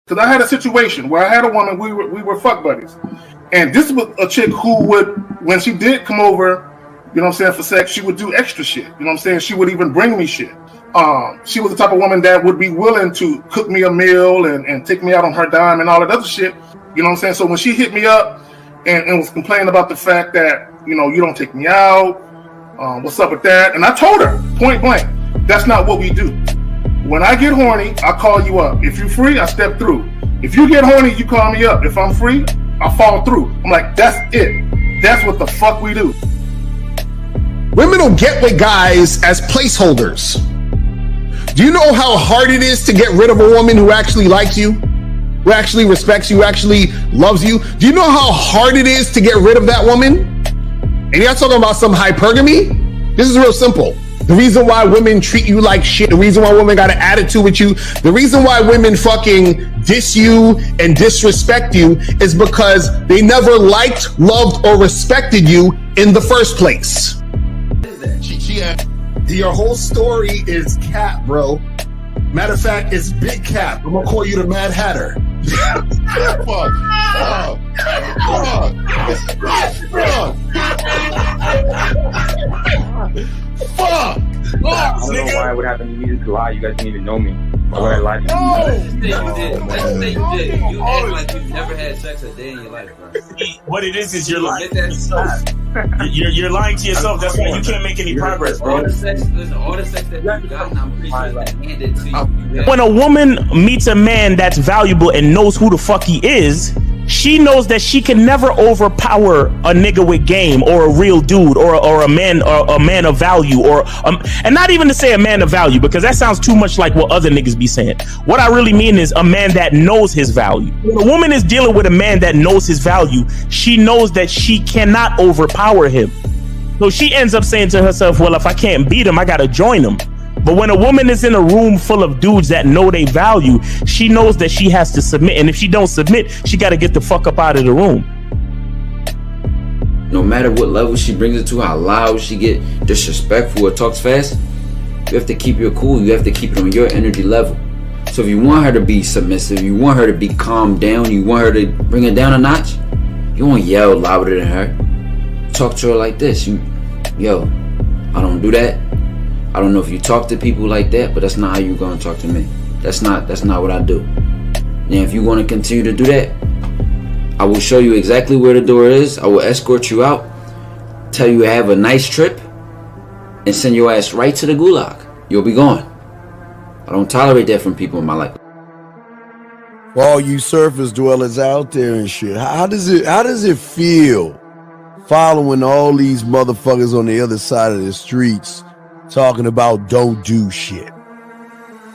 Because I had a situation where I had a woman, we were fuck buddies. And this was a chick who would, when she did come over, you know what I'm saying, for sex, she would do extra shit. You know what I'm saying? She would even bring me shit. She was the type of woman that would be willing to cook me a meal and take me out on her dime and all that other shit. You know what I'm saying? So when she hit me up and was complaining about the fact that, you know, you don't take me out, what's up with that? And I told her, point blank, that's not what we do. When I get horny, I call you up. If you're free, I step through. If you get horny, you call me up. If I'm free, I fall through. I'm like, that's it. That's what the fuck we do. Women don't get with guys as placeholders. Do you know how hard it is to get rid of a woman who actually likes you, who actually respects you, who actually loves you? Do you know how hard it is to get rid of that woman? And you're not talking about some hypergamy? This is real simple. The reason why women treat you like shit, the reason why women got an attitude with you, the reason why women fucking diss you and disrespect you is because they never liked, loved, or respected you in the first place. Your whole story is cap, bro. Matter of fact, it's big cap. I'm gonna call you the Mad Hatter. Fuck! I don't know why it would happen to me to lie. You guys didn't even know me. Why would I lie to you? Let's just say you did. You act like you've never had sex a day in your life, bro. What it is you're lying to yourself. You're lying to yourself. That's why you can't make any progress, bro. All the sex that you got, I'm pretty sure it's handed to you. When a woman meets a man that's valuable and knows who the fuck he is, she knows that she can never overpower a nigga with game or a real dude or a man of value and not even to say a man of value, because that sounds too much like what other niggas be saying. What I really mean is a man that knows his value. When a woman is dealing with a man that knows his value, she knows that she cannot overpower him. So she ends up saying to herself, well, if I can't beat him, I gotta join him. But when a woman is in a room full of dudes that know they value, she knows that she has to submit. And if she don't submit, she got to get the fuck up out of the room. No matter what level she brings it to, how loud she get disrespectful or talks fast, you have to keep your cool. You have to keep it on your energy level. So if you want her to be submissive, you want her to be calmed down, you want her to bring it down a notch, you won't yell louder than her. Talk to her like this. Yo, I don't do that. I don't know if you talk to people like that, but that's not how you're gonna talk to me. That's not what I do. And if you want to continue to do that, I will show you exactly where the door is. I will escort you out, tell you have a nice trip, and send your ass right to the gulag. You'll be gone. I don't tolerate that from people in my life. For all you surface dwellers out there and shit, how does it feel following all these motherfuckers on the other side of the streets talking about don't do shit?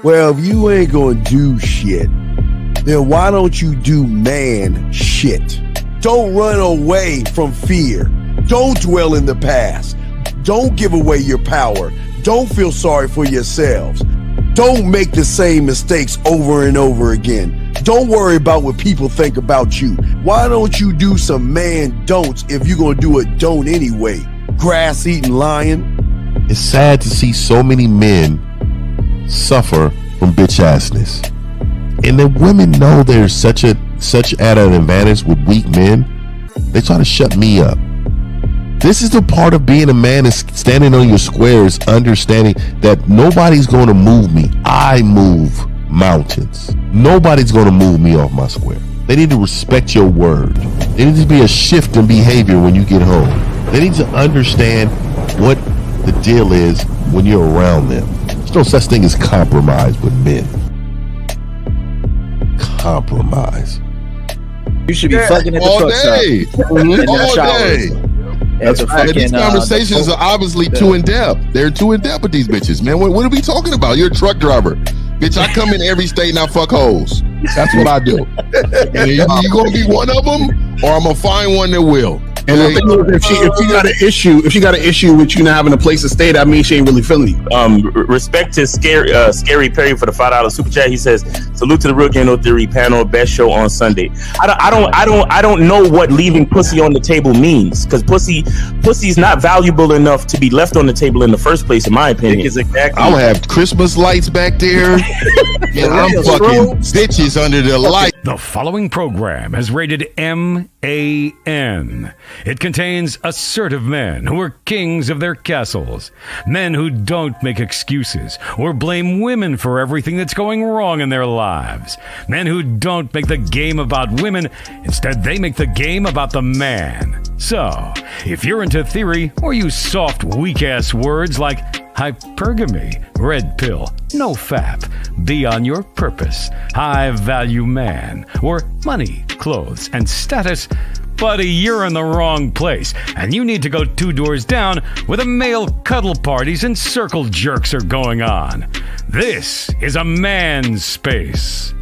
Well, if you ain't gonna do shit, then why don't you do man shit? Don't run away from fear. Don't dwell in the past. Don't give away your power. Don't feel sorry for yourselves. Don't make the same mistakes over and over again. Don't worry about what people think about you. Why don't you do some man don'ts if you're gonna do a don't anyway? Grass eating lion. It's sad to see so many men suffer from bitch assness, and the women know there's such at an advantage with weak men. They try to shut me up. This is the part of being a man, is standing on your squares, understanding that nobody's going to move me. I move mountains. Nobody's going to move me off my square. They need to respect your word. There needs to be a shift in behavior when you get home. They need to understand what the deal is when you're around them. There's no such thing as compromise with men. Compromise. You should be fucking at the all truck day. stop. All day. That's right. These conversations are obviously too in depth. They're too in depth with these bitches, man. What are we talking about? You're a truck driver, bitch. I come in every state and I fuck hoes. That's what I do. And you gonna be one of them, or I'm gonna find one that will. And the thing is, if she got an issue with you not having a place to stay, that means she ain't really feeling you. Respect to Scary Perry for the $5 super chat. He says, "Salute to the Real Game No Theory panel, best show on Sunday." I don't know what leaving pussy on the table means, because pussy's not valuable enough to be left on the table in the first place, in my opinion. Exactly. I'll have Christmas lights back there, and I'm fucking bitches under the light. The following program is rated MAN. It contains assertive men who are kings of their castles, men who don't make excuses or blame women for everything that's going wrong in their lives, men who don't make the game about women, instead they make the game about the man. So, if you're into theory or use soft, weak-ass words like hypergamy, red pill, no fap, be on your purpose, high value man, or money, clothes, and status, buddy, you're in the wrong place, and you need to go 2 doors down where the male cuddle parties and circle jerks are going on. This is a man's space.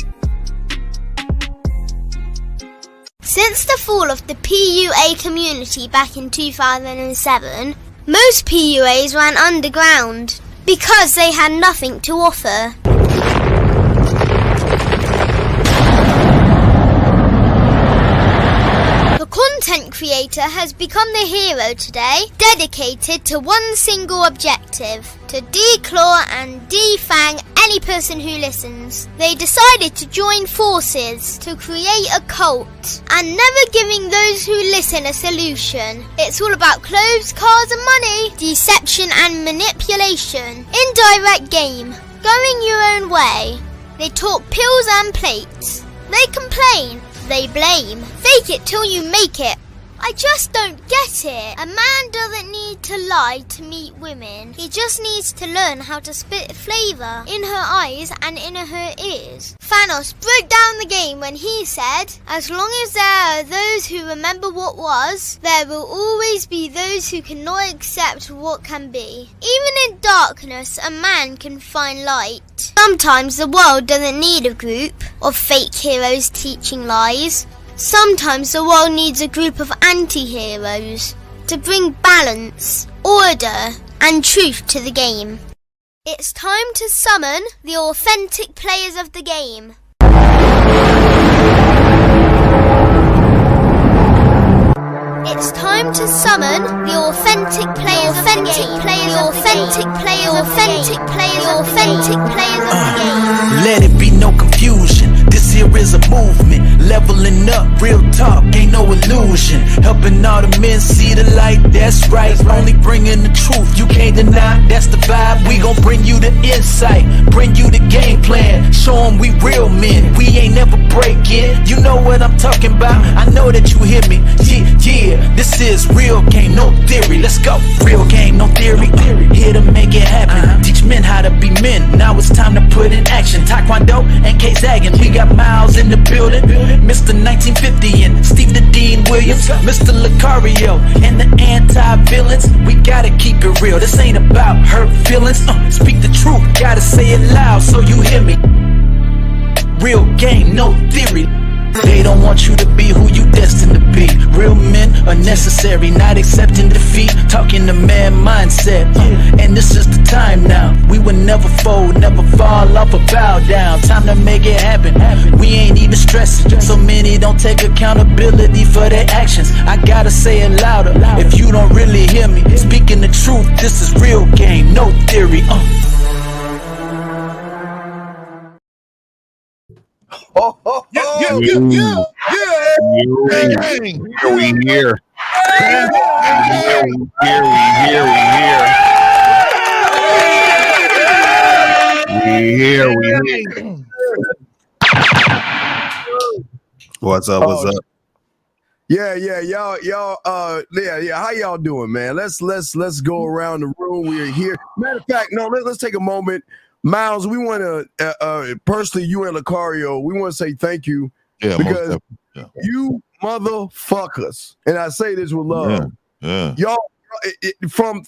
Since the fall of the PUA community back in 2007, most PUAs ran underground because they had nothing to offer. The content creator has become the hero today, dedicated to one single objective: to declaw and defang any person who listens. They decided to join forces to create a cult, and never giving those who listen a solution. It's all about clothes, cars and money, deception and manipulation, indirect game, going your own way. They talk pills and plates. They complain. They blame. Fake it till you make it. I just don't get it. A man doesn't need to lie to meet women. He just needs to learn how to spit flavour in her eyes and in her ears. Thanos broke down the game when he said, "As long as there are those who remember what was, there will always be those who cannot accept what can be. Even in darkness, a man can find light." Sometimes the world doesn't need a group of fake heroes teaching lies. Sometimes the world needs a group of anti-heroes to bring balance, order, and truth to the game. It's time to summon the authentic players of the game. It's time to summon the authentic players of the game. The authentic players of the game. Let it be no confusion. This here is a movement. Leveling up, real talk, ain't no illusion. Helping all the men see the light, that's right. Only bringing the truth, you can't deny, that's the vibe. We gon' bring you the insight, bring you the game plan. Show them we real men, we ain't never breaking. You know what I'm talking about, I know that you hear me. Yeah, this is real game, no theory. Let's go, real game, no theory. Here to make it happen, teach men how to be men. Now it's time to put in action. Taekwondo and K-Zagging, we got Miles in the building. Mr. 1950 and Steve the Dean Williams, Mr. Lucario and the anti-villains. We gotta keep it real, this ain't about hurt feelings. Speak the truth, gotta say it loud so you hear me. Real game, no theory. They don't want you to be who you destined to be. Real men are necessary, not accepting defeat. Talking the man mindset, and this is the time now. We will never fold, never fall off or bow down. Time to make it happen. We ain't even stressing. So many don't take accountability for their actions. I gotta say it louder if you don't really hear me. Speaking the truth, this is real game, no theory. Yeah. We here. What's up? Yeah, y'all. How y'all doing, man? Let's go around the room. We're here. Matter of fact, no, let's take a moment. Miles, we want to personally, you and Lucario, we want to say thank you because you motherfuckers, and I say this with love. Y'all, from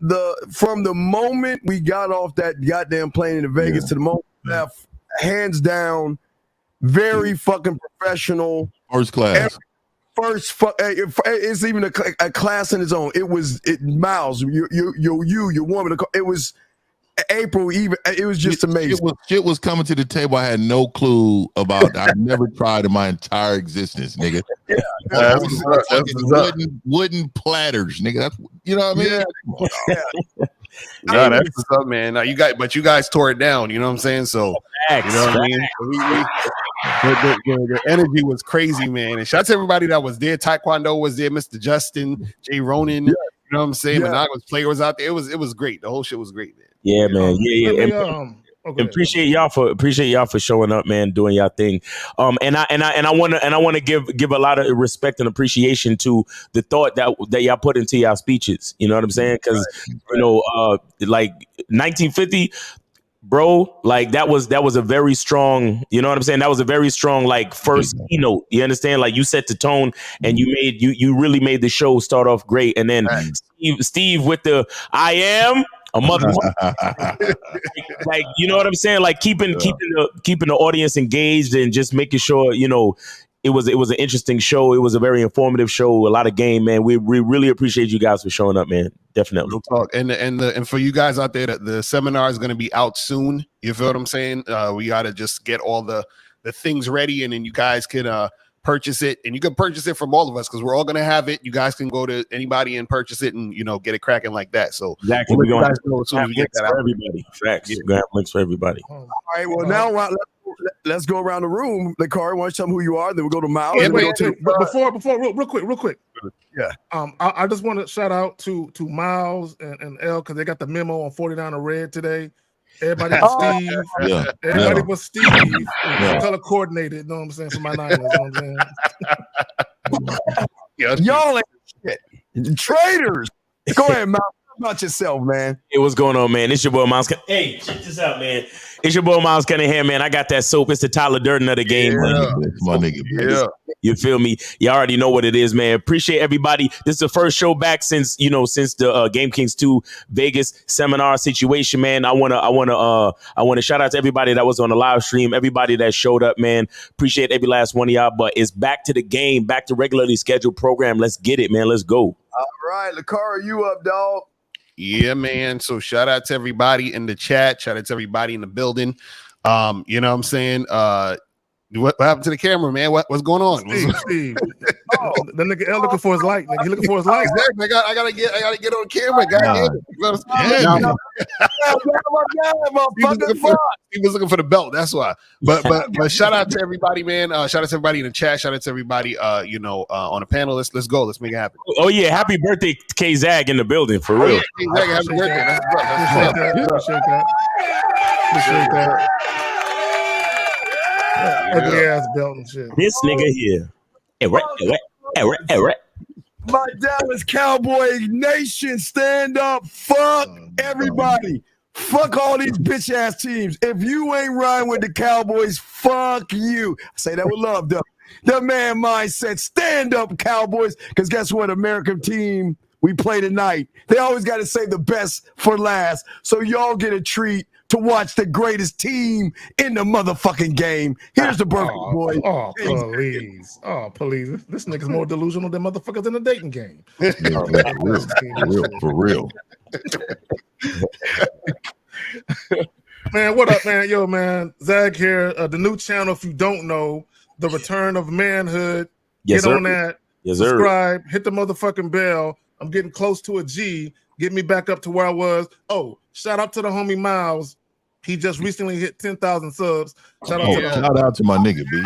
the moment we got off that goddamn plane in Vegas to the moment left, hands down, very fucking professional, first class. first. It's even a class in its own. It was Miles. Your woman. It was April. Even it was just amazing. Shit was coming to the table. I had no clue about. I never tried in my entire existence, nigga. Yeah, that's wooden platters, nigga. That's you know what I mean. Yeah. No, that's what's up, man. Now you guys tore it down. You know what I'm saying? So you know what I mean. The energy was crazy, man. And shout out to everybody that was there. Taekwondo was there. Mr. Justin, Jay Ronan. You know what I'm saying? Monogamous player was out there. It was great. The whole shit was great, man. Yeah, man. Yeah. Appreciate y'all for showing up, man, doing y'all thing. And I want to give a lot of respect and appreciation to the thought that y'all put into y'all speeches. You know what I'm saying? Because you know, like 1950. Bro, like that was a very strong, you know what I'm saying? That was a very strong like first keynote. You understand? Like you set the tone and you really made the show start off great. And then Steve with the I am a mother, like you know what I'm saying? Like keeping the audience engaged and just making sure, you know, it was an interesting show. It was a very informative show. A lot of game, man. We really appreciate you guys for showing up, man. Definitely. Real talk. And for you guys out there, the seminar is going to be out soon. You feel what I'm saying? We got to just get all the things ready, and then you guys can purchase it, and you can purchase it from all of us because we're all going to have it. You guys can go to anybody and purchase it, and you know, get it cracking like that. So exactly, we're going to have links for everybody. Facts. We're going to have links for everybody. All right. Well, now let's go around the room. Lakari, why don't you tell me who you are? Then we'll go to Miles. Before, real quick. Yeah. I just want to shout out to Miles and L because they got the memo on 49 of Red today. Everybody but Steve. Everybody but Steve color coordinated. You know what I'm saying? For my Niners. You know what I'm saying? Y'all ain't shit. Traitors. Go ahead, Miles. About yourself, man. Hey, what's going on, man? It's your boy Miles. Hey, check this out, man. It's your boy Miles Cunningham, man. I got that soap. It's the Tyler Durden of the game, man. My nigga. Yeah. You feel me? You already know what it is, man. Appreciate everybody. This is the first show back since the Game Kings 2 Vegas seminar situation, man. I wanna shout out to everybody that was on the live stream, everybody that showed up, man. Appreciate every last one of y'all. But it's back to the game, back to regularly scheduled program. Let's get it, man. Let's go. All right, Lakara, you up, dog? Yeah, man. So shout out to everybody in the chat. Shout out to everybody in the building. You know what I'm saying? What happened to the camera, man? What's going on? Steve. The nigga L looking for his light. Nigga, he looking for his light. Exactly. I gotta get on camera, guys. He was looking for the belt. That's why. But shout out to everybody, man. Shout out to everybody in the chat. Shout out to everybody, on the panel. Let's go. Let's make it happen. Oh yeah, happy birthday, K Zag in the building for real. K-Zag, happy birthday. Appreciate that. Ugly ass belt and shit. This nigga here. My Dallas Cowboy Nation, stand up. Fuck everybody. Fuck all these bitch ass teams. If you ain't riding with the Cowboys, fuck you. I say that with love, though. The man mindset, stand up, Cowboys. Because guess what? American team we play tonight. They always got to say the best for last. So y'all get a treat to watch the greatest team in the motherfucking game. Here's the birthday boy. Oh, please. Oh, please. This nigga's more delusional than motherfuckers in the dating game. For real. Man, what up, man? Yo, man. Zag here. The new channel, if you don't know, The Return of Manhood. Yes, Get sir. on that. Yes, sir. Subscribe. Hit the motherfucking bell. I'm getting close to a G. Get me back up to where I was. Oh, shout out to the homie Miles. He just recently hit 10,000 subs. Shout out to my nigga, B.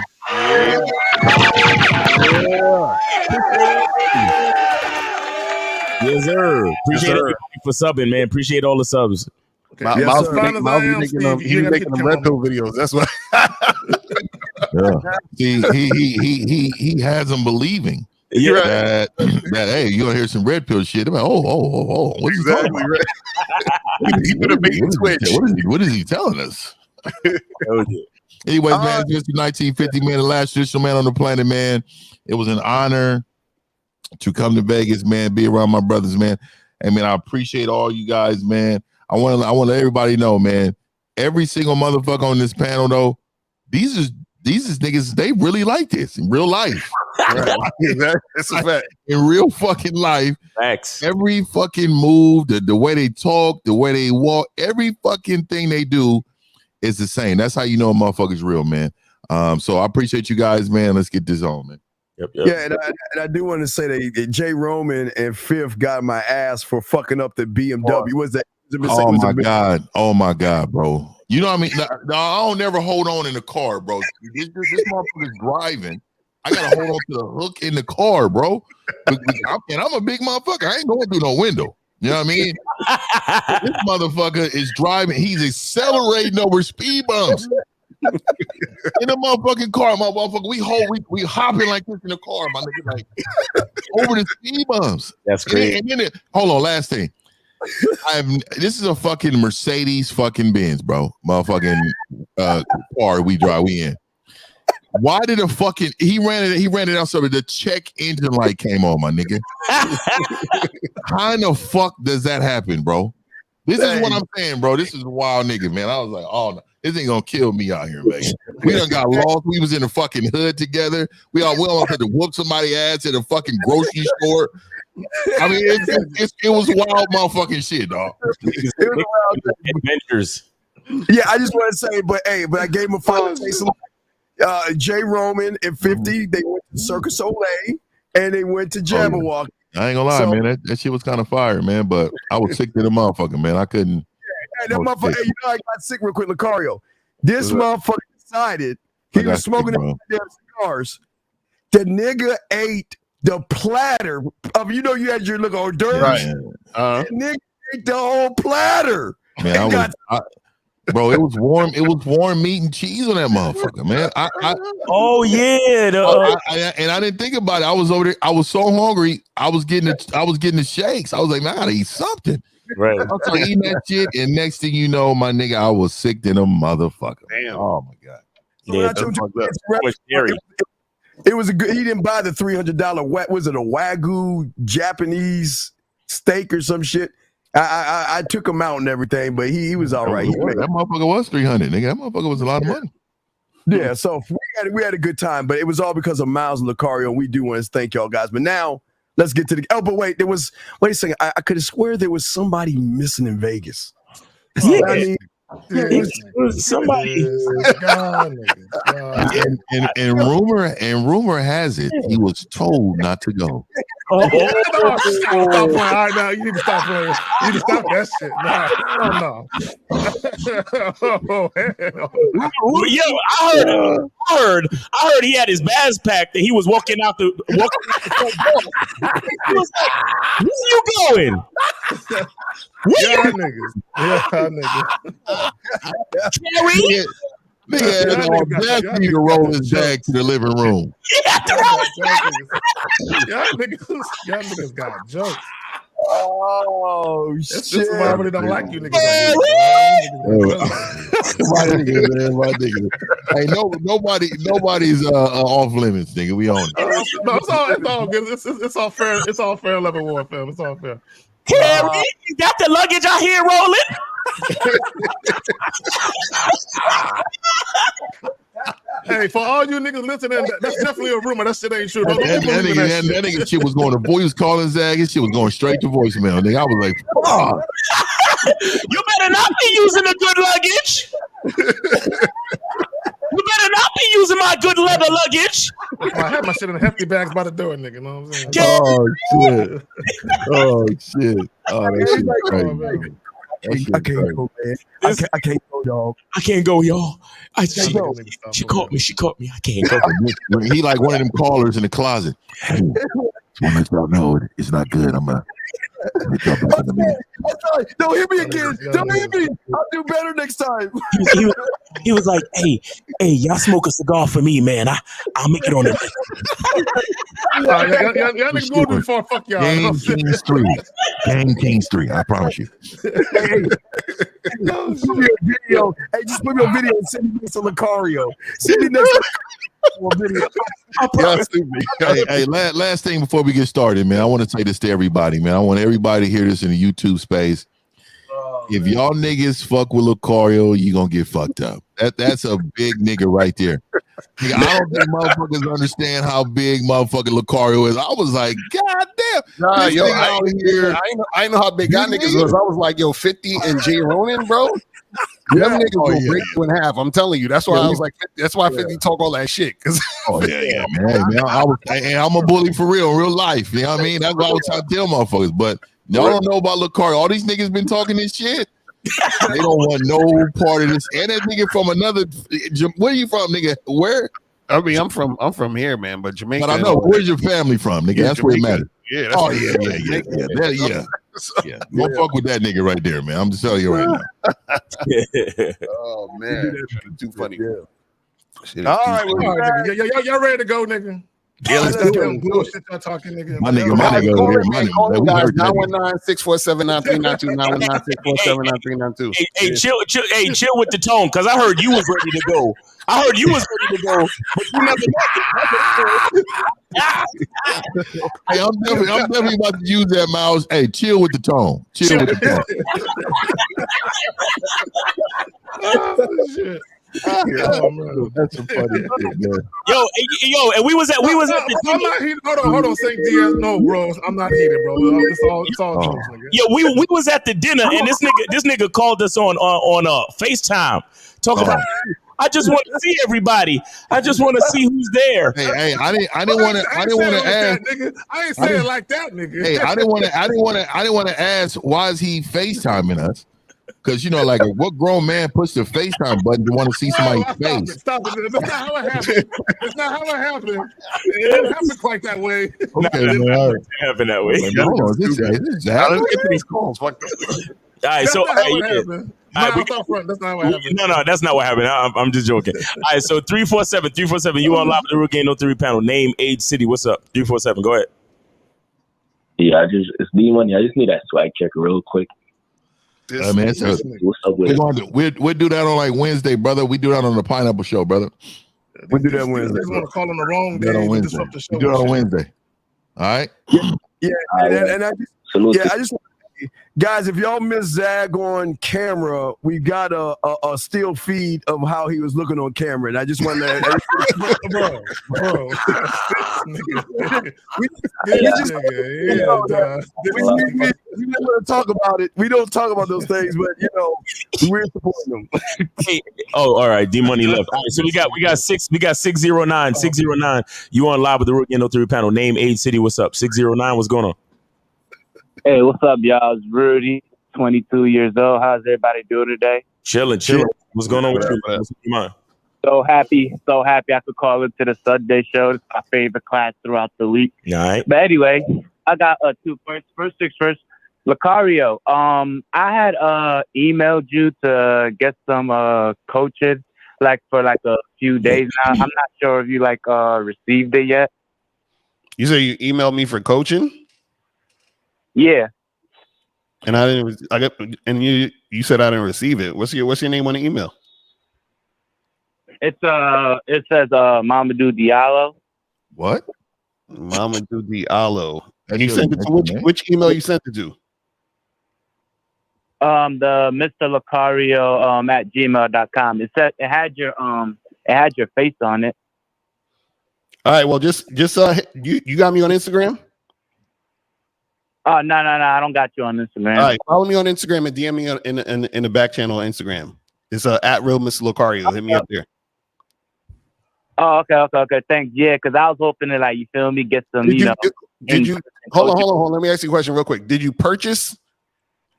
Yes, sir. Appreciate everybody for subbing, man. Appreciate all the subs. Okay. Miles making them red pill videos. That's why. He has them believing. Yeah, that hey, you're gonna hear some red pill shit. I'm like, oh, what is that? He put a big switch. What is he telling us? Anyways, man, it's the 1950 man, the last traditional man on the planet, man. It was an honor to come to Vegas, man, be around my brothers, man. And man, I appreciate all you guys, man. I want to let everybody know, man. Every single motherfucker on this panel, though, these these niggas, they really like this in real life. That's a fact. In real fucking life, Facts. every fucking move, the way they talk, the way they walk, every fucking thing they do is the same. That's how you know a motherfucker's real, man. So I appreciate you guys, man. Let's get this on, man. Yep. Yeah, and I do want to say that Jay Roman and Fifth got my ass for fucking up the BMW. Was that? Oh my god, bro. You know what I mean? No, I don't never hold on in the car, bro. This motherfucker's driving. I gotta hold on to the hook in the car, bro. And I'm a big motherfucker. I ain't going through no window. You know what I mean? This motherfucker is driving. He's accelerating over speed bumps. In the motherfucking car, motherfucker. We hopping like this in the car, my nigga, like over the speed bumps. That's great. And then hold on, last thing. This is a fucking Mercedes fucking Benz, bro. Motherfucking car we in. Why did he ran it out so the check engine light came on, my nigga? How in the fuck does that happen, bro? This is what I'm saying, bro. This is a wild nigga, man. I was like, oh no, this ain't gonna kill me out here, man. We done got lost. We was in the fucking hood together. We almost had to whoop somebody's ass at a fucking grocery store. I mean, it was wild motherfucking shit, dog. It was wild adventures. Yeah, I just want to say, but I gave him a final taste. Jay Roman and 50, they went to Circus Olay and they went to Jabberwock. I ain't gonna lie, man. That shit was kind of fire, man. But I was sick to the motherfucker, man. I couldn't. Yeah, that motherfucker. Hey, you know I got sick real quick, Lucario. This motherfucker decided he was smoking the damn cigars. The nigga ate the platter of, you had your little hors d'oeuvres. Right. The nigga ate the whole platter. Man, bro, it was warm. It was warm meat and cheese on that motherfucker, man. Oh yeah, and I didn't think about it. I was over there. I was so hungry. I was getting the shakes. I was like, man, I gotta eat something. Right. I started eating that shit, and next thing you know, my nigga, I was sick to the motherfucker. Damn. Oh my god. Yeah, it was a good. He didn't buy the $300. Was it a Wagyu Japanese steak or some shit? I took him out and everything, but he was all right. That motherfucker was 300, nigga. That motherfucker was a lot of money. Yeah, so we had a good time, but it was all because of Miles and Lucario, and we do want to thank y'all guys. But now let's get to the. Oh, but wait a second. I could have swear there was somebody missing in Vegas. Yeah, I mean, it was somebody. And rumor has it he was told not to go. Stop playing. All right, now you need to stop playing. You need to stop that shit. No. Yo, I heard he had his bags packed and he was walking out the front door. He was like, where you going? Yeah, niggas. Carrie? Nigga had the audacity to roll his bag to the living room. He had to roll his bag. Y'all niggas got jokes. Oh shit! This is why I really don't like you niggas. My nigga. Hey, nobody's off limits, nigga. We own it. No, it's all good. It's all fair. It's all fair level warfare. It's all fair. Carrie, you got the luggage out here rolling? Hey, for all you niggas listening, that's definitely a rumor. That shit ain't true. That nigga shit was going to voice calling Zag. His shit was going straight to voicemail. Nigga, I was like, fuck. You better not be using the good luggage. You better not be using my good leather luggage. I had my shit in hefty bags by the door, nigga. You know what I'm saying? Oh shit. Oh, that shit's crazy. I can't go, man. I can't go, dog. I can't go, y'all. She caught me. I can't go. He like one of them callers in the closet. Hey, just want to let y'all know it's not good. I'm don't hit me again. Don't hit me. I'll do better next time. He was like, hey, y'all smoke a cigar for me, man. I'll make it on it. Y'all niggas go too far. Fuck y'all. Gang Kings 3. Gang Kings 3. I promise you. Hey, just put me on video and send me next to Lucario. Send me next to video. Hey, last thing before we get started, man. I want to say this to everybody, man. I want everybody to hear this in the YouTube space. If y'all niggas fuck with Lucario, you gonna get fucked up. That's a big nigga right there. Nigga, I don't think motherfuckers understand how big motherfucking Lucario is. I was like, God damn. Nah, this yo, nigga out here. I know how big y'all niggas was. I was like, yo, 50 and J Ronin, bro. Them niggas will break you in half. I'm telling you. That's why I was like, that's why 50 talk all that shit. Oh yeah, man. Hey, man, I'm a bully for real in real life. You know what I mean? That's what I was trying to tell motherfuckers. But y'all don't know about Lucario. All these niggas been talking this shit. They don't want no part of this. And that nigga from another. Where you from, nigga? Where? I mean, I'm from here, man. But Jamaica. But I know where's your family from, nigga. That's where it matters. Yeah. Yeah. Don't fuck with that nigga right there, man. I'm just telling you right now. Oh man, too funny. All right, y'all ready to go, nigga? Yeah, let's do it. Bullshit y'all talking, nigga. My nigga. 919-647-9392. Hey, chill with the tone, because I heard you was ready to go. But you never Hey, I'm definitely about to use that, Miles. Hey, chill with the tone. Chill with the tone. Oh, shit. That's some funny shit, man. Yo, and we was at I'm not heated. Hold on, St. Diaz. No, bro, I'm not heated, bro. It's all jokes, nigga. Yo, we was at the dinner, and this nigga called us on FaceTime. Talk about. I just want to see everybody. I just want to see who's there. Hey, I didn't want to ask. I ain't saying it like that, nigga. Hey, I didn't want to ask why is he FaceTiming us? Because like what grown man puts the FaceTime button to want to see somebody's face? Stop it. That's not how it happened. That's not how it happened. It didn't happen quite that way. Okay, man. All right. Happen that way. Hold on, this is Let's get to these calls. All right, so That's not what happened. No, that's not what happened. I'm just joking. All right, so 347, you on live with the Rookie No 3 panel. Name, age, city. What's up? 347, go ahead. Yeah, it's D Money. I just need that swag check real quick. Man, what's up with we'll do that on like Wednesday, brother. We do that on the Pineapple Show, brother. We do that Wednesday. Just want to call on the wrong day. On Wednesday. We do it on Wednesday. All right. Yeah, and I just guys, if y'all miss Zag on camera, we got a still feed of how he was looking on camera, and I just want to, bro. We don't want to talk about it. We don't talk about those things, but we're supporting them. Hey, all right, D Money left. All right, so we got 609. 609. You on live with the Rookie No 3 panel. Name, age, city. What's up? 609. What's going on? Hey, what's up, y'all? It's Rudy, 22 years old. How's everybody doing today? Chilling. What's going on with you? What's your mind? So happy I could call into the Sunday show. It's my favorite class throughout the week. All right. But anyway, I got two first. First things first. Lucario, I had emailed you to get some coaching for a few days now. I'm not sure if you received it yet. You say you emailed me for coaching? Yeah. And I didn't. And you said I didn't receive it. What's your name on the email? It says Mamadou Diallo. What? Mamadou Diallo. And you sent it to which email you sent it to? The Mr. Lucario at gmail.com. It said it had your face on it. All right. Well, just you got me on Instagram. Oh no! I don't got you on Instagram. All right, follow me on Instagram and DM me in the back channel on Instagram. It's at real Mr. Lucario. Hit me up there. Oh, okay. Thanks. Yeah, because I was hoping to you feel me, get some. Did you hold on? Let me ask you a question real quick. Did you purchase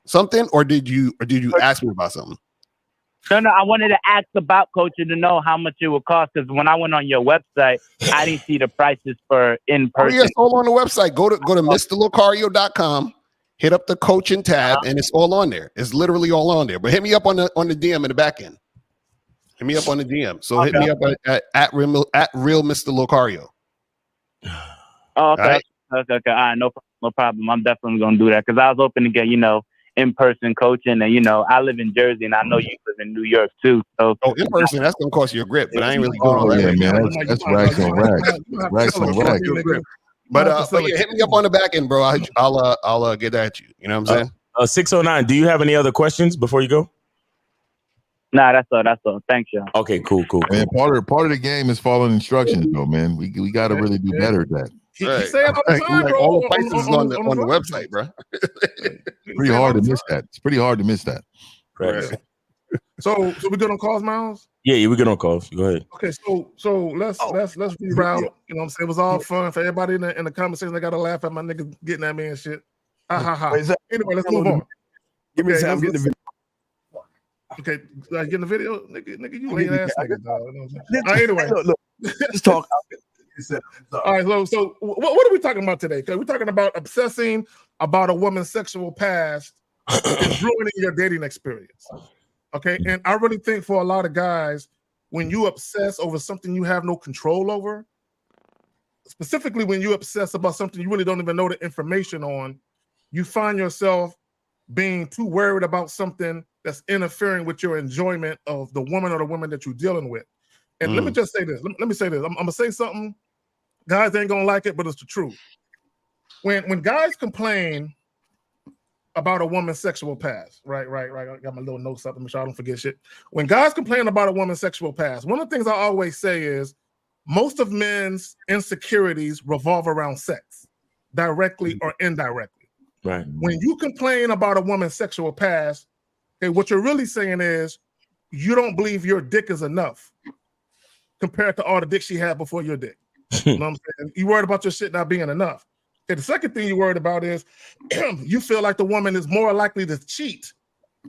something, or did you ask me about something? No. I wanted to ask about coaching to know how much it would cost, because when I went on your website, I didn't see the prices for in person. Oh, yes, all on the website. Go to MrLucario.com, hit up the coaching tab, and it's all on there. It's literally all on there. But hit me up on the DM in the back end. Hit me up on the DM. So hit me up at real Mr. Lucario. Oh, okay. All right, no problem. I'm definitely gonna do that because I was hoping to get in-person coaching, and I live in Jersey, and I know you live in New York too. So in person, that's gonna cost you a grip, but I ain't really going on that. Man, that's racks on racks on racks. But hit me up on the back end, bro. I'll get at you. You know what I'm saying? 609. Do you have any other questions before you go? Nah, that's all. Thanks, y'all. Okay, cool. Man, part of the game is following instructions, though, man. We got to really do better at that. He say it all the time, bro. All the prices is on the website, bro. Pretty hard to miss that. It's pretty hard to miss that. Right. So we good on calls, Miles? Yeah, we good on calls. Go ahead. Okay, so let's reroute. You know what I'm saying? It was all fun for everybody in the comment section. They got to laugh at my niggas getting at me and shit. Anyway, let's move on. Give me a second. I'm getting the video. Okay, getting the video, nigga, you late ass nigga, dog. You know what I'm saying? Anyway, look, let's talk. All right, so what are we talking about today? Because we're talking about obsessing about a woman's sexual past is ruining your dating experience. Okay, and I really think for a lot of guys, when you obsess over something you have no control over, specifically when you obsess about something you really don't even know the information on, you find yourself being too worried about something that's interfering with your enjoyment of the woman or the woman that you're dealing with. And let me just say this. Let me say this. I'm gonna say something. Guys ain't gonna like it, but it's the truth. When guys complain about a woman's sexual past, right. I got my little notes up to make sure I don't forget shit. When guys complain about a woman's sexual past, one of the things I always say is most of men's insecurities revolve around sex, directly or indirectly. Right. When you complain about a woman's sexual past, okay, what you're really saying is you don't believe your dick is enough compared to all the dick she had before your dick. You know what I'm saying? You worried about your shit not being enough. Okay, the second thing you're worried about is you feel like the woman is more likely to cheat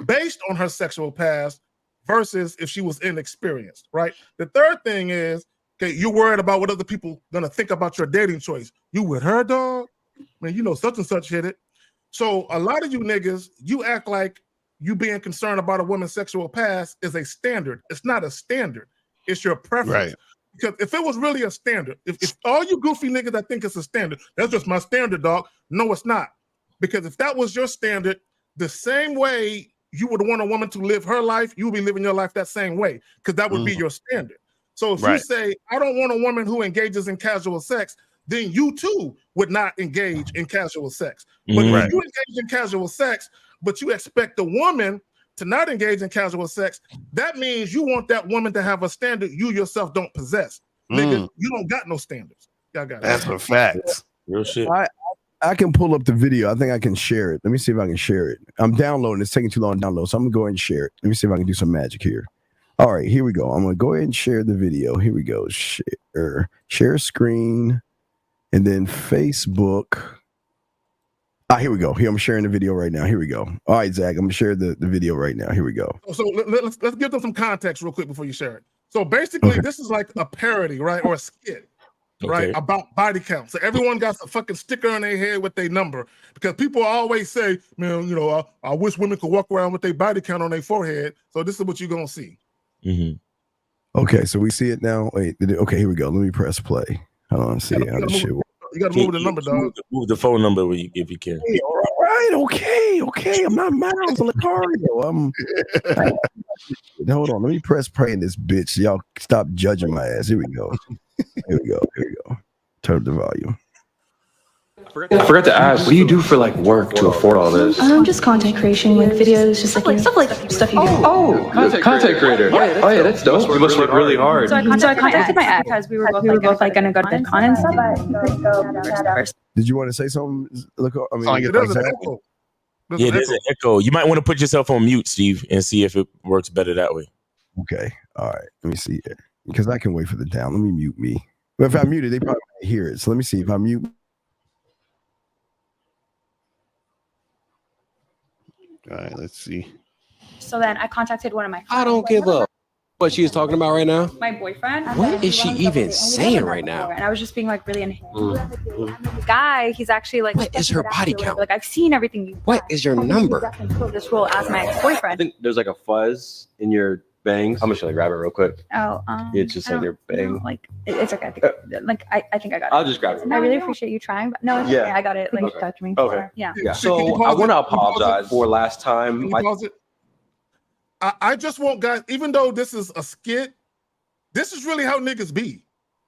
based on her sexual past versus if she was inexperienced, right? The third thing is, okay, you're worried about what other people gonna think about your dating choice. You with her, dog? Man, you know such and such hit it. So a lot of you niggas, you act like you being concerned about a woman's sexual past is a standard. It's not a standard. It's your preference. Right. Because if it was really a standard, if all you goofy niggas that think it's a standard, that's just my standard, dog. No, it's not. Because if that was your standard, the same way you would want a woman to live her life, you would be living your life that same way. Because that would be your standard. So if you say, I don't want a woman who engages in casual sex, then you too would not engage in casual sex. But if you engage in casual sex, but you expect the woman to not engage in casual sex, that means you want that woman to have a standard you yourself don't possess. Nigga, you don't got no standards. Y'all got That's a fact. Real shit. I can pull up the video. I think I can share it. Let me see if I can share it. I'm downloading. It's taking too long to download, so I'm gonna go ahead and share it. Let me see if I can do some magic here. All right, here we go. I'm gonna go ahead and share the video. Here we go. Share screen, and then Facebook. Here we go. Here, I'm sharing the video right now. Here we go. All right, Zach, I'm gonna share the video right now. Here we go. So let's give them some context real quick before you share it. So basically, this is like a parody, right, or a skit, right, about body count. So everyone got a fucking sticker on their head with their number because people always say, man, you know, I wish women could walk around with their body count on their forehead. So this is what you're gonna see. Okay, so we see it now. Wait, okay, here we go. Let me press play. Hold on, see how this shit works. You gotta move the number, dog. Move the phone number if you can. Hey, all right, okay. I'm not Miles Lucario. Hold on, let me press play in this bitch. Y'all stop judging my ass. Here we go. Here we go. Turn up the volume. I forgot to ask, what do you do for like work to afford all this? Just content creation, like videos, just like stuff you do. Content creator. Oh yeah, that's dope. You must work really hard. So I contacted my ex because we were both like gonna go to the con and stuff. Did you want to say something? Look, I mean, there's an echo. Yeah, there's an echo. You might want to put yourself on mute, Steve, and see if it works better that way. Okay. All right. Let me see it because I can wait for the down. Let me mute me. But if I mute it, they probably can't hear it. So let me see if I mute. All right, let's see. So then I contacted one of my friends. I don't give up what she's talking about right now. My boyfriend. What is she even saying right now? And I was just being like really The guy, he's actually like, what is her body count? Like, I've seen everything you What is your number? This role as my ex-boyfriend. I think there's like a fuzz in your bangs. I'm just gonna grab it real quick. It's just in your bang. Like it's okay. I think I got it. I'll just grab it. I really appreciate you trying, but no, it's okay. I got it. Like touch me. Okay. Yeah. So I want to apologize for last time. I just want guys, even though this is a skit, this is really how niggas be.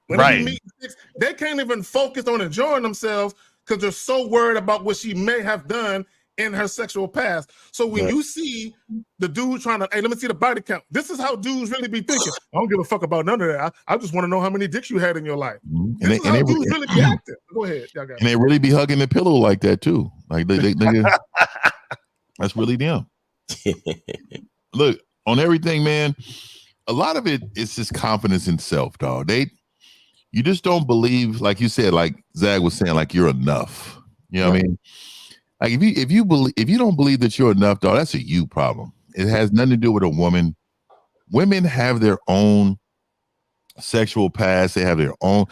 When Right. they meet chicks, they can't even focus on enjoying themselves because they're so worried about what she may have done in her sexual past. So when you see the dude trying to, hey, let me see the body count. This is how dudes really be thinking. I don't give a fuck about none of that. I just want to know how many dicks you had in your life. This is how dudes really be acting. Go ahead. Y'all got and they really be hugging the pillow like that too. Like they that's really them. Look, on everything, man, a lot of it is just confidence in self, dog. You just don't believe, like you said, like Zag was saying, like you're enough. You know what I mean? Like if you don't believe that you're enough, dog, that's a you problem. It has nothing to do with a woman. Women have their own sexual past. They have their own.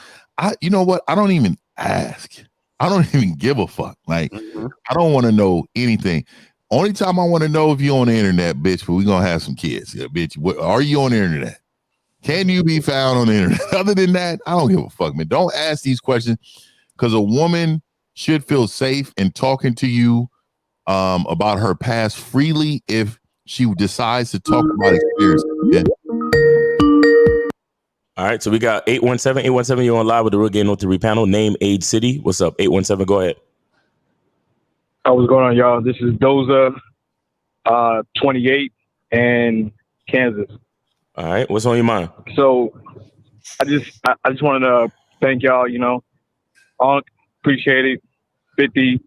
You know what? I don't even ask. I don't even give a fuck. Like I don't want to know anything. Only time I want to know if you're on the internet, bitch, but we're gonna have some kids. Yeah, bitch. Are you on the internet? Can you be found on the internet? Other than that, I don't give a fuck, man. Don't ask these questions because a woman should feel safe in talking to you about her past freely if she decides to talk about experience. Yeah. All right, so we got 817. 817, you're on live with the Real Game No 3 panel. Name, age, city. What's up? 817, go ahead. What's going on, y'all? This is Doza, 28, and Kansas. All right, what's on your mind? So I just wanted to thank y'all, you know, all appreciate it. 50,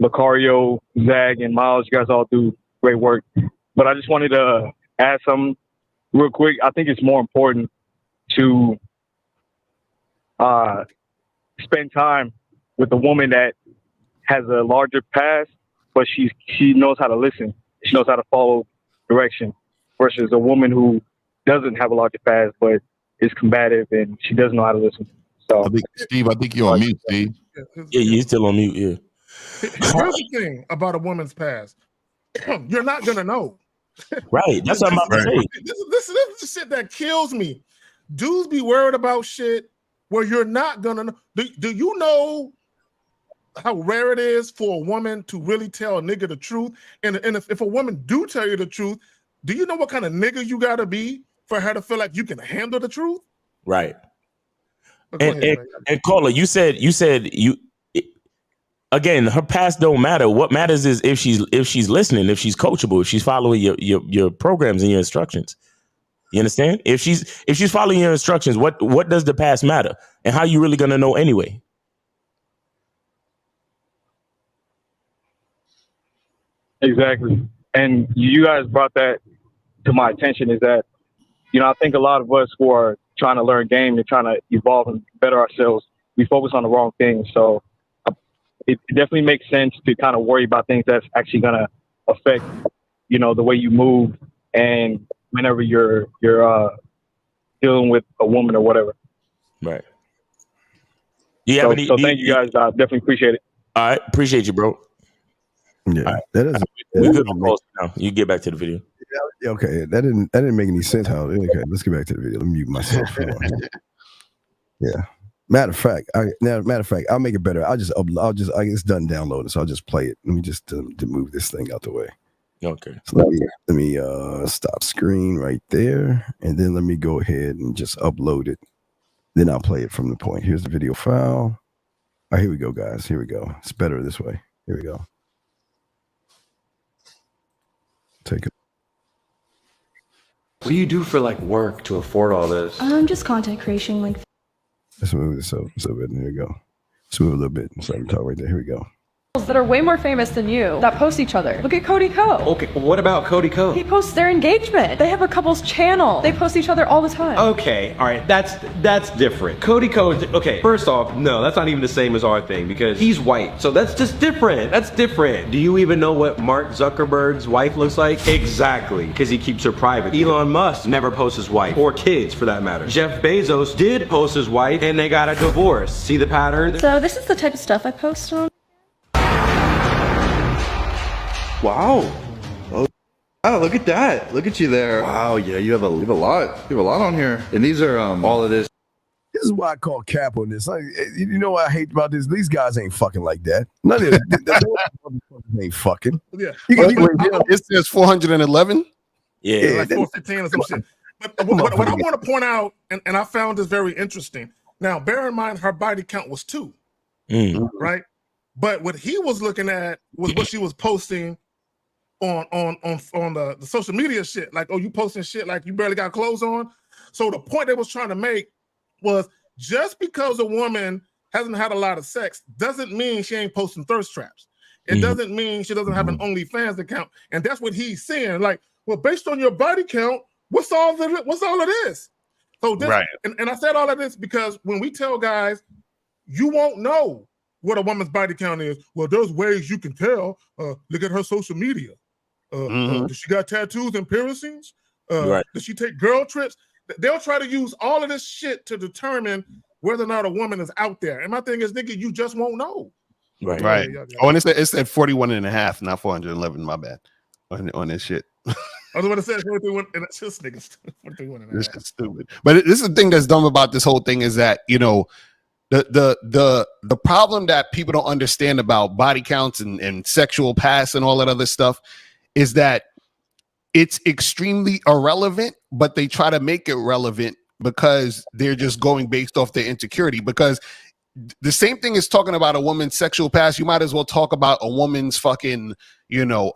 Lucario, Zag, and Miles, you guys all do great work. But I just wanted to add something real quick. I think it's more important to spend time with a woman that has a larger past, but she knows how to listen. She knows how to follow direction versus a woman who doesn't have a larger past, but is combative and she doesn't know how to listen. So, Steve, I think you're on mute, Steve. Yeah, you're still on mute. Yeah. Here's the thing about a woman's past. You're not gonna know. Right. That's what I'm about to say. This is the shit that kills me. Dudes be worried about shit where you're not gonna know. Do you know how rare it is for a woman to really tell a nigga the truth? And if a woman do tell you the truth, do you know what kind of nigga you gotta be for her to feel like you can handle the truth? Right. And Carla, you said again, her past don't matter. What matters is if she's listening, if she's coachable, if she's following your programs and your instructions. You understand? If she's following your instructions, what does the past matter? And how you really gonna know anyway? Exactly. And you guys brought that to my attention is that, you know, I think a lot of us who are trying to learn game and trying to evolve and better ourselves, we focus on the wrong things. So it definitely makes sense to kind of worry about things that's actually going to affect, you know, the way you move and whenever you're dealing with a woman or whatever. Right. So thank you guys. I definitely appreciate it. All right. Appreciate you, bro. Yeah, right. that is. We're good on calls now. You get back to the video. Yeah, okay, that didn't make any sense. How? Okay, let's get back to the video. Let me mute myself. Yeah. Matter of fact, I'll make it better. I it's done downloading, so I'll just play it. Let me just to move this thing out the way. Okay. So let me stop screen right there, and then let me go ahead and just upload it. Then I'll play it from the point. Here's the video file. All right, here we go, guys. Here we go. It's better this way. Here we go. Take it. What do you do for like work to afford all this? Just content creation, like. Let's move this up a bit. Here we go. Let's move a little bit. So I'm talking right there. Here we go. That are way more famous than you that post each other. Look at Cody Co. Okay, what about Cody Co? He posts their engagement. They have a couple's channel. They post each other all the time. Okay, all right, that's different. Cody Co is okay. First off, no, that's not even the same as our thing because he's white, so that's just different. That's different. Do you even know what Mark Zuckerberg's wife looks like? Exactly, because he keeps her private. Elon Musk never posts his wife or kids, for that matter. Jeff Bezos did post his wife, and they got a divorce. See the pattern? So this is the type of stuff I post on. Wow. Oh, wow, look at that. Look at you there. Wow, yeah, you have a lot. You have a lot on here. And these are all of this. This is why I call cap on this. You know what I hate about this? These guys ain't fucking like that. None of them ain't fucking. Yeah. It says 411. Yeah. Like 415 or some shit. But what I want to point out, and I found this very interesting. Now, bear in mind, her body count was 2, right? But what he was looking at was what she was posting on the social media shit. Like, oh, you posting shit like you barely got clothes on. So the point they was trying to make was just because a woman hasn't had a lot of sex doesn't mean she ain't posting thirst traps. It doesn't mean she doesn't have an OnlyFans account. And that's what he's saying. Like, well, based on your body count, what's all of this? So this, right. And I said all of this because when we tell guys, you won't know what a woman's body count is. Well, there's ways you can tell. Look at her social media. Does she got tattoos and piercings? Does she take girl trips? They'll try to use all of this shit to determine whether or not a woman is out there. And my thing is, nigga, you just won't know. Right. Oh, and it said 41 and a half, not 411. My bad. On this shit. I was going to say 41, and that's just niggas. 41 and a half. This is stupid. But this is the thing that's dumb about this whole thing is that, you know, the problem that people don't understand about body counts and sexual past and all that other stuff is that it's extremely irrelevant, but they try to make it relevant because they're just going based off their insecurity. Because the same thing is talking about a woman's sexual past. You might as well talk about a woman's fucking, you know,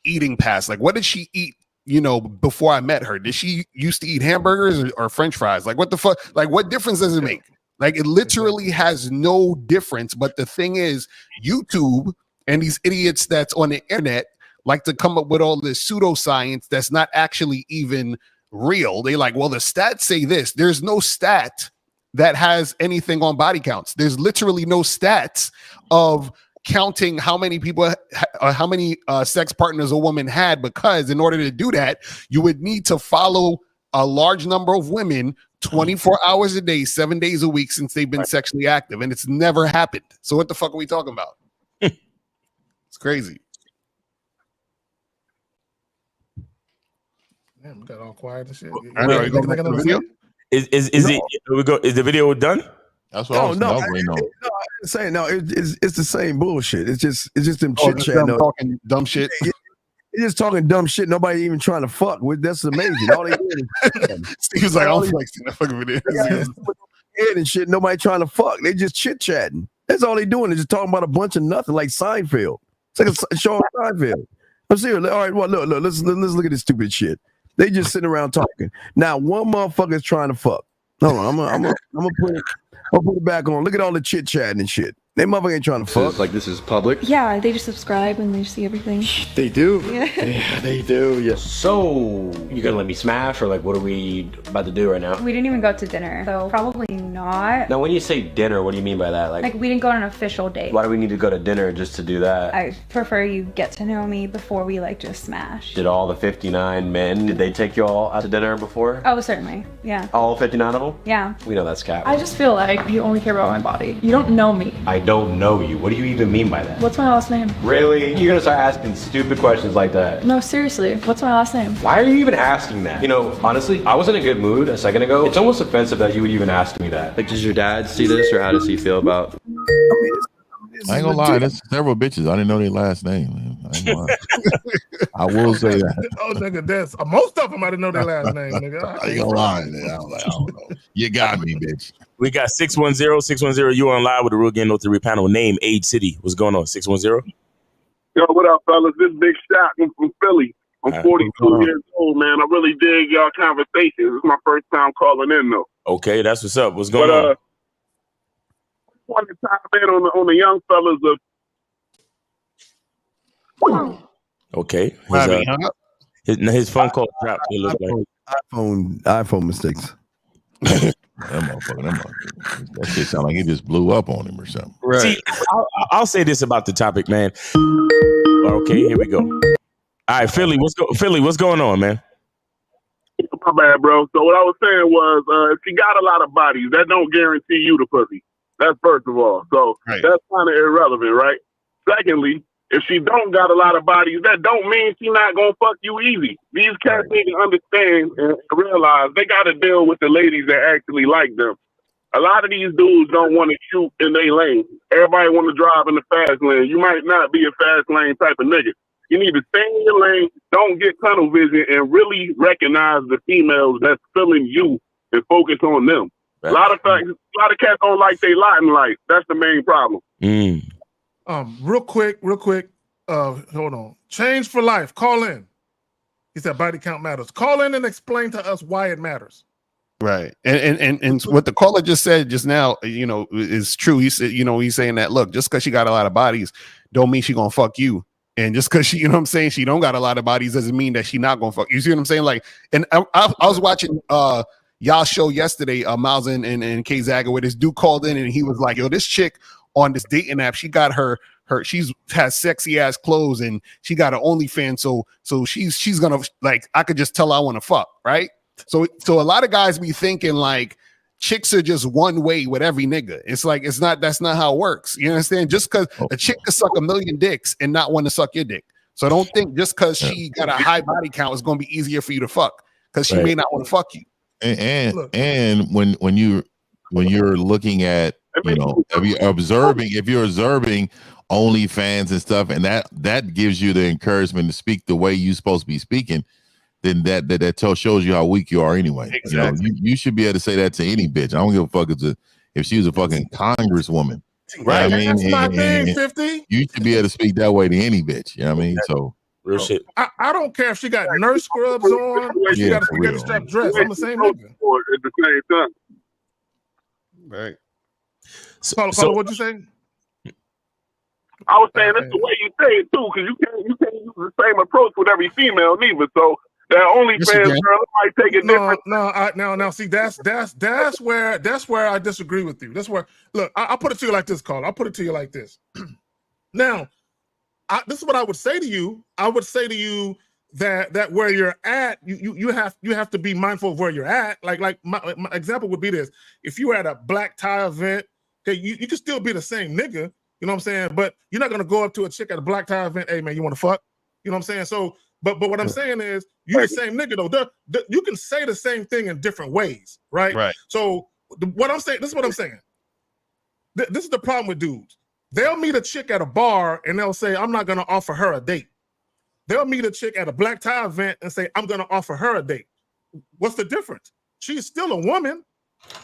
eating past. Like, what did she eat, you know, before I met her? Did she used to eat hamburgers or French fries? Like, what the fuck? Like, what difference does it make? Like, it literally has no difference. But the thing is, YouTube and these idiots that's on the internet like to come up with all this pseudoscience that's not actually even real. They like, well, the stats say this. There's no stat that has anything on body counts. There's literally no stats of counting how many people, how many sex partners a woman had, because in order to do that, you would need to follow a large number of women 24 hours a day, 7 days a week since they've been sexually active, and it's never happened. So what the fuck are we talking about? It's crazy. Damn, we got all quiet and shit. I know. You gonna the video? Is the video done? That's what I was waiting on. It's the same bullshit. It's just them chit chat. Talking dumb shit. They're just talking dumb shit. Nobody even trying to fuck with. That's amazing. All they doing is he was like, "I'm flexing that fucking video." Head and shit. Nobody trying to fuck. They just chit chatting. That's all they doing. They're just talking about a bunch of nothing, like Seinfeld. It's like a show on Seinfeld. I'm serious. All right, well, look. Let's look at this stupid shit. They just sitting around talking. Now, one motherfucker is trying to fuck. Hold on, I'm gonna put it back on. Look at all the chit chatting and shit. They motherfucker ain't trying to fuck. Like, this is public? Yeah, they just subscribe and they see everything. They do. Yeah. They do. Yes. So, you gonna let me smash, or like, what are we about to do right now? We didn't even go to dinner, so probably not. Now, when you say dinner, what do you mean by that? Like we didn't go on an official date. Why do we need to go to dinner just to do that? I prefer you get to know me before we like just smash. Did all the 59 men, did they take you all out to dinner before? Oh, certainly. Yeah. All 59 of them? Yeah. We know that's cap. I just feel like you only care about my body. You don't know me. I don't know you. What do you even mean by that? What's my last name? Really? You're gonna start asking stupid questions like that? No, seriously. What's my last name? Why are you even asking that? You know, honestly, I was in a good mood a second ago. It's almost offensive that you would even ask me that. Like, does your dad see this, or how does he feel about? I ain't gonna lie, there's several bitches. I didn't know their last name. Man. I ain't gonna lie. I will say that. Oh, nigga, that's most of them. I didn't know their last name, nigga. I ain't gonna lie, man. I was like, I don't know. You got me, bitch. We got 610. You on live with the Real Game No 3 panel. Name, age, city. What's going on? 610. Yo, what up, fellas? This Big Shot. I'm from Philly. I'm 42 years old, man. I really dig y'all conversations. This is my first time calling in, though. Okay, that's what's up. What's going on? I want to chime in on the young fellas of. Okay. His phone call dropped. It looked like iPhone mistakes. That shit sound like he just blew up on him or something. Right. See, I'll say this about the topic, man. Okay, here we go. All right, Philly, what's going on, man? My bad, bro. So what I was saying was, if you got a lot of bodies, that don't guarantee you the pussy. That's first of all. So that's kind of irrelevant, right? Secondly, if she don't got a lot of bodies, that don't mean she not gonna fuck you easy. These cats need to understand and realize they got to deal with the ladies that actually like them. A lot of these dudes don't want to shoot in their lane. Everybody want to drive in the fast lane. You might not be a fast lane type of nigga. You need to stay in your lane, don't get tunnel vision, and really recognize the females that's feeling you and focus on them. A lot of cats don't like their lot in life. That's the main problem. Real quick. Hold on. Change for life. Call in. He said body count matters. Call in and explain to us why it matters. Right. And what the caller just said just now, is true. He said, he's saying that, look, just because she got a lot of bodies don't mean she gonna fuck you. And just because she, she don't got a lot of bodies doesn't mean that she not gonna fuck. You see what I'm saying? Like, and I was watching y'all show yesterday, Miles and K Zaga, where this dude called in and he was like, yo, this chick on this dating app, she got her has sexy ass clothes and she got an OnlyFans, so she's gonna, like, I could just tell I want to fuck, right? So a lot of guys be thinking like chicks are just one way with every nigga. It's like that's not how it works. You understand? Just because a chick could suck a million dicks and not want to suck your dick. So don't think just because she got a high body count it's gonna be easier for you to fuck, because she may not want to fuck you. And when you're looking at, if you're observing OnlyFans and stuff, and that gives you the encouragement to speak the way you're supposed to be speaking, then that shows you how weak you are anyway. Exactly. You should be able to say that to any bitch. I don't give a fuck if she was a fucking congresswoman. Right. You know what I mean? That's my thing, 50. You should be able to speak that way to any bitch. You know what I mean? So real shit. I don't care if she got nurse scrubs on or she got a spaghetti strap dress. I'm the same nigga. At the same time. Right. So what'd you say? I was saying that's the way you say it too, because you can't use the same approach with every female neither. So that OnlyFans girl might take it different. No. See, that's where I disagree with you. That's where, look, I'll put it to you like this, Carl. I'll put it to you like this. Now, this is what I would say to you. I would say to you that where you're at, you have to be mindful of where you're at. Like my example would be this: if you were at a black tie event, okay, you can still be the same nigga. You know what I'm saying? But you're not gonna go up to a chick at a black tie event. Hey man, you want to fuck? You know what I'm saying? So, but what I'm saying is, you're the same nigga though. You can say the same thing in different ways, right? Right. So what I'm saying, this is what I'm saying. This is the problem with dudes. They'll meet a chick at a bar and they'll say, I'm not gonna offer her a date. They'll meet a chick at a black tie event and say, I'm gonna offer her a date. What's the difference? She's still a woman.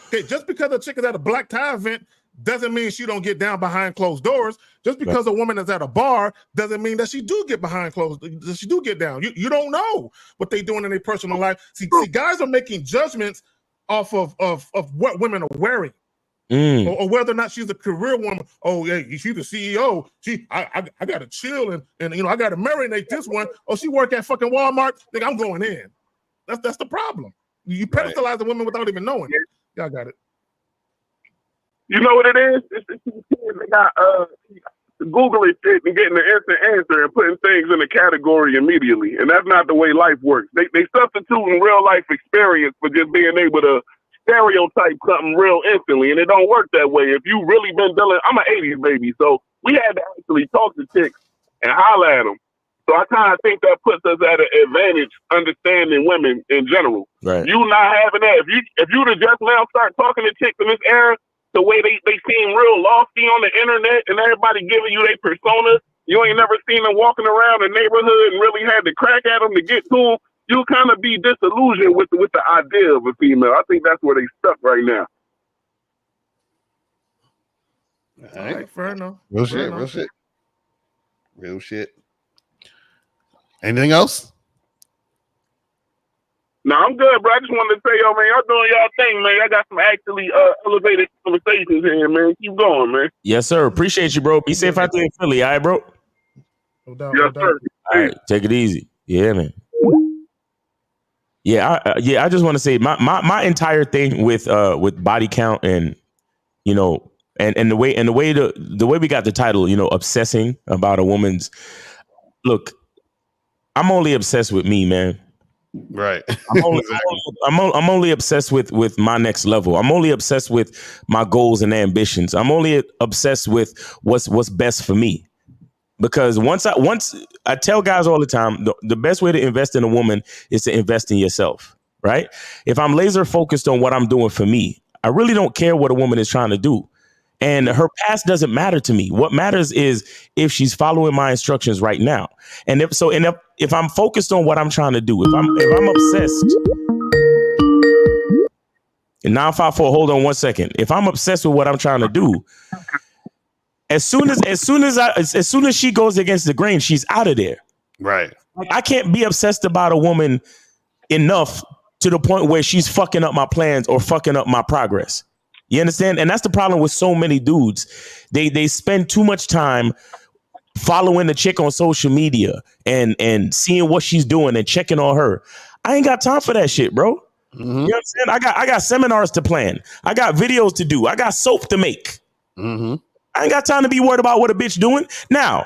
Okay, just because a chick is at a black tie event doesn't mean she don't get down behind closed doors. Just because a woman is at a bar doesn't mean that she do get behind closed. That she do get down. You don't know what they doing in their personal life. See, guys are making judgments off of what women are wearing, or whether or not she's a career woman. Oh yeah, she's the CEO. I gotta chill and I gotta marinate this one. Oh, she work at fucking Walmart. Think I'm going in. That's the problem. You pedestalize the women without even knowing. Y'all got it. You know what it is? They got Googling shit and getting the instant answer and putting things in a category immediately. And that's not the way life works. They substituting real life experience for just being able to stereotype something real instantly. And it don't work that way. If you really been dealing, I'm an 80s baby, so we had to actually talk to chicks and holler at them. So I kind of think that puts us at an advantage understanding women in general. Right. You not having that. If you to just now start talking to chicks in this era, the way they seem real lofty on the internet and everybody giving you their persona, you ain't never seen them walking around the neighborhood and really had to crack at them to get to them. You kind of be disillusioned with the idea of a female. I think that's where they stuck right now. All right, fair enough. Real shit. Anything else? No, I'm good, bro. I just wanted to say, yo, man, y'all doing y'all thing, man. I got some actually elevated conversations here, man. Keep going, man. Yes, sir. Appreciate you, bro. Be safe out there in Philly, all right, bro? No doubt. Yes, sir. All right, take it easy. Yeah, man. Yeah, I just want to say my entire thing with body count and and the way we got the title, obsessing about a woman's look. I'm only obsessed with me, man. Right. I'm only obsessed with my next level. I'm only obsessed with my goals and ambitions. I'm only obsessed with what's best for me. Because once I tell guys all the time, the best way to invest in a woman is to invest in yourself, right? If I'm laser focused on what I'm doing for me, I really don't care what a woman is trying to do. And her past doesn't matter to me. What matters is if she's following my instructions right now. And if I'm focused on what I'm trying to do, if I'm obsessed. And 954, hold on 1 second. If I'm obsessed with what I'm trying to do, As soon as she goes against the grain, she's out of there. Right. Like, I can't be obsessed about a woman enough to the point where she's fucking up my plans or fucking up my progress. You understand? And that's the problem with so many dudes. They spend too much time following the chick on social media and seeing what she's doing and checking on her. I ain't got time for that shit, bro. Mm-hmm. You know what I'm saying? I got seminars to plan. I got videos to do. I got soap to make. Mm-hmm. I ain't got time to be worried about what a bitch doing. Now,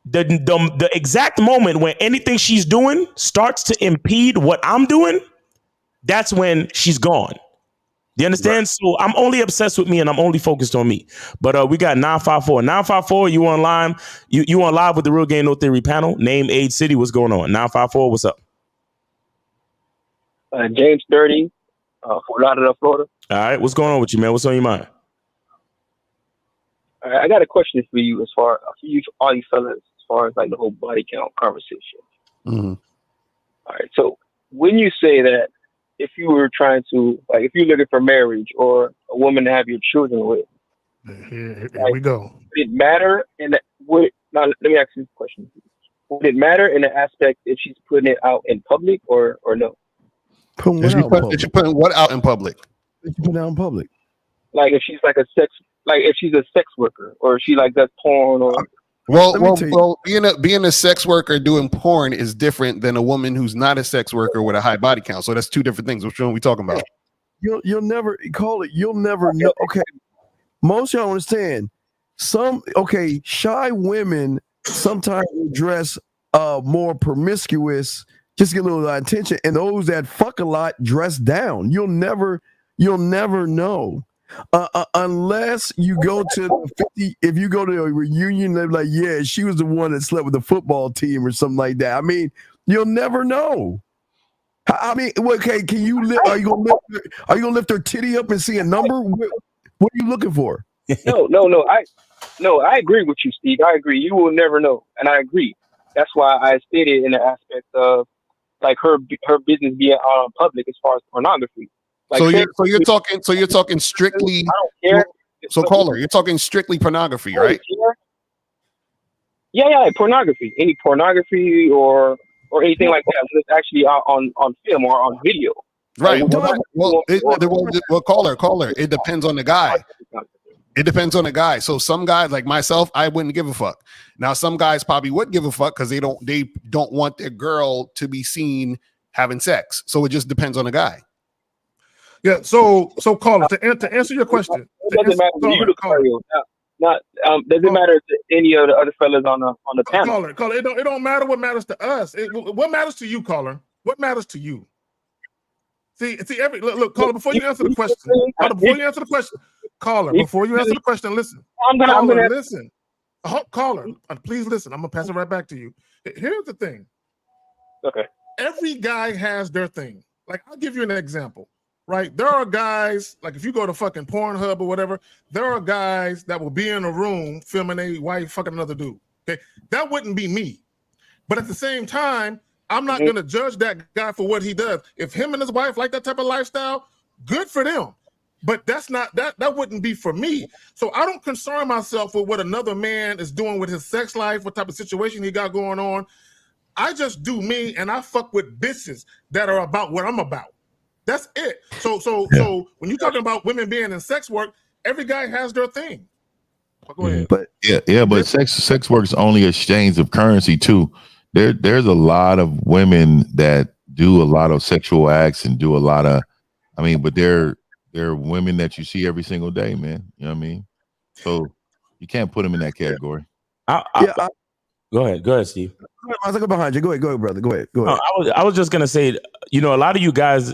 the exact moment when anything she's doing starts to impede what I'm doing, that's when she's gone. You understand? Right. So I'm only obsessed with me and I'm only focused on me. But we got 954. 954, you online. You on live with the Real Game No Theory panel. Name, age, city. What's going on? 954, what's up? James 30, Fort Lauderdale, Florida. All right, what's going on with you, man? What's on your mind? All right, I got a question for you for all you fellas, as far as like the whole body count conversation. Mm-hmm. All right, so when you say that, if you were trying to, like, if you're looking for marriage or a woman to have your children with, here like, we go. Would it matter now, let me ask you a question. Would it matter in the aspect if she's putting it out in public or no? If you're putting what out in public? If you put it out in public. Like if she's like if she's a sex worker or if she like does porn or. Well, being a sex worker doing porn is different than a woman who's not a sex worker with a high body count. So that's two different things. Which one are we talking about? You'll never call it. You'll never know. Okay, most y'all understand. Shy women sometimes dress more promiscuous, just get a little attention, and those that fuck a lot dress down. You'll never know. Unless you go to the 50, if you go to a reunion, they're like, yeah, she was the one that slept with the football team or something like that. I mean, you'll never know. I mean, okay, can you lift? Are you gonna lift her titty up and see a number? What are you looking for? No. I agree with you, Steve. I agree. You will never know, and I agree. That's why I stated in the aspect of like her business being public as far as pornography. Like, so you're talking strictly. I don't care. So caller, you're talking strictly pornography, right? Yeah, pornography. Any pornography or anything like that. It's actually on film or on video. Right. Caller. It depends on the guy. It depends on the guy. So some guys like myself, I wouldn't give a fuck. Now some guys probably would give a fuck because they don't want their girl to be seen having sex. So it just depends on the guy. Yeah, so caller, to answer your question, doesn't matter to you, doesn't matter to any of the other fellas on the panel. Caller, it don't matter what matters to us. What matters to you, caller? What matters to you? See, look, caller. Before you answer the question, listen. Listen. Caller, please listen. I'm gonna pass it right back to you. Here's the thing. Okay. Every guy has their thing. Like, I'll give you an example. Right, there are guys, like if you go to fucking Pornhub or whatever, there are guys that will be in a room filming a wife fucking another dude. Okay, that wouldn't be me. But at the same time, I'm not gonna judge that guy for what he does. If him and his wife like that type of lifestyle, good for them. But that's not that wouldn't be for me. So I don't concern myself with what another man is doing with his sex life, what type of situation he got going on. I just do me, and I fuck with bitches that are about what I'm about. That's it. So when you're talking about women being in sex work, every guy has their thing. Go ahead. But but sex work is only exchange of currency too. There's a lot of women that do a lot of sexual acts and do a lot of, but they're women that you see every single day, man. You know what I mean? So you can't put them in that category. Go ahead, Steve. I'll go behind you. Go ahead, brother. Go ahead. I was just gonna say, a lot of you guys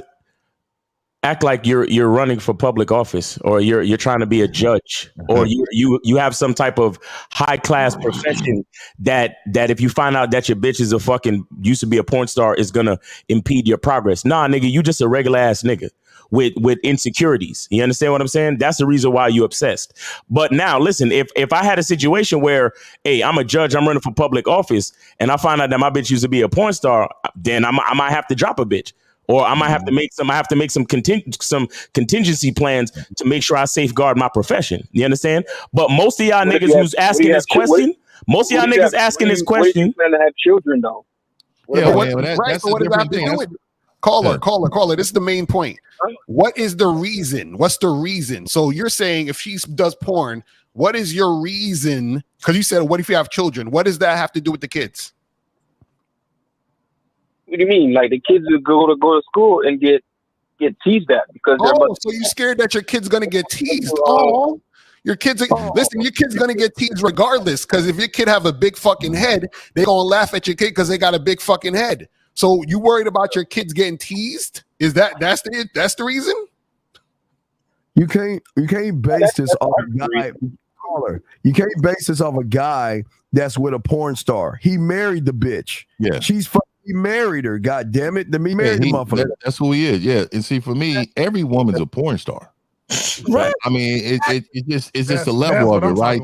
act like you're running for public office, or you're trying to be a judge, or you have some type of high class profession that if you find out that your bitch is used to be a porn star is gonna impede your progress. Nah, nigga, you just a regular ass nigga with insecurities. You understand what I'm saying? That's the reason why you obsessed. But now listen, if I had a situation where, hey, I'm a judge, I'm running for public office, and I find out that my bitch used to be a porn star, then I might have to drop a bitch. or I might have to make some contingency plans to make sure I safeguard my profession. You understand? But most of y'all niggas who's asking this question, most of y'all niggas asking this question, plan to have children though. Yeah, what does that have to do with it? Caller. This is the main point. What is the reason? What's the reason? So you're saying if she does porn, what is your reason? Because you said, what if you have children? What does that have to do with the kids? What do you mean? Like the kids will go to school and get teased at because so you're scared that your kid's gonna get teased? Oh, your kids listen. Your kid's gonna get teased regardless. Because if your kid have a big fucking head, they gonna laugh at your kid because they got a big fucking head. So you worried about your kids getting teased? Is that's the reason? You can't base this off a guy. Caller, you can't base this off a guy that's with a porn star. He married the bitch. Yeah, he married her. God damn it! He married the motherfucker. That's who he is. Yeah, and see, for me, every woman's a porn star. Right. I mean, it's just a level of it, right?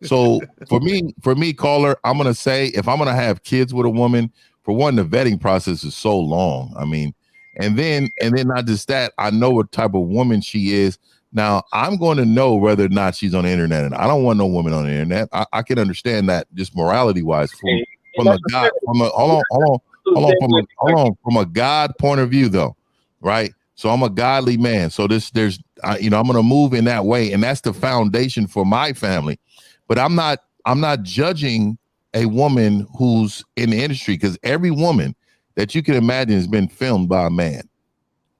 So for me, caller, I'm gonna say if I'm gonna have kids with a woman, for one, the vetting process is so long. I mean, and then not just that, I know what type of woman she is. Now I'm going to know whether or not she's on the internet, and I don't want no woman on the internet. I can understand that just morality wise from a God, from a God point of view though, right? So I'm a godly man. So I'm going to move in that way, and that's the foundation for my family. But I'm not judging a woman who's in the industry, because every woman that you can imagine has been filmed by a man,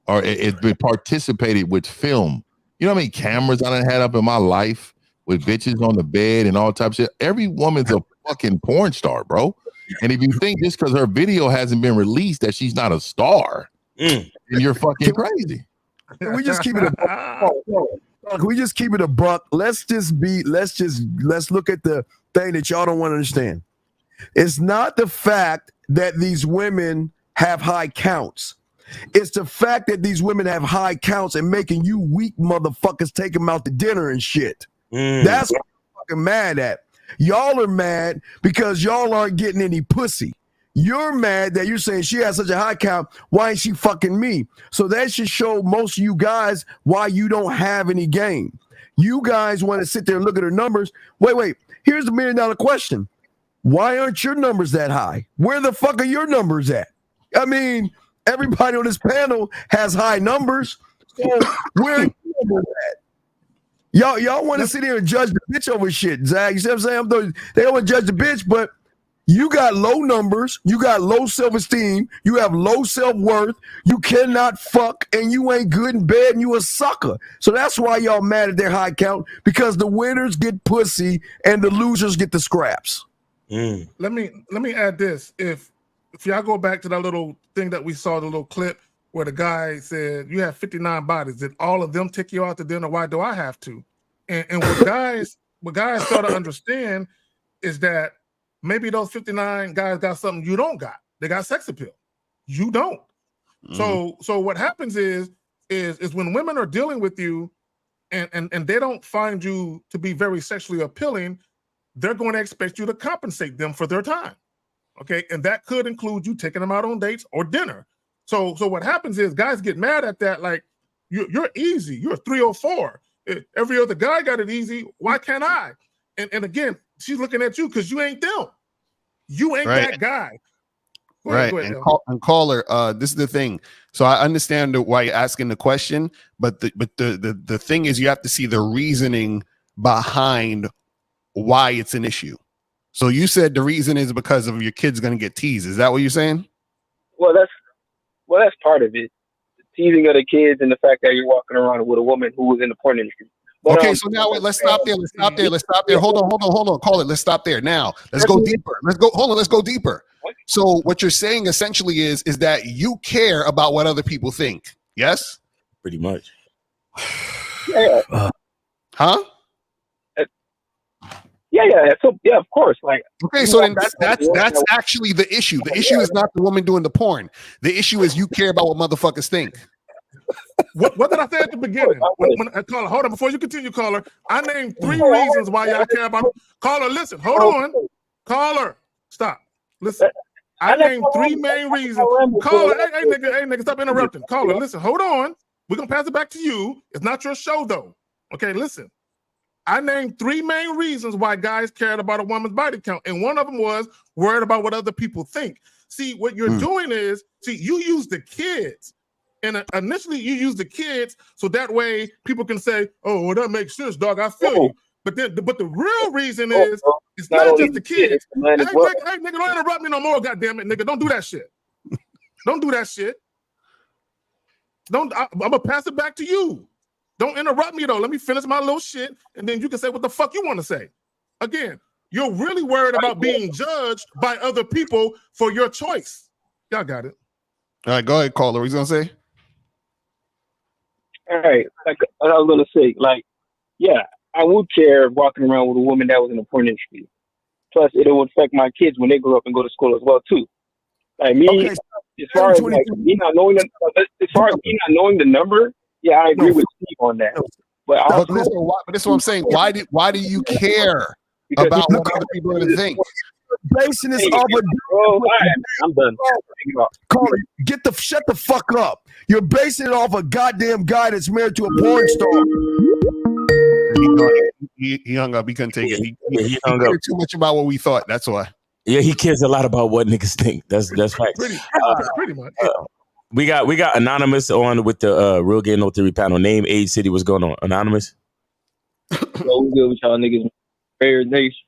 or it's been participated with film. You know how many cameras I done had up in my life with bitches on the bed and all types of shit? Every woman's a fucking porn star, bro. And if you think just because her video hasn't been released that she's not a star, then you're fucking crazy. Can we just keep it a buck? Can we just keep it a buck? Let's look at the thing that y'all don't want to understand. It's not the fact that these women have high counts. It's the fact that these women have high counts and making you weak motherfuckers take them out to dinner and shit. That's what I'm fucking mad at. Y'all are mad because y'all aren't getting any pussy. You're mad that you're saying she has such a high count. Why ain't she fucking me? So that should show most of you guys why you don't have any game. You guys want to sit there and look at her numbers. Wait. Here's the $1 million question. Why aren't your numbers that high? Where the fuck are your numbers at? I mean, everybody on this panel has high numbers. So where are your numbers at? Y'all want to sit here and judge the bitch over shit, Zach. You see what I'm saying? They don't want to judge the bitch, but you got low numbers, you got low self-esteem, you have low self-worth, you cannot fuck, and you ain't good in bed, and you a sucker. So that's why y'all mad at their high count, because the winners get pussy and the losers get the scraps. Let me add this. If y'all go back to that little thing that we saw, the little clip where the guy said, you have 59 bodies. Did all of them take you out to dinner? Why do I have to? And what guys start to understand is that maybe those 59 guys got something you don't got. They got sex appeal. You don't. So what happens is when women are dealing with you and they don't find you to be very sexually appealing, they're going to expect you to compensate them for their time. Okay. And that could include you taking them out on dates or dinner. So what happens is guys get mad at that. Like, you're easy. You're 304. Every other guy got it easy. Why can't I? And again, she's looking at you because you ain't them. You ain't that guy. Go ahead, And caller, this is the thing. So I understand why you're asking the question, but the thing is, you have to see the reasoning behind why it's an issue. So you said the reason is because of your kid's going to get teased. Is that what you're saying? Well, that's part of it. The teasing of the kids and the fact that you're walking around with a woman who was in the porn industry. But, okay, so now let's stop there. Hold on. Call it. Let's stop there. Now let's go deeper. Let's go deeper. So what you're saying essentially is that you care about what other people think. Yes? Pretty much. Yeah. Huh? Yeah. So yeah, of course. Like, okay, so then that's actually the issue. The issue is not the woman doing the porn. The issue is you care about what motherfuckers think. What did I say at the beginning? Caller, hold on. Before you continue, caller, I named 3 reasons why y'all care about. Caller, listen. Hold on. Caller, stop. Listen. I named 3 main reasons. Caller, hey nigga, stop interrupting. Caller, listen, hold on. We're gonna pass it back to you. It's not your show though. Okay, listen. I named 3 main reasons why guys cared about a woman's body count, and one of them was worried about what other people think. See, what you're doing is, you use the kids, and initially you use the kids so that way people can say, "Oh, well, that makes sense, dog. I feel you." But the real reason is it's not just the kids. Hey, nigga, don't interrupt me no more, goddamn it, nigga. Don't do that shit. Don't do that shit. I'm gonna pass it back to you. Don't interrupt me though. Let me finish my little shit, and then you can say what the fuck you want to say. Again, you're really worried about being judged by other people for your choice. Y'all got it. All right, go ahead, caller. What you gonna say? All right, like I was gonna say, like, yeah, I would care walking around with a woman that was in the porn industry. Plus, it would affect my kids when they grow up and go to school as well too. Like me, as far as like me not knowing the number. Yeah, I agree with Steve on that. But this is what I'm saying. Why do you care about what other people are going to think? Basing this off I'm done. Caller, shut the fuck up. You're basing it off a goddamn guy that's married to a porn star. He hung up. He couldn't take it. He hung up. Too much about what we thought. That's why. Yeah, he cares a lot about what niggas think. That's right. Pretty much. We got Anonymous on with the Real Game No Theory panel. Name, age, city. What's going on? Anonymous? Well, we good with y'all niggas. Fair nation.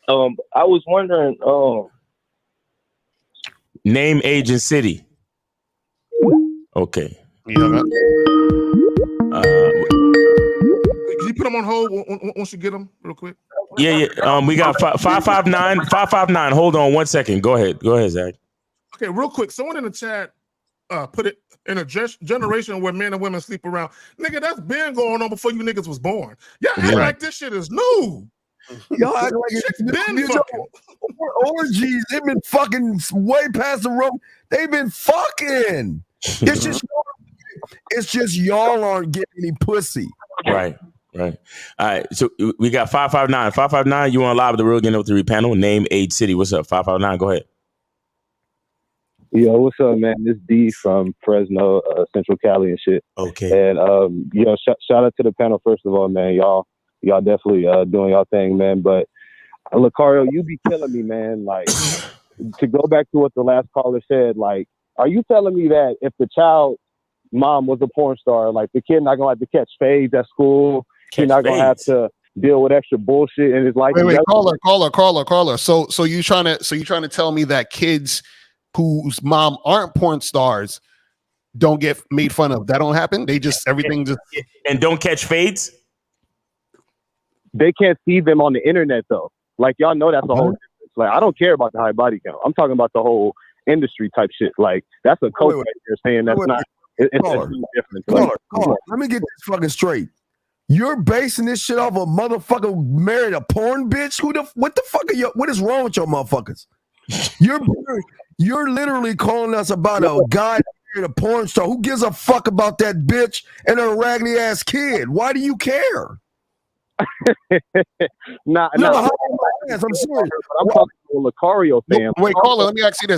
I was wondering. Name, age, and city. Okay. Can you put them on hold once you get them real quick? Yeah. We got 559. Hold on 1 second. Go ahead, Zach. Okay, real quick. Someone in the chat put it in a generation where men and women sleep around. Nigga, that's been going on before you niggas was born. Y'all act like this shit is new. Y'all act like it's been fucking orgies. They've been fucking way past the room. They've been fucking. It's just y'all aren't getting any pussy. Right. All right. So we got 559. 559, you on live with the Real Game No Theory panel. Name, age, city. What's up? 559, go ahead. Yo, what's up, man? This D from Fresno, Central Cali and shit. Okay. And shout out to the panel first of all, man. Y'all definitely doing y'all thing, man. But Lucario, you be killing me, man. Like, to go back to what the last caller said, like, are you telling me that if the child mom was a porn star, like the kid not gonna have to catch fades at school, he's not gonna have to deal with extra bullshit in his life? Wait, caller. So you trying to tell me that kids whose mom aren't porn stars don't get made fun of? That don't happen? They just everything just and don't catch fades? They can't see them on the internet though. Like y'all know that's a whole difference. Like I don't care about the high body count. I'm talking about the whole industry type shit. Like that's a coach right there saying that's not it's different. Caller, let me get this fucking straight. You're basing this shit off a motherfucker married a porn bitch? What the fuck what is wrong with your motherfuckers? You're literally calling us about a guy married a porn star. Who gives a fuck about that bitch and her raggedy ass kid? Why do you care? I'm serious. I'm talking to a Lucario fan. Wait, caller, let me ask you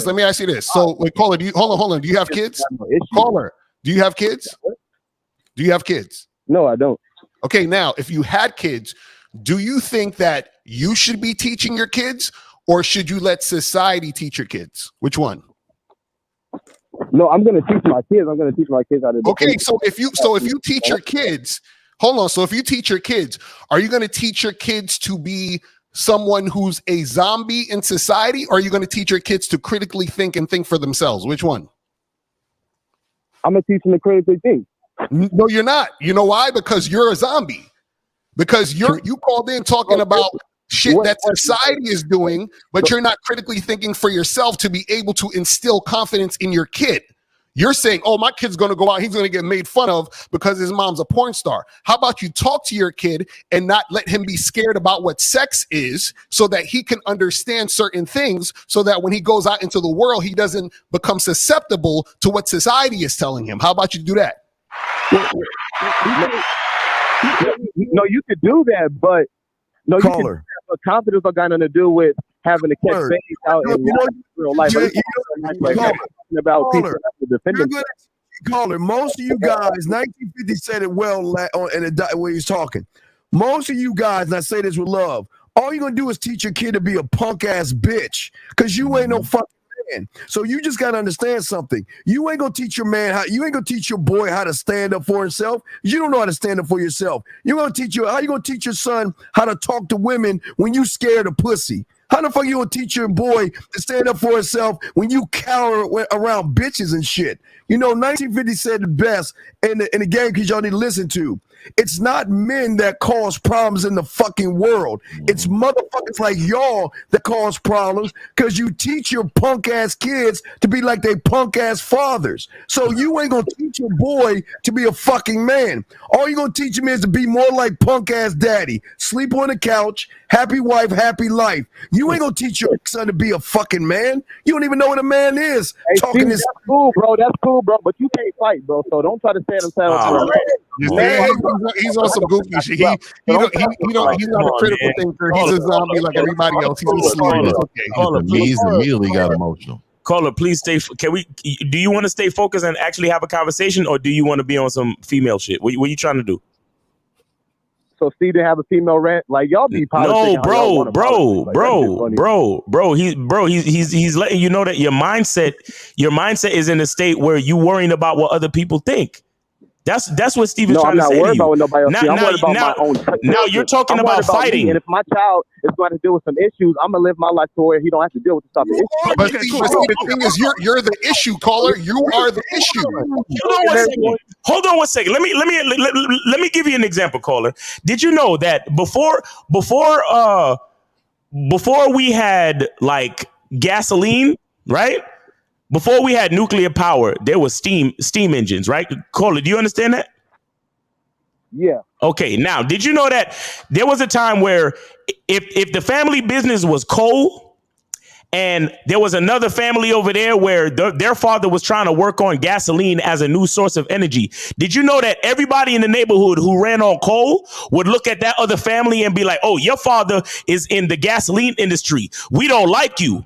this. So, wait, caller, hold on. Do you have kids? Caller, do you have kids? Do you have kids? No, I don't. Okay, now, if you had kids, do you think that you should be teaching your kids, or should you let society teach your kids? Which one? No, I'm going to teach my kids. I'm going to teach my kids how to do. Okay, so if you teach your kids, hold on. So if you teach your kids, are you going to teach your kids to be someone who's a zombie in society, or are you going to teach your kids to critically think and think for themselves? Which one? I'm going to teach them to critically think. No, you're not. You know why? Because you're a zombie. Because you called in talking about shit that society is doing, but you're not critically thinking for yourself to be able to instill confidence in your kid. You're saying, oh, my kid's going to go out, he's going to get made fun of because his mom's a porn star. How about you talk to your kid and not let him be scared about what sex is, so that he can understand certain things, so that when he goes out into the world, he doesn't become susceptible to what society is telling him. How about you do that? No, you could do that, but no, caller. But confidence got nothing to do with having to catch things out in real life. About people defending. Caller, most of you guys, 1950 said it well when he's talking. Most of you guys, and I say this with love, all you're going to do is teach your kid to be a punk ass bitch because you ain't no fucking man. So you just got to understand something. You ain't going to teach your man you ain't going to teach your boy how to stand up for himself. You don't know how to stand up for yourself. You're going to how you going to teach your son how to talk to women when you scared of pussy? How the fuck you gonna teach your boy to stand up for himself when you cower around bitches and shit? 1950 said the best in the game because y'all need to listen to. It's not men that cause problems in the fucking world. It's motherfuckers like y'all that cause problems because you teach your punk ass kids to be like they punk ass fathers. So you ain't gonna teach your boy to be a fucking man. All you gonna teach him is to be more like punk ass daddy. Sleep on the couch, happy wife, happy life. You ain't gonna teach your son to be a fucking man. You don't even know what a man is. Hey, that's cool, bro. That's cool, bro. But you can't fight, bro. So don't try to stand himself for a man. He's on some goofy shit. He's not a critical thinker. He's a zombie like everybody else. He's He's immediately got emotional. Caller, please stay. Do you want to stay focused and actually have a conversation, or do you want to be on some female shit? What you trying to do? So Steve didn't have a female rant? Like y'all be politicking. No, bro. He's letting you know that your mindset is in a state where you worrying about what other people think. That's what Steve is trying to say. I'm not worried to about what nobody else. I'm worried about my own. Now you're talking about fighting. And if my child is going to deal with some issues, I'm gonna live my life to where he don't have to deal with the stuff. But the thing is, you're the issue, caller. You are the issue. Hold on one second. Let me give you an example, caller. Did you know that before we had like gasoline, right? Before we had nuclear power, there was steam engines, right? Caller, do you understand that? Yeah. Okay. Now, did you know that there was a time where if the family business was coal and there was another family over there where their father was trying to work on gasoline as a new source of energy, did you know that everybody in the neighborhood who ran on coal would look at that other family and be like, oh, your father is in the gasoline industry. We don't like you.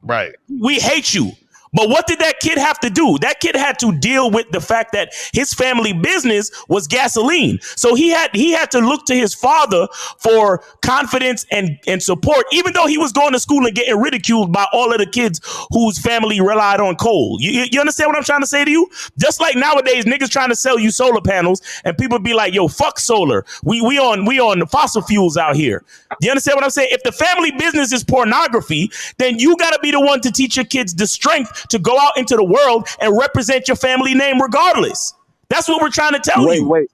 Right. We hate you. But what did that kid have to do? That kid had to deal with the fact that his family business was gasoline. So he had to look to his father for confidence and support, even though he was going to school and getting ridiculed by all of the kids whose family relied on coal. You understand what I'm trying to say to you? Just like nowadays, niggas trying to sell you solar panels and people be like, yo, fuck solar. We on the fossil fuels out here. You understand what I'm saying? If the family business is pornography, then you got to be the one to teach your kids the strength to go out into the world and represent your family name regardless. That's what we're trying to tell you. Wait.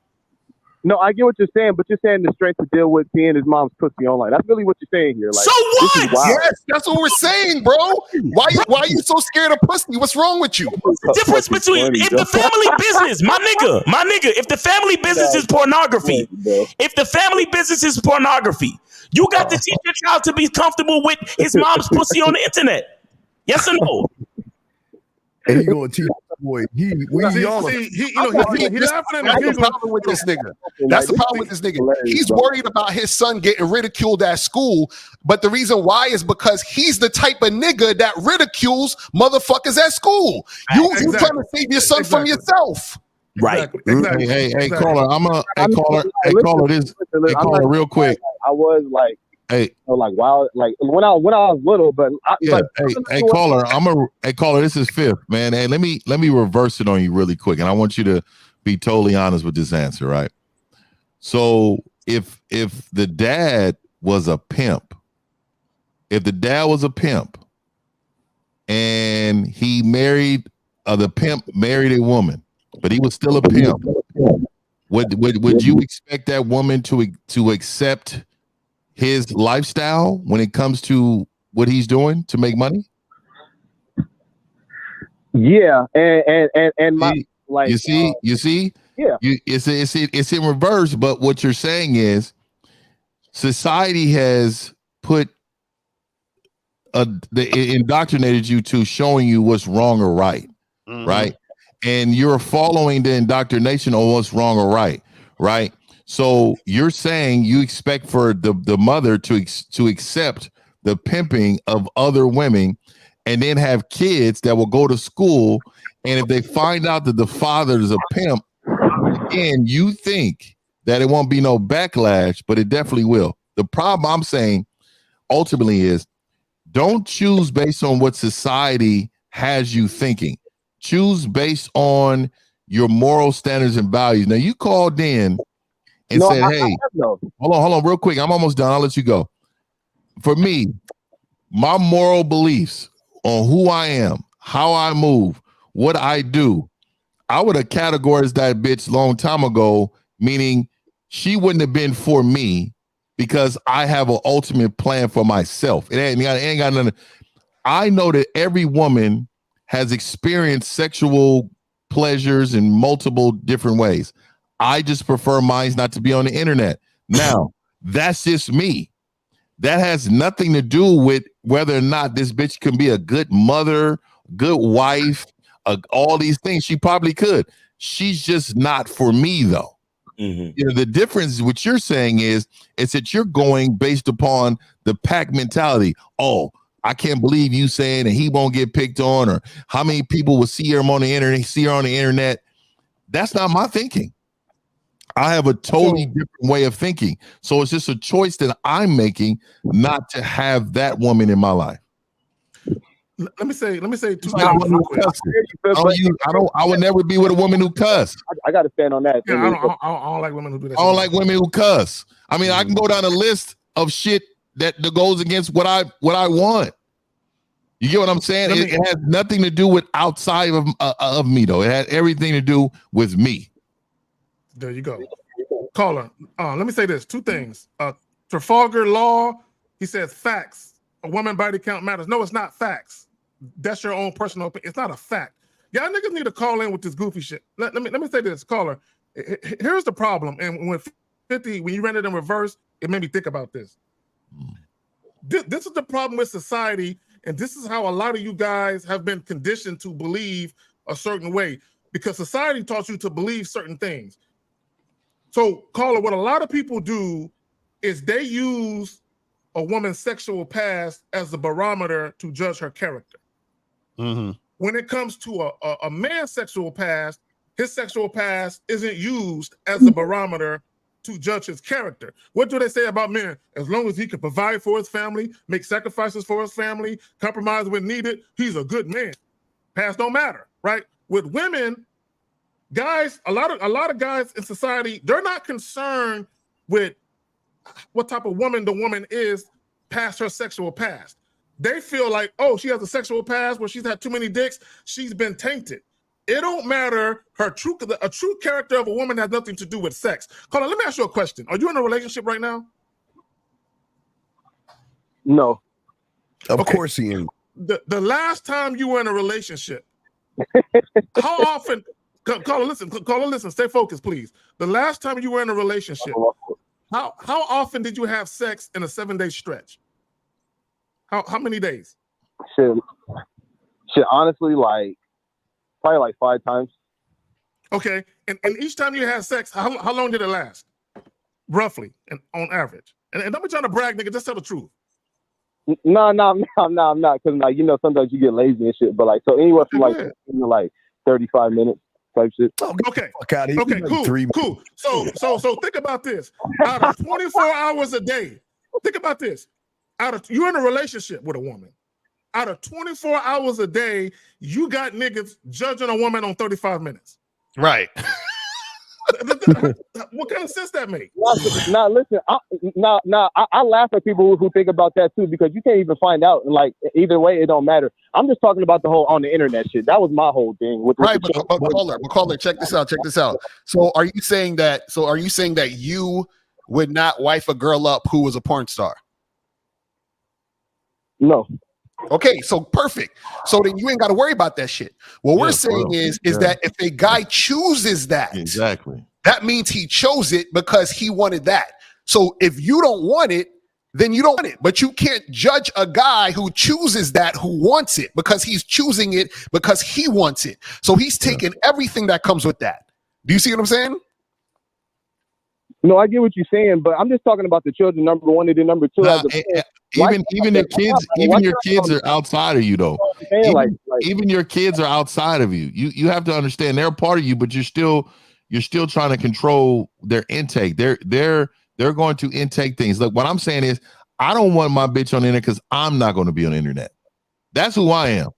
No, I get what you're saying, but you're saying the strength to deal with seeing his mom's pussy online. That's really what you're saying here. Like, so what? Yes, that's what we're saying, bro. Why are you so scared of pussy? What's wrong with you? The difference between if the family business, my nigga, if the family business is pornography, you got to teach your child to be comfortable with his mom's pussy on the internet. Yes or no? And he gonna teach the boy. That's the problem with this nigga. That's the problem with this nigga. He's worried about his son getting ridiculed at school, but the reason why is because he's the type of nigga that ridicules motherfuckers at school. You trying to save your son from yourself. Right. Exactly. Hey, caller. Caller, real quick. I was like, when I was little, but caller, this is Fifth, man. Hey, let me reverse it on you really quick, and I want you to be totally honest with this answer, right? So if the dad was a pimp, and he married the pimp married a woman, but he was still a pimp, would you expect that woman to accept his lifestyle when it comes to what he's doing to make money? Yeah, and my like you see, yeah, it's in reverse. But what you're saying is, society has put indoctrinated you to showing you what's wrong or right, right, and you're following the indoctrination on what's wrong or right, right. So you're saying you expect for the mother to accept the pimping of other women and then have kids that will go to school. And if they find out that the father is a pimp, again, you think that it won't be no backlash, but it definitely will. The problem I'm saying ultimately is don't choose based on what society has you thinking. Choose based on your moral standards and values. Now, you called in and said, hey, hold on real quick. I'm almost done. I'll let you go. For me, my moral beliefs on who I am, how I move, what I do, I would have categorized that bitch long time ago, meaning she wouldn't have been for me because I have an ultimate plan for myself. It ain't got nothing. I know that every woman has experienced sexual pleasures in multiple different ways. I just prefer mine not to be on the internet. Now, that's just me. That has nothing to do with whether or not this bitch can be a good mother, good wife, all these things. She probably could. She's just not for me, though. You know, the difference, what you're saying is that you're going based upon the pack mentality. Oh, I can't believe you saying that he won't get picked on, or how many people will see her on the internet. That's not my thinking. I have a totally different way of thinking. So it's just a choice that I'm making not to have that woman in my life. Let me say two things. I would never be with a woman who cuss. I got to stand on that. Yeah, I don't like women who do that. I don't like women who cuss. I mean, I can go down a list of shit that goes against what I want. You get what I'm saying? It has nothing to do with outside of me, though. It has everything to do with me. There you go. Caller, let me say this. Two things. Trafalgar Law, he says facts. A woman body count matters. No, it's not facts. That's your own personal opinion. It's not a fact. Y'all niggas need to call in with this goofy shit. Let me say this, caller. Here's the problem. And when you ran it in reverse, it made me think about this. This is the problem with society, and this is how a lot of you guys have been conditioned to believe a certain way, because society taught you to believe certain things. So, caller, what a lot of people do is they use a woman's sexual past as a barometer to judge her character. When it comes to a man's sexual past, his sexual past isn't used as a barometer to judge his character. What do they say about men? As long as he can provide for his family, make sacrifices for his family, compromise when needed, he's a good man. Past don't matter, right? With women, guys, a lot of guys in society, they're not concerned with what type of woman the woman is past her sexual past. They feel like, oh, she has a sexual past where she's had too many dicks, she's been tainted. It don't matter. A true character of a woman has nothing to do with sex. Caller, let me ask you a question. Are you in a relationship right now? No. Of course he is. The last time you were in a relationship, how often, caller, listen, stay focused, please. The last time you were in a relationship, how often did you have sex in a 7-day stretch? How many days? Shit, honestly, probably like 5 times. Okay, and each time you had sex, how long did it last? Roughly, and on average. And don't be trying to brag, nigga, just tell the truth. No, I'm not, because sometimes you get lazy and shit, but so anywhere from 35 minutes type shit. Okay. Okay, cool. So think about this. Out of 24 hours a day, think about this. You're in a relationship with a woman. Out of 24 hours a day, you got niggas judging a woman on 35 minutes. Right. What kind of sense that make? Now, listen, I laugh at people who think about that too, because you can't even find out. And either way, it don't matter. I'm just talking about the whole on the internet shit. That was my whole thing. But caller, check this out. So are you saying that you would not wife a girl up who was a porn star? No. Okay, so perfect. So then you ain't got to worry about that shit. What we're saying is that if a guy chooses that, exactly, that means he chose it because he wanted that. So if you don't want it, then you don't want it. But you can't judge a guy who chooses that, who wants it, because he's choosing it because he wants it. So he's taking everything that comes with that. Do you see what I'm saying? No, I get what you're saying, but I'm just talking about the children. Number one and then number two. Nah, even your kids are outside of you though. Even your kids are outside of you. You have to understand they're a part of you, but you're still trying to control their intake. They're going to intake things. Look, what I'm saying is I don't want my bitch on the internet because I'm not going to be on the internet. That's who I am.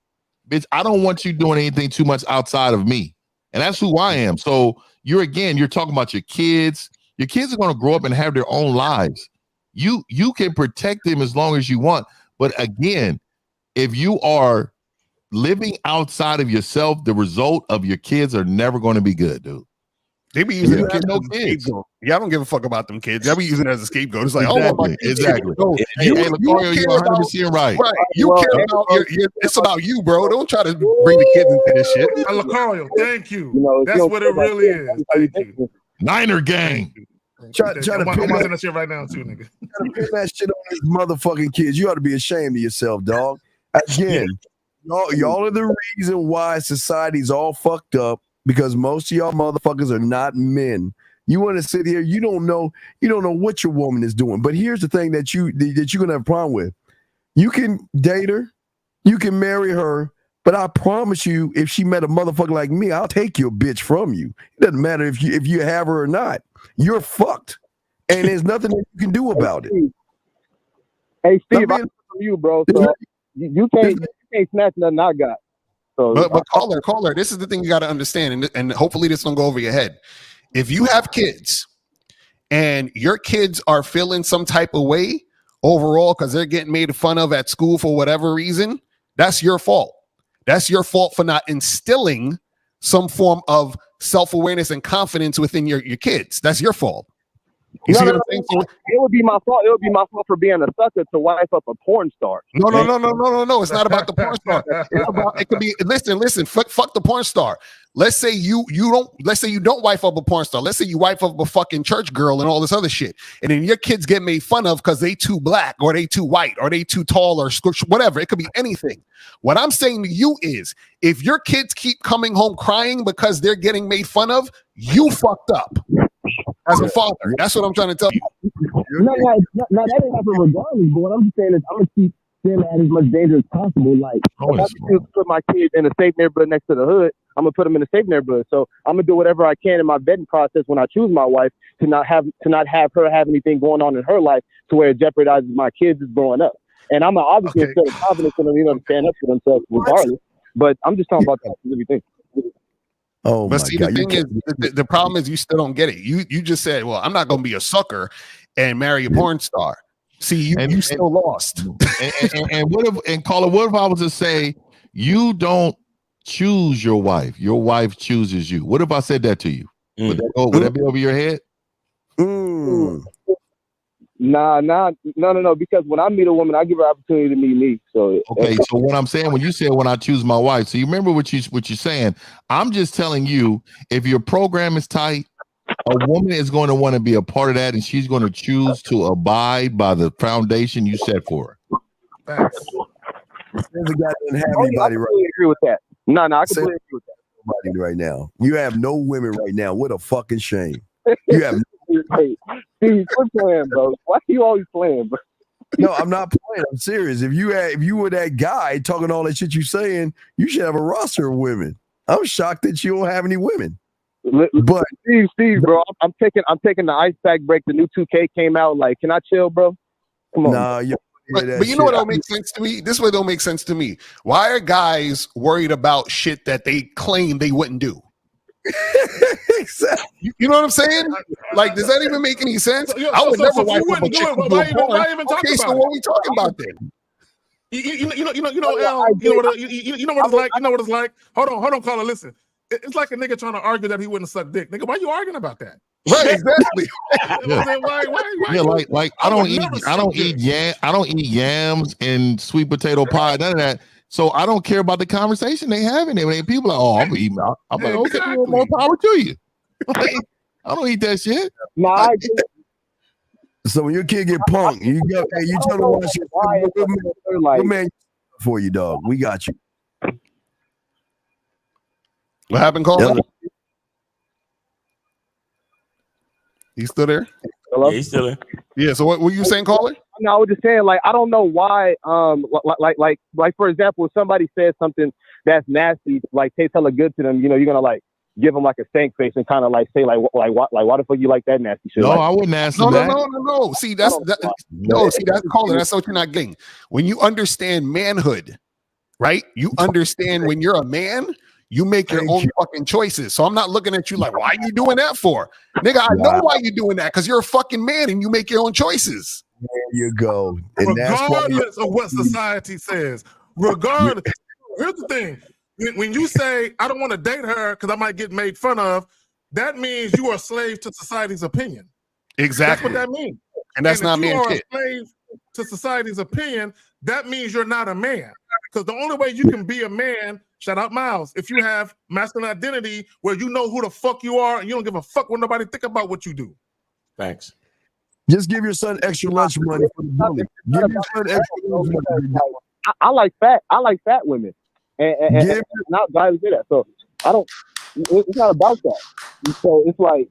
Bitch, I don't want you doing anything too much outside of me. And that's who I am. So you're talking about your kids. Your kids are going to grow up and have their own lives. You can protect them as long as you want. But again, if you are living outside of yourself, the result of your kids are never going to be good, dude. They be using them kids as a scapegoat. Yeah, I don't give a fuck about them kids. They'll be using it as a scapegoat. It's like, exactly. You care 100% right. You care about it's about you, bro. Don't try to bring the kids into this shit. Lucario, thank you. That's what it really is. Thank you. Niner gang. Try to I'm watching that shit right now too, nigga. Try to pin that shit on these motherfucking kids. You ought to be ashamed of yourself, dog. Again, y'all are the reason why society's all fucked up. Because most of y'all motherfuckers are not men. You want to sit here, you don't know what your woman is doing. But here's the thing that you're gonna have a problem with. You can date her, you can marry her, but I promise you, if she met a motherfucker like me, I'll take your bitch from you. It doesn't matter if you have her or not. You're fucked, and there's nothing that you can do about it. Hey Steve, I'm from you, bro. So you can't snatch nothing I got. So, but caller, this is the thing you got to understand, and hopefully this don't go over your head. If you have kids and your kids are feeling some type of way overall because they're getting made fun of at school for whatever reason, that's your fault. That's your fault for not instilling some form of self-awareness and confidence within your kids. That's your fault. You see what I'm saying? It would be my fault. It would be my fault for being a sucker to wife up a porn star. No. It's not about the porn star. It could be. Listen. Fuck the porn star. Let's say you don't wife up a porn star. Let's say you wife up a fucking church girl and all this other shit, and then your kids get made fun of because they too black or they too white or they too tall or whatever. It could be anything. What I'm saying to you is, if your kids keep coming home crying because they're getting made fun of, you fucked up. As a father, that's what I'm trying to tell you. No, that ain't happen regardless. But what I'm just saying is, I'm gonna keep them at as much danger as possible. Like, if I choose to put my kids in a safe neighborhood next to the hood, I'm gonna put them in a safe neighborhood. So I'm gonna do whatever I can in my vetting process when I choose my wife to not have her have anything going on in her life to where it jeopardizes my kids is growing up. And I'm obviously instill confidence in them, to stand up for themselves regardless. But I'm just talking about that specific thing. Oh, but see, the thing is, the problem is you still don't get it. You just said, well, I'm not going to be a sucker and marry a porn star. See, you still lost. And caller, what if I was to say you don't choose your wife chooses you? What if I said that to you? Would that be over your head? No. Because when I meet a woman, I give her opportunity to meet me. So okay. So what I'm saying, when you say when I choose my wife, so you remember what you're saying. I'm just telling you, if your program is tight, a woman is going to want to be a part of that, and she's going to choose to abide by the foundation you set for her. There's a guy that doesn't have anybody right. I agree with that. No, I completely agree with that. Nobody right now. You have no women right now. What a fucking shame. You have. Hey, Steve, quit playing, bro. Why are you always playing, bro? No, I'm not playing. I'm serious. If you were that guy talking all that shit you saying, you should have a roster of women. I'm shocked that you don't have any women. But Steve, bro, I'm taking the ice pack break. The new 2K came out. Like, can I chill, bro? Come on. Nah, but you know what don't make sense to me? This way don't make sense to me. Why are guys worried about shit that they claim they wouldn't do? Exactly. You know what I'm saying? Like, does that even make any sense? I would never wife up a chick who do porn. Okay, so what are we talking about then? You know what it's like. Hold on, caller. Listen, it's like a nigga trying to argue that he wouldn't suck dick. Nigga, why you arguing about that? Right, exactly. Like I don't eat yams and sweet potato pie, none of that. So I don't care about the conversation they having. People are, I'm gonna eat. I'm like, okay, more power to you. I don't eat that shit. Nah, so when your kid get punked, you tell them watch your man for you, dog. We got you. What happened, Cole? He's still there? Yeah, he's still there. Yeah, so what were you saying, caller? No, I was just saying, like, I don't know why, like for example, if somebody says something that's nasty, like tastes hella good to them, you know, you're gonna like give them like a stank face and kind of like say like why the fuck you like that nasty shit? No, like, I wouldn't ask No, him that. no. See, that's caller. That's what you're not getting. When you understand manhood, right? You understand when you're a man, you make your own fucking choices. So I'm not looking at you like, why are you doing that for? Nigga, I know why you're doing that, because you're a fucking man and you make your own choices. There you go. And Regardless of what society says. Regardless. Here's the thing. When you say, I don't want to date her because I might get made fun of, that means you are a slave to society's opinion. Exactly. That's what that means. And that's not man shit. shit. If you are a slave to society's opinion, that means you're not a man. Because the only way you can be a man, shout out Miles, if you have masculine identity where you know who the fuck you are and you don't give a fuck what nobody think about what you do. Thanks. Just give your son extra lunch money for the bully. Give your son extra lunch money. I like fat women, and not guys do that. So I don't. It's not about that. So it's like,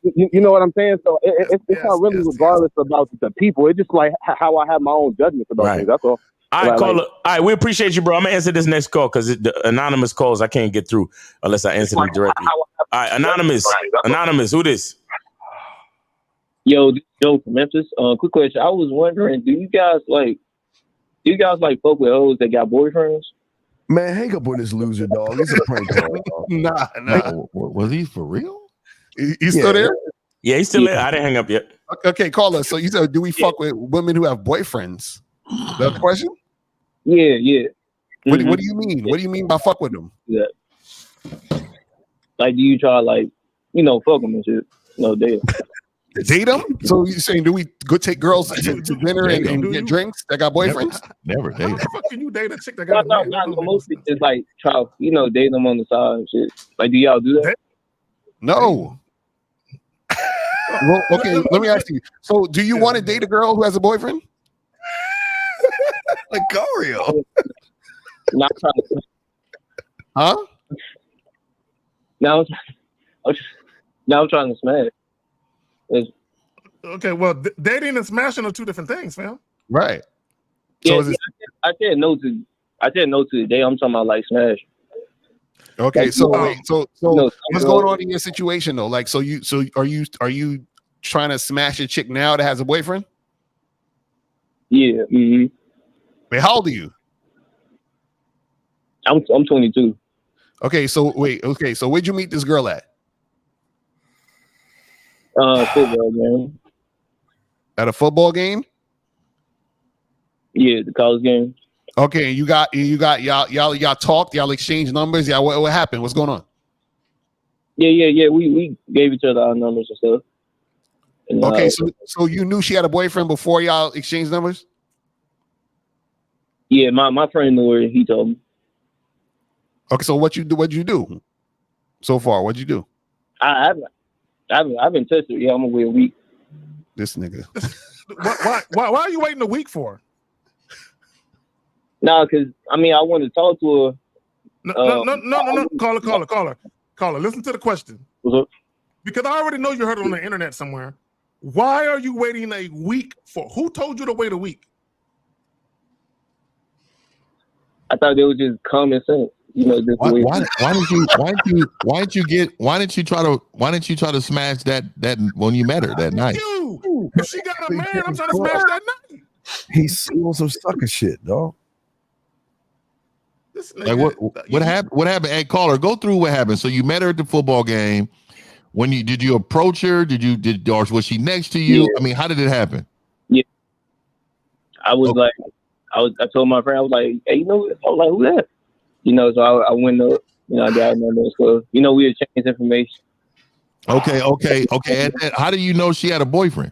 you know what I'm saying. So it's not really regardless about the people. It's just like how I have my own judgments about things. That's all. All right, caller. All right, we appreciate you, bro. I'm gonna answer this next call because the anonymous calls I can't get through unless I answer them directly. All right, anonymous, who this? Yo, Joe from Memphis. Quick question. I was wondering, do you guys like fuck with hoes that got boyfriends? Man, hang up on this loser, dog. It's a prank call. Nah. Was he for real? He's still there? Yeah, he's still there. I didn't hang up yet. Okay, caller. So you said, do we fuck with women who have boyfriends? That's the question? Yeah. What do you mean? What do you mean by fuck with them? Yeah. Like, do you try fuck them and shit? No, date them. Date them? So you saying, do we go take girls to dinner and get drinks that got boyfriends? Never date them. How can you date a chick that got mostly just like try, date them on the side and shit. Like, do y'all do that? No. Well, okay, let me ask you. So, do you want to date a girl who has a boyfriend? Like Gario. Not trying to. Huh? Now I'm trying to smash. Okay, well, dating and smashing are two different things, fam. Right. So I said no to the date. I'm talking about like smash. Okay, like, so what's going on in your situation situation though? Like, so are you trying to smash a chick now that has a boyfriend? Yeah. Mm-hmm. Wait, how old are you? I'm 22. Okay, so where'd you meet this girl at? Football game. At a football game? Yeah, the college game. Okay, you got y'all talked, y'all exchanged numbers. Yeah, what happened? What's going on? Yeah. We gave each other our numbers and stuff. And, okay, so you knew she had a boyfriend before y'all exchanged numbers? Yeah, my friend knew her. He told me. Okay, so what'd you do so far? What'd you do? I've been tested. Yeah, I'm gonna wait a week. This nigga. Why are you waiting a week for? Nah, because I want to talk to her. No. Caller. Listen to the question. Because I already know you heard it on the internet somewhere. Why are you waiting a week for? Who told you to wait a week? I thought it was just common sense. Why didn't you try to smash that when you met her that night? If she got a man, I'm trying to smash that night. He's on some sucker shit, dog. Like what happened? What happened? Hey, caller, go through what happened. So you met her at the football game. Did you approach her? Or was she next to you? Yeah. I mean, how did it happen? Yeah, I was I told my friend, I was like, hey, I was like, who that? So I went up, I got number and stuff. We exchanged information. Okay. And how do you know she had a boyfriend?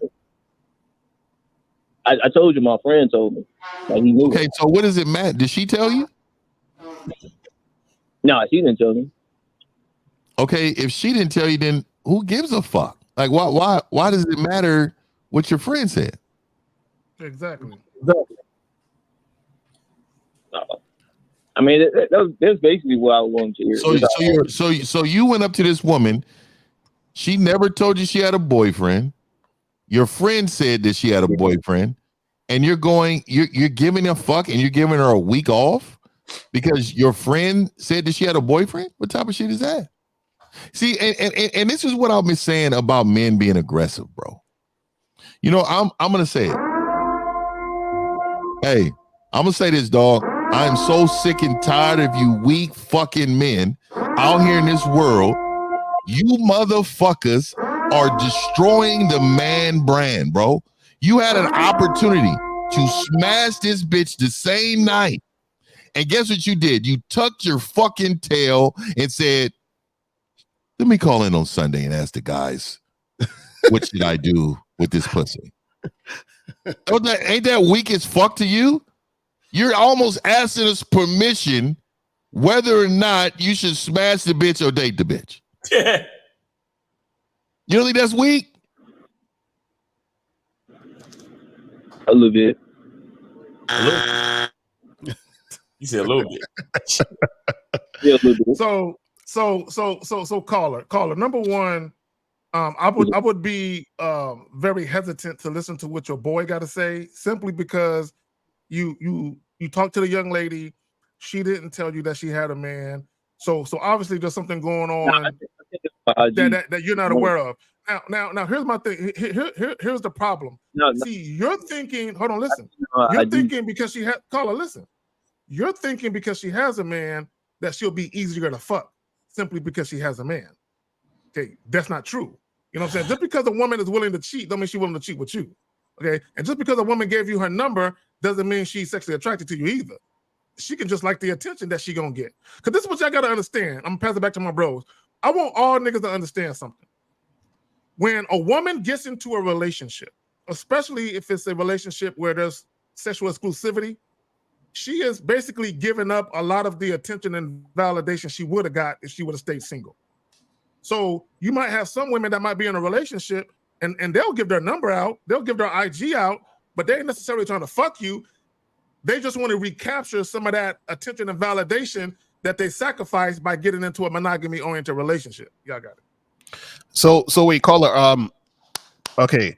I told you, my friend told me. Like, he knew. Okay, so what does it matter? Did she tell you? No, she didn't tell me. Okay, if she didn't tell you, then who gives a fuck? Like, why does it matter what your friend said? Exactly. That's basically what I wanted to hear. So you went up to this woman. She never told you she had a boyfriend. Your friend said that she had a boyfriend, and you're giving a fuck and you're giving her a week off because your friend said that she had a boyfriend? What type of shit is that? See, and this is what I've been saying about men being aggressive, bro. You know, I'm gonna say it. Hey, I'm gonna say this, dog. I am so sick and tired of you weak fucking men out here in this world. You motherfuckers are destroying the man brand, bro. You had an opportunity to smash this bitch the same night. And guess what you did? You tucked your fucking tail and said, let me call in on Sunday and ask the guys, what should I do with this pussy? Ain't that weak as fuck to you? You're almost asking us permission whether or not you should smash the bitch or date the bitch. You don't think that's weak? A little bit. You said a little bit. Yeah, a little bit. So caller. Number one, I would be very hesitant to listen to what your boy got to say, simply because you talked to the young lady. She didn't tell you that she had a man. So obviously there's something going on that you're not aware of. Now here's my thing. Here's the problem. See, you're thinking. Hold on, listen. You're thinking because she had caller. Listen. You're thinking because she has a man that she'll be easier to fuck simply because she has a man. Okay, that's not true. You know what I'm saying? Just because a woman is willing to cheat, don't mean she's willing to cheat with you. Okay, and just because a woman gave you her number doesn't mean she's sexually attracted to you either. She can just like the attention that she gonna get. Because this is what y'all gotta understand. I'm gonna pass it back to my bros. I want all niggas to understand something. When a woman gets into a relationship, especially if it's a relationship where there's sexual exclusivity, she is basically giving up a lot of the attention and validation she would have got if she would have stayed single. So you might have some women that might be in a relationship and they'll give their number out, they'll give their IG out, but they ain't necessarily trying to fuck you. They just want to recapture some of that attention and validation that they sacrificed by getting into a monogamy-oriented relationship. Y'all got it. So wait, caller. Okay.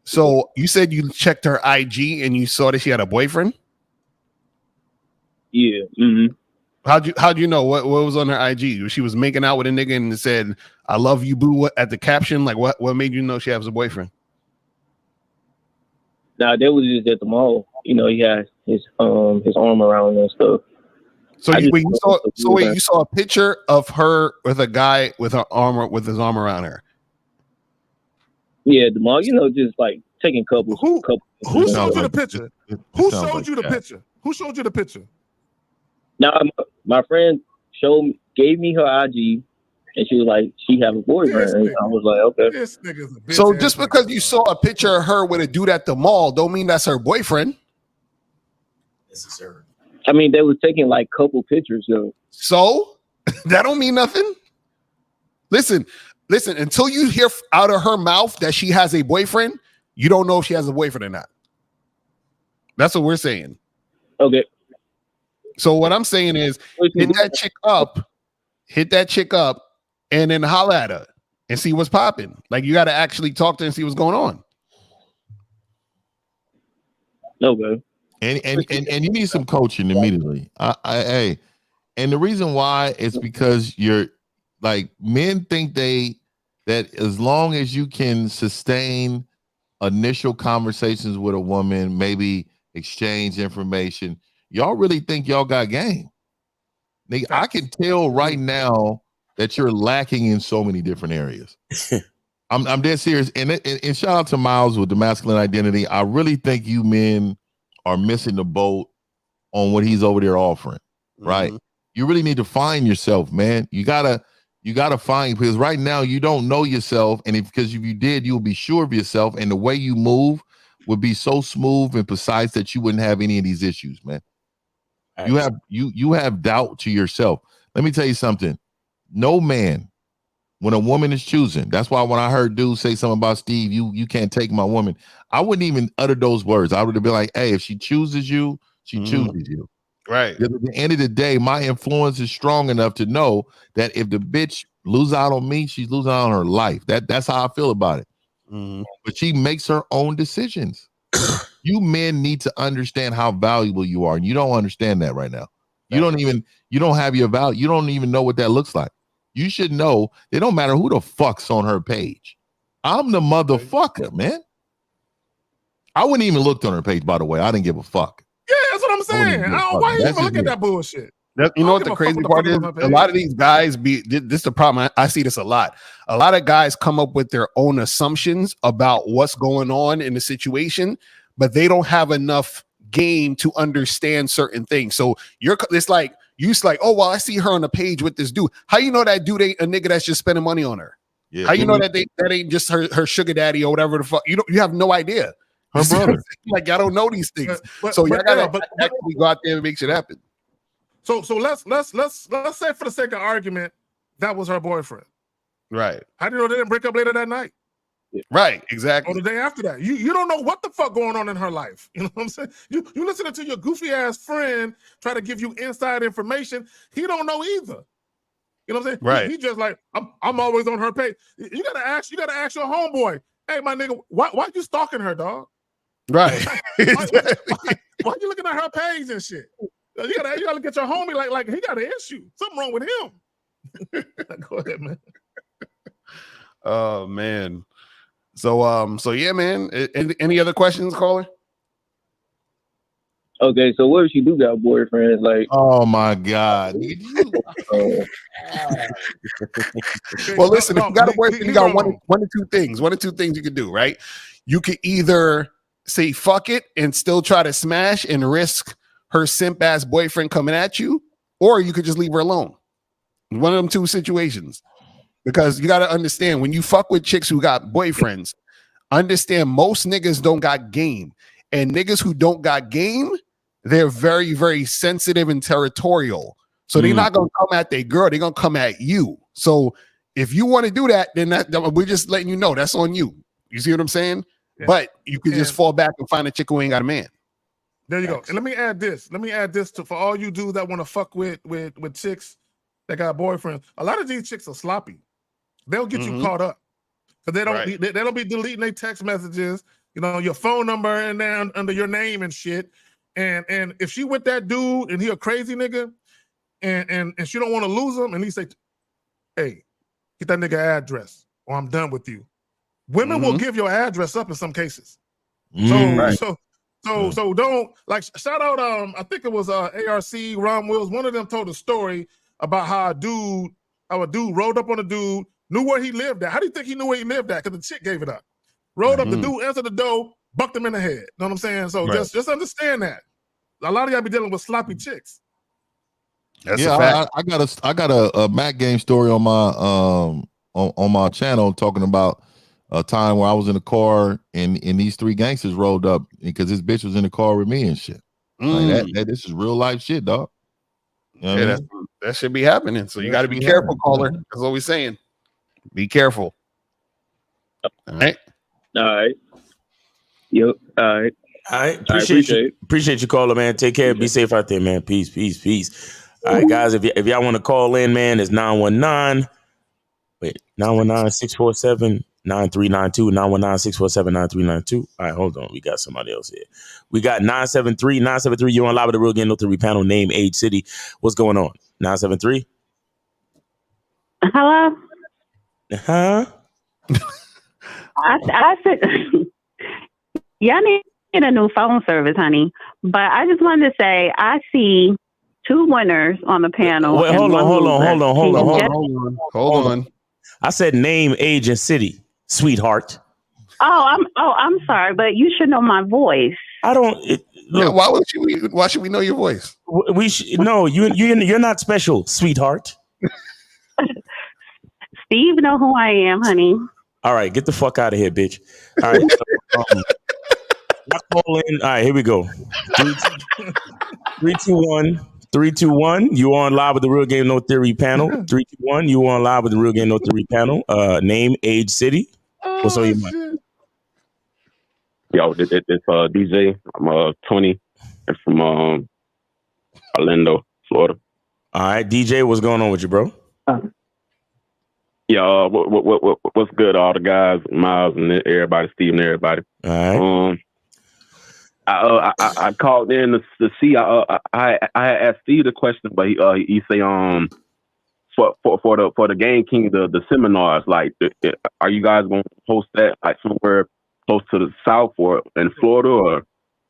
So you said you checked her IG and you saw that she had a boyfriend? Yeah. Mm-hmm. How'd you know what was on her IG? She was making out with a nigga and said, "I love you, boo," at the caption. Like what made you know she has a boyfriend? Nah, they was just at the mall. You know, he had his arm around and stuff. So you saw a picture of her with a guy with his arm around her. Yeah, the mall. You know, just like taking couples. Who showed you the picture? Who showed you the picture? Who showed you the picture? Now, my friend gave me her IG, and she was like, she have a boyfriend. And I was like, okay. This nigga's a bitch. So just because you saw a picture of her with a dude at the mall, don't mean that's her boyfriend. I mean, they were taking like couple pictures though. So that don't mean nothing. Listen. Until you hear out of her mouth that she has a boyfriend, you don't know if she has a boyfriend or not. That's what we're saying. Okay. So what I'm saying is hit that chick up, and then holler at her and see what's popping. Like you got to actually talk to her and see what's going on. Okay. And you need some coaching immediately. And the reason why is because you're like men think that as long as you can sustain initial conversations with a woman, maybe exchange information, y'all really think y'all got game. Nigga, I can tell right now that you're lacking in so many different areas. I'm dead serious. And shout out to Miles with the masculine identity. I really think you men are missing the boat on what he's over there offering, right? Mm-hmm. You really need to find yourself, man. You gotta find, because right now you don't know yourself, and because if you did, you'll be sure of yourself, and the way you move would be so smooth and precise that you wouldn't have any of these issues, man. You have doubt to yourself. Let me tell you something. No man, when a woman is choosing, that's why when I heard dudes say something about Steve, you can't take my woman, I wouldn't even utter those words. I would have been like, hey, if she chooses you, she chooses you. Right. Because at the end of the day, my influence is strong enough to know that if the bitch lose out on me, she's losing out on her life. That's how I feel about it. But she makes her own decisions. You men need to understand how valuable you are, and you don't understand that right now. You don't have your value. You don't even know what that looks like. You should know it don't matter who the fuck's on her page. I'm the motherfucker, man. I wouldn't even looked on her page, by the way. I didn't give a fuck. Yeah, that's what I'm saying. Why you even look at that bullshit? You know what the crazy part is? A lot of these guys this is the problem. I see this a lot. A lot of guys come up with their own assumptions about what's going on in the situation, but they don't have enough game to understand certain things. So it's like, oh, well, I see her on the page with this dude. How you know that dude ain't a nigga that's just spending money on her? Yeah. How you know that ain't just her sugar daddy or whatever the fuck? You have no idea. Her brother. Like, I don't know these things. So y'all gotta actually go out there and make shit happen. So let's say, for the sake of argument, that was her boyfriend. Right. How do you know they didn't break up later that night? Right, exactly. Or the day after that. You don't know what the fuck going on in her life. You know what I'm saying? You listening to your goofy ass friend try to give you inside information. He don't know either. You know what I'm saying? Right. He just like, I'm always on her page. You gotta ask your homeboy, hey, my nigga, why you stalking her, dog? Right. Why you looking at her page and shit? You gotta look at your homie like he got an issue. Something wrong with him. Go ahead, man. Oh man. So yeah, man. Any other questions, caller? Okay, so what if you do got boyfriends? Like, oh my god. Well, listen, if you got a boyfriend, you got one or two things. One or two things you can do, right? You could either say fuck it and still try to smash and risk her simp ass boyfriend coming at you, or you could just leave her alone. One of them two situations. Because you got to understand, when you fuck with chicks who got boyfriends, understand most niggas don't got game. And niggas who don't got game, they're very, very sensitive and territorial. So they're not going to come at their girl. They're going to come at you. So if you want to do that, then we're just letting you know that's on you. You see what I'm saying? Yeah. But you can just fall back and find a chick who ain't got a man. There you go. And let me add this for all you dudes that want to fuck with chicks that got boyfriends. A lot of these chicks are sloppy. They'll get you caught up because they don't be deleting their text messages. You know, your phone number and then under your name and shit. And if she with that dude and he a crazy nigga, and she don't want to lose him, and he say, "Hey, get that nigga address, or I'm done with you." Women will give your address up in some cases. So don't like shout out. I think it was ARC Ron Wills. One of them told a story about how a dude rolled up on a dude, knew where he lived at. How do you think he knew where he lived at? Because the chick gave it up. Rolled up, the dude answered the door, bucked him in the head. You know what I'm saying? So just understand that. A lot of y'all be dealing with sloppy chicks. That's a fact. I got a Mac game story on my channel talking about a time where I was in a car and these three gangsters rolled up because this bitch was in the car with me and shit. Like that this is real life shit, dog. You know what I mean? That should be happening. So you got to be careful, caller. That's what we're saying. Be careful. All right. Yep. All right. Appreciate you, caller, man. Take care. Be safe out there, man. Peace. All right, guys. If y'all want to call in, man, it's 919-647-9392, 919-647-9392. All right, hold on. We got somebody else here. We got 973. You're on live with the Real Game No 3 panel. Name, age, city. What's going on? 973. Hello. Huh? I said, y'all need a new phone service, honey. But I just wanted to say, I see two winners on the panel. Wait, hold on. I said name, age, and city, sweetheart. I'm sorry, but you should know my voice. I don't. Look, why should we know your voice? No, you're not special, sweetheart. Steve know who I am, honey. All right, get the fuck out of here, bitch. All right, call in. All right, here we go. 321. You on live with the Real Game No Theory panel. 321. You on live with the Real Game No Theory panel. Name, age, city. What's on your mind? Yo, this DJ. I'm 20 and from Orlando, Florida. All right, DJ, what's going on with you, bro? Yeah, what's good, all the guys, Miles and everybody, Steve and everybody. All right. I called in to see. I asked Steve the question, but he say for the Game King the seminars, like are you guys going to host that like somewhere close to the South or in Florida or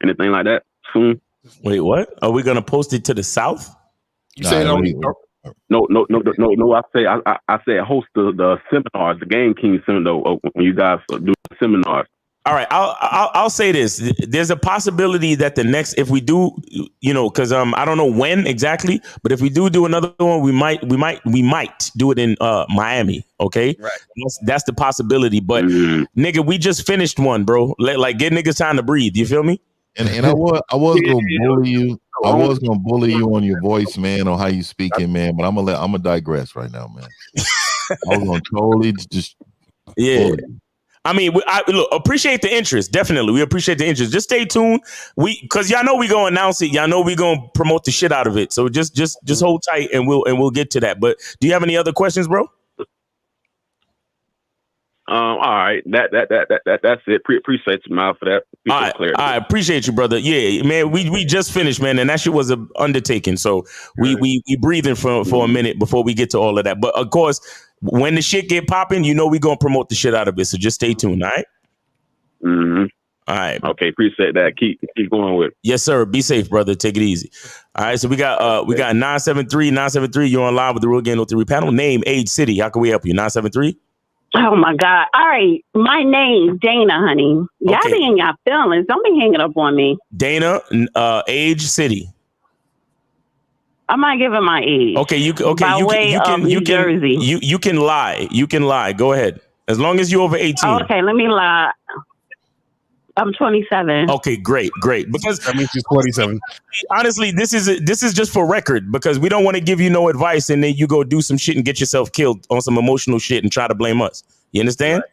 anything like that soon? Wait, what? Are we gonna post it to the South? You say no. No. I said host the seminars, the Game King seminar when you guys do the seminars. All right, I'll say this. There's a possibility that the next, if we do, because I don't know when exactly, but if we do another one, we might do it in Miami. Okay, right? That's the possibility. But nigga, we just finished one, bro. Like get niggas time to breathe. You feel me? And I was gonna bully you. I was gonna bully you on your voice, man, on how you speaking, man. But I'm gonna digress right now, man. I was gonna totally just bully. I mean, look, appreciate the interest. Definitely, we appreciate the interest. Just stay tuned. Because y'all know we gonna announce it. Y'all know we gonna promote the shit out of it. So just hold tight, and we'll get to that. But do you have any other questions, bro? All right, that's it. Appreciate you, Miles, for that. I appreciate you, brother. Yeah, man, we just finished, man, and that shit was an undertaking. So we breathing for a minute before we get to all of that. But of course, when the shit get popping, we gonna promote the shit out of it. So just stay tuned, all right? Mm-hmm. All right. Okay, appreciate that. Keep going with it. Yes, sir. Be safe, brother. Take it easy. All right. So we got 973. You're on live with the Real Game No 3 panel. Name, age, city. How can we help you? 973. Oh my God. All right. My name's Dana, honey. Y'all be in y'all feelings. Don't be hanging up on me. Dana, age, city. I'm not giving my age. Okay, you can Jersey. You can lie. You can lie. Go ahead. As long as you're over 18. Okay, let me lie. I'm 27. Okay, great. Because that means she's 47. Honestly, this is just for record because we don't want to give you no advice and then you go do some shit and get yourself killed on some emotional shit and try to blame us. You understand? Right.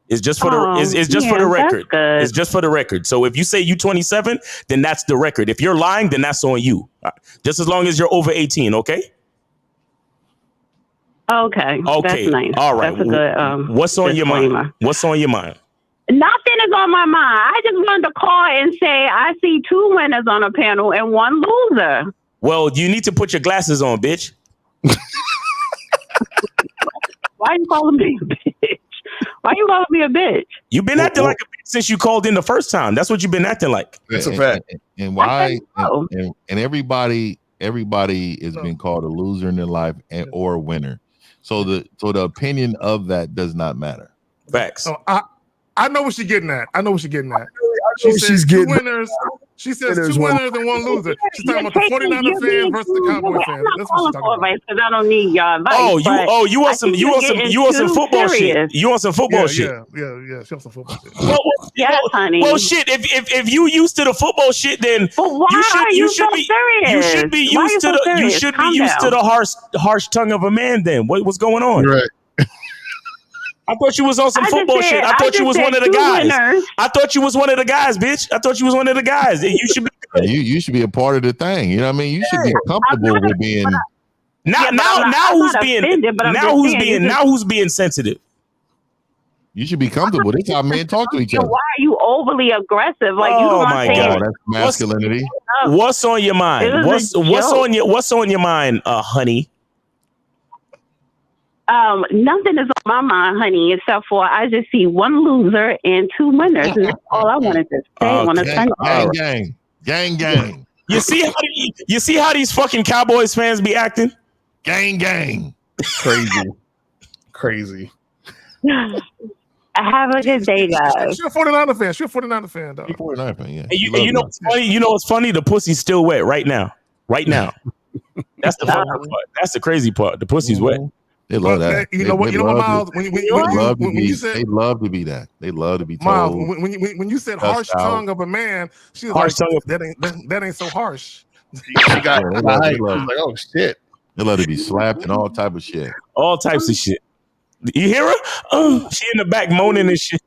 It's just for for the record. It's just for the record. So if you say you 27, then that's the record. If you're lying, then that's on you. Just as long as you're over 18, okay? Okay. That's nice. All right. That's a good what's on your mind? What's on your mind? Nothing is on my mind. I just wanted to call and say I see 2 winners on a panel and 1 loser. Well, you need to put your glasses on, bitch. Why are you calling me a bitch? Why you calling me a bitch? You've been acting like a bitch since you called in the first time. That's what you've been acting like. That's a fact. And why? And everybody has been called a loser in their life or a winner. So the opinion of that does not matter. Facts. Oh, I know what she's getting at. She's getting 2 winners. She says 2 winners and 1 loser. She's talking about the 49er fan versus the Cowboy fan. That's what she's talking about. Because I don't need y'all advice. You want some football shit. You want some football shit. Yeah. She wants some football shit. Yes, honey. Well, shit. If you used to the football shit, then you should be used to the harsh tongue of a man. Then what's going on? Right. I thought you was on some football shit. I thought you was one of the guys. I thought you was one of the guys, bitch. I thought you was one of the guys. You should be good. You should be a part of the thing. You know what I mean? You should be comfortable with being. Now who's being sensitive? You should be comfortable. This is how men talk to each other. Why are you overly aggressive? Like oh my God, that's masculinity. What's on your mind? What's on your mind, honey? Nothing is on my mind, honey, except for I just see 1 loser and 2 winners. And that's all I wanted to say. Gang. You see how these fucking Cowboys fans be acting? Gang. Crazy. Have a good day, guys. She's a 49er fan, dog. 49er fan, yeah. You know what's funny? You know what's funny? The pussy's still wet right now. That's the fucking part. That's the crazy part. The pussy's wet. They love that. You know what, Miles? When you said they love to be that. They love to be told. Miles, when you said harsh tongue of a man, she was like, that ain't so harsh. She got like, oh shit. They love to be slapped and all type of shit. All types of shit. You hear her? She in the back moaning and shit.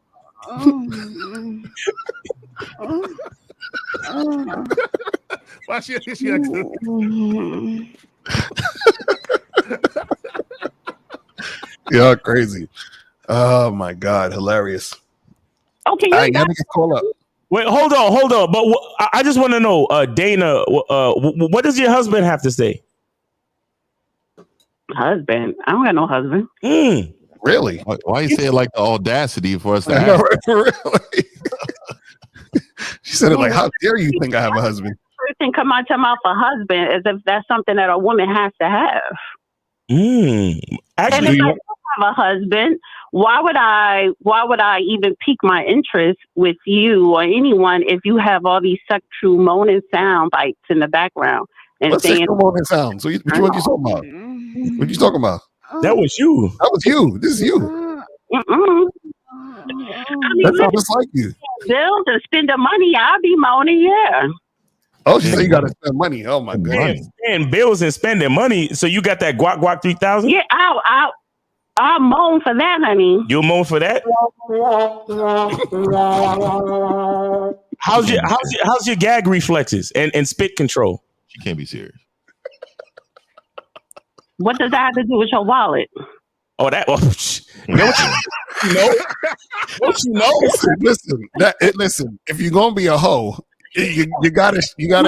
Why she acting? Y'all crazy. Oh my God, hilarious. Okay, I gotta get call up. Wait, hold on. But I just want to know, Dana, what does your husband have to say? Husband? I don't got no husband. Really? Why you say it like the audacity for us to I know, ask? right? Really? She said it like, how dare you think I have a husband? Person come out your mouth for husband as if that's something that a woman has to have. Actually, and if I don't have a husband, why would I even pique my interest with you or anyone if you have all these sexual moaning sound bites in the background and What's saying sexual moaning sounds? Which one you talking about? What you talking about? That was you. That was you. This is you. That sounds just like you. Bills and spend the money, I'll be moaning, yeah. Oh, she said you gotta spend money. Oh my God. And bills and spending money. So you got that guac 3000? Yeah, I'll moan for that, honey. You'll moan for that? How's your gag reflexes and spit control? She can't be serious. What does that have to do with your wallet? Oh, that. Oh, Don't you know? Listen. If you're gonna be a hoe, you gotta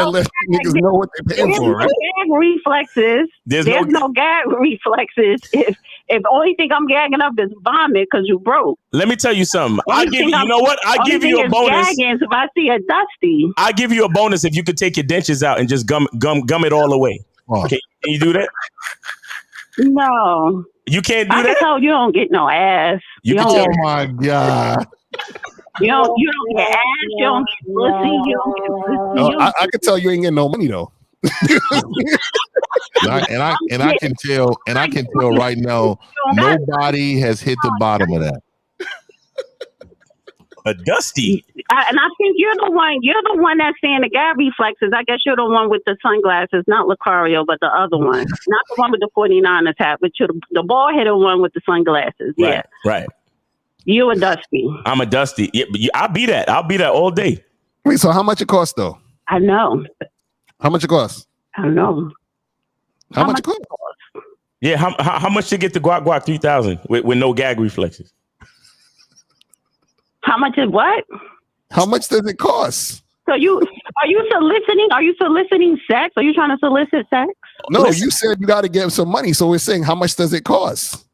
let niggas know what they're paying for, right? Gag reflexes. There's no gag reflexes. If the only thing I'm gagging up is vomit because you broke. Let me tell you something. I give you know what? I give you a bonus. If I see a dusty, I give you a bonus if you could take your dentures out and just gum it all away. Oh. Can you do that? No. You can't do I that? can tell you don't get no ass. Oh my God. You don't get ass, you don't get pussy, you don't get pussy. I can tell you ain't getting no money though. and I can tell right now nobody has hit the bottom of that. A dusty. And I think you're the one that's saying the gag reflexes. I guess you're the one with the sunglasses, not Lucario, but the other one. Not the one with the 49 attack, but you're the ball-headed one with the sunglasses. Yeah. Right. You a dusty. I'm a dusty. Yeah, but I'll be that. I'll be that all day. Wait, so how much it costs though? I know. How much it costs? I don't know. How much it costs? Yeah, how much to get the guac 3000 with no gag reflexes? How much is what? How much does it cost? So are you soliciting? Are you soliciting sex? Are you trying to solicit sex? No, you said you got to give some money. So we're saying, how much does it cost?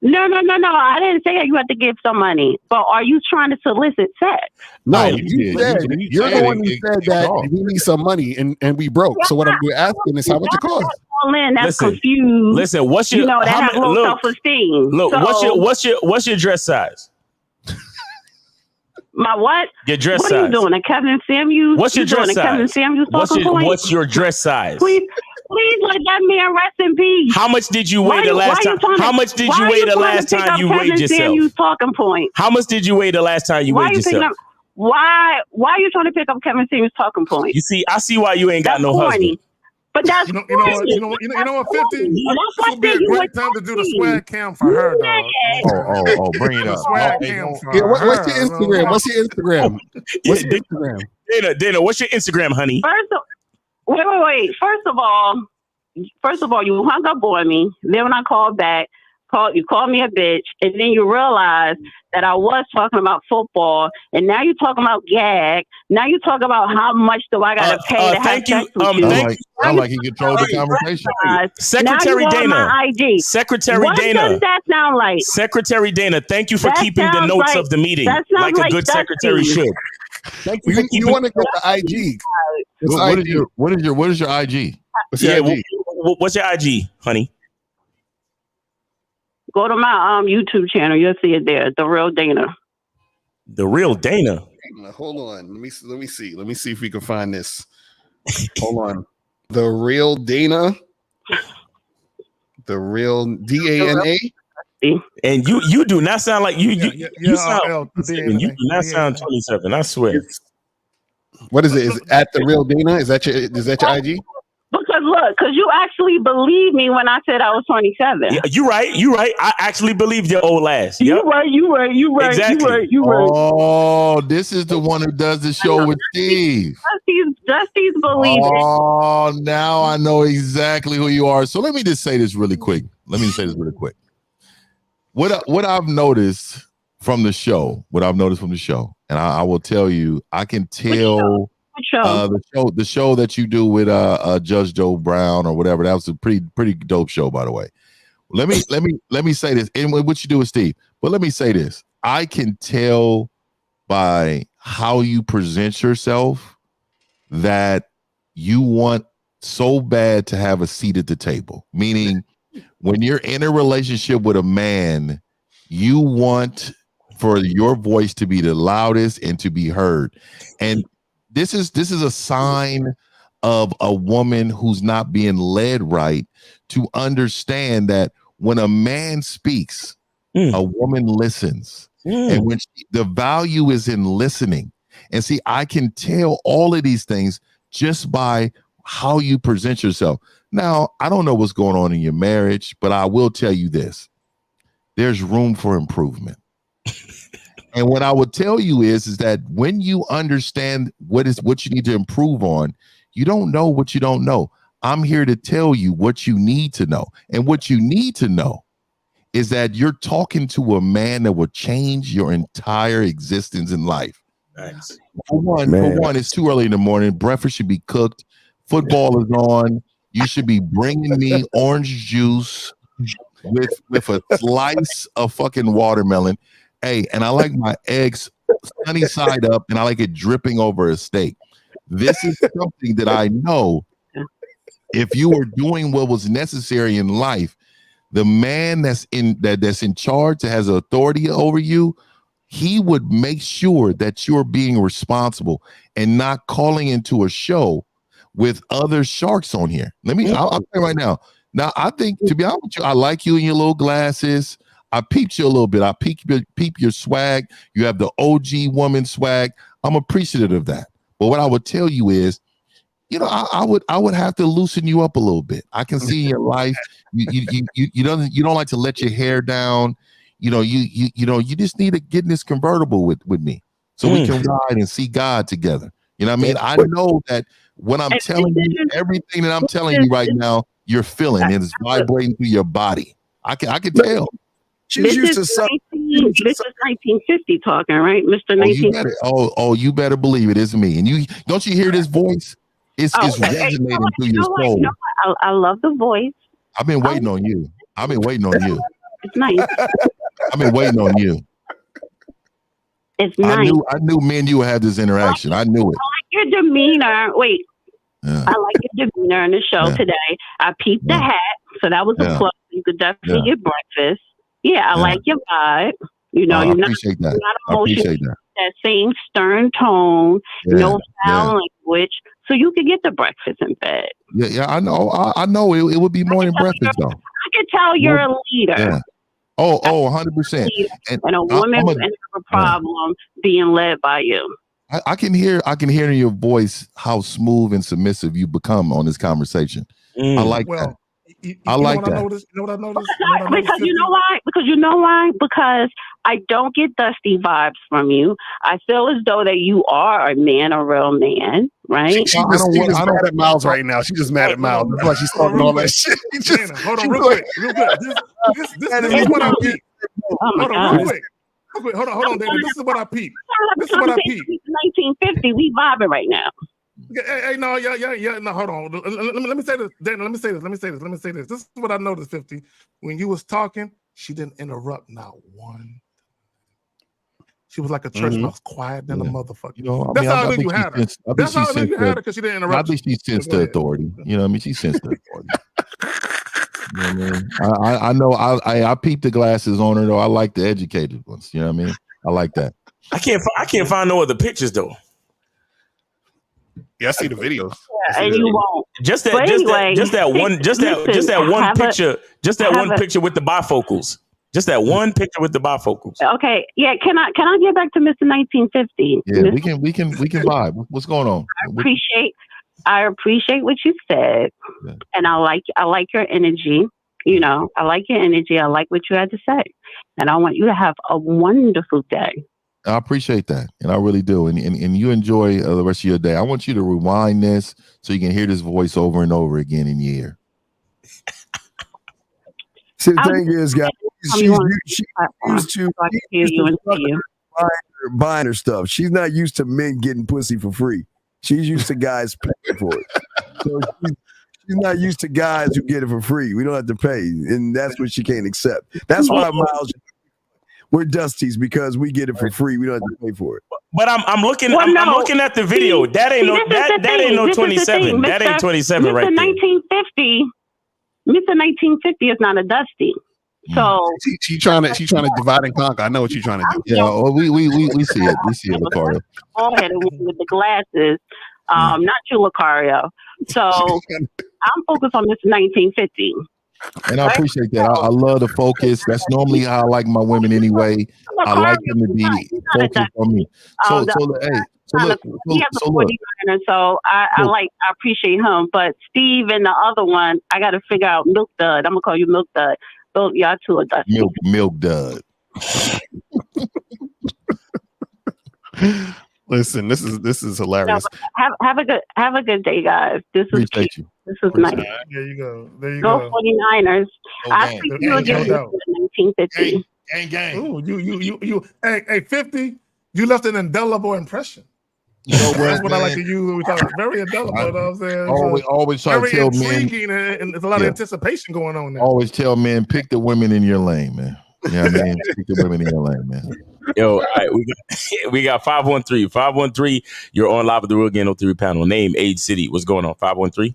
No. I didn't say that you have to give some money. But are you trying to solicit sex? No, you're the one who said that we need some money and we broke. So what we're asking is how much it costs. That's confused. Listen, what's your that have low self-esteem. Look, so, what's your dress size? My what? Your dress size. What are you doing? A Kevin Samuels? What's your dress size? Kevin Samuels what's your dress size? Please let that man rest in peace. How much did you weigh the last time? How much did you weigh the last time you weighed yourself? Talking point. How much did you weigh the last time you weighed yourself? Why are you trying to pick up Kevin Samuels' talking point? You see, I see why you ain't got no husband. But that's you know what 50? This would be a great time to do the swag cam for her, dog. Oh, bring it up. What's your Instagram? What's your Instagram? Dana, what's your Instagram, honey? Wait. First of all, you hung up on me. Then when I called back, you called me a bitch, and then you realized that I was talking about football, and now you're talking about gag. Now you're talking about how much do I got to pay to have sex with you. Sound like he controlled the conversation. Secretary Dana. Secretary Dana. What does that sound like? Secretary Dana, thank you for keeping the notes of the meeting like a good secretary should. Thank you. You want to get the IG? What is your IG? What's your IG, honey? Go to my YouTube channel. You'll see it there. The Real Dana. The Real Dana. Hold on. Let me see. Let me see if we can find this. Hold on. The Real Dana. The Real DANA. And you do not sound like you sound 27. You do not sound 27. I swear. What is it? Is it at The Real Dana? Is that your IG? Because you actually believed me when I said I was 27. Yeah, you're right. I actually believed your old ass. Yep. You right. Exactly. You right. Oh, this is the one who does the show with Steve. Justy's believe it. Oh, now I know exactly who you are. So let me just say this really quick. what I've noticed from the show, and I will tell you, I can tell the show that you do with Judge Joe Brown or whatever. That was a pretty dope show, by the way. Let me say this, and what you do with Steve. But let me say this: I can tell by how you present yourself that you want so bad to have a seat at the table. Meaning, when you're in a relationship with a man, you want for your voice to be the loudest and to be heard. And this is a sign of a woman who's not being led right, to understand that when a man speaks, a woman listens. And when the value is in listening. And see, I can tell all of these things just by how you present yourself. Now, I don't know what's going on in your marriage, but I will tell you this. There's room for improvement. And what I would tell you is that when you understand what you need to improve on, you don't know what you don't know. I'm here to tell you what you need to know. And what you need to know is that you're talking to a man that will change your entire existence in life. Nice. For one, it's too early in the morning. Breakfast should be cooked. Football is on. You should be bringing me orange juice with a slice of fucking watermelon. Hey, and I like my eggs sunny side up, and I like it dripping over a steak. This is something that I know if you were doing what was necessary in life, the man that's in charge, that has authority over you, he would make sure that you're being responsible and not calling into a show with other sharks on here. I'll tell you right now. Now, I think, to be honest with you, I like you in your little glasses. I peeped you a little bit. I peep your swag. You have the OG woman swag. I'm appreciative of that. But what I would tell you is, I would have to loosen you up a little bit. I can see in your life, you don't like to let your hair down. You just need to get in this convertible with me so we can ride and see God together. You know what I mean? I know that when I'm telling you, everything that I'm telling you right now, you're feeling, and it's vibrating through your body. I can tell. This is 1950 talking, right, Mr. 1950? You better believe it is me. And don't you hear this voice? It's resonating through your soul. I love the voice. I've been waiting on you. It's nice. I've been waiting on you. It's nice. I knew me and you would have this interaction. I knew it. I like your demeanor. Wait. Yeah. I like your demeanor in the show today. I peeped the hat, so that was a plus. You could definitely get breakfast. Yeah, I like your vibe. You're not appreciate that. That same stern tone, no foul language, so you could get the breakfast in bed. Yeah, I know. I know it would be morning breakfast though. I could tell you're a leader. Yeah. 100%. And a woman would have a problem being led by you. I can hear in your voice how smooth and submissive you become on this conversation. I like that. I like that. You know what I noticed? Because you know why? Because I don't get dusty vibes from you. I feel as though that you are a man, a real man, right? She's just mad at Miles right now. She's just mad at Miles. That's why she's talking all that shit. Hold on, real quick. This is what I peep. Hold on, real quick. Hold on, Dana. This is what I peep. 1950, we vibing right now. Hey, no, yeah. No, hold on. Let me say this, Dana. Let me say this. This is what I noticed, 50. When you was talking, she didn't interrupt not one. She was like a church mouse, quiet than a motherfucker. That's how I knew you had her. That's how I knew you had her, because she didn't interrupt. I think she sensed the authority. You know what I mean? She sensed the authority. You know what I mean? I know. I peeped the glasses on her though. I like the educated ones. You know what I mean? I like that. I can't find no other pictures though. Yeah, I see the videos. Yeah, and you won't. Just that one picture with the bifocals. Just that one picture with the bifocals. Okay. Yeah. Can I get back to Mr. 1950? Yeah, we can vibe. What's going on? I appreciate what you said, and I like your energy. I like your energy. I like what you had to say, and I want you to have a wonderful day. I appreciate that, and I really do. And you enjoy the rest of your day. I want you to rewind this so you can hear this voice over and over again in your ear. See, the thing is, guys, used to buying her stuff. She's not used to men getting pussy for free. She's used to guys paying for it. So she's not used to guys who get it for free. We don't have to pay, and that's what she can't accept. That's why Miles, we're Dusties, because we get it for free. We don't have to pay for it. But I'm looking. I'm looking at the video. That ain't no 27. That ain't 27 right there. 1950. Mr. 1950 is not a Dusty. So she trying to divide and conquer. I know what you're trying to do. Yeah, well, we see it. We see it, Lucario. Bald-headed with the glasses, not you, Lucario. So I'm focused on this 1950. And I appreciate that. I love the focus. That's normally how I like my women anyway. I like them to be focused on me. So I appreciate him. But Steve and the other one, I got to figure out Milk Dud. I'm gonna call you Milk Dud. Both y'all two are Dusty. Milk Dud. Listen, this is hilarious. No, have a good day, guys. This is appreciate you. This is nice. There you go. There you go. go. 49ers. I think you'll get this in 1950. Gang. Ooh, you. Hey, 50. You left an indelible impression. That's what I like to use when we talk. Very indelible. You know what I'm saying? Always try to tell men. Very intriguing, and there's a lot of anticipation going on there. Always tell men, pick the women in your lane, man. You know what I mean? Pick the women in your lane, man. Yo, all right, we got 513. 513, you're on live with the Real Game 03 panel. Name, age, city. What's going on? 513?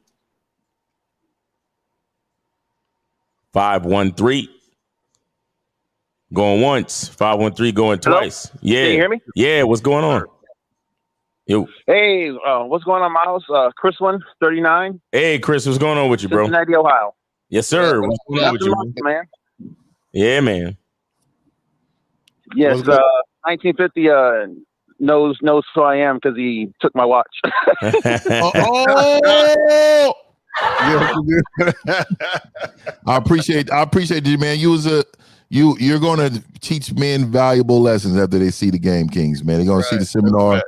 513. Going once. 513 going twice. Hello? Yeah. Can you hear me? Yeah, what's going on? Yo. Hey, what's going on, Miles? Chris 39. Hey, Chris, what's going on with you, bro? Cincinnati, Ohio. Yes, sir. What's going on with you, man? Yeah, man. Yes, 1950 knows who I am because he took my watch. Oh! I appreciate you, man. You're gonna teach men valuable lessons after they see the Game Kings, man. They're gonna see the seminar. Right.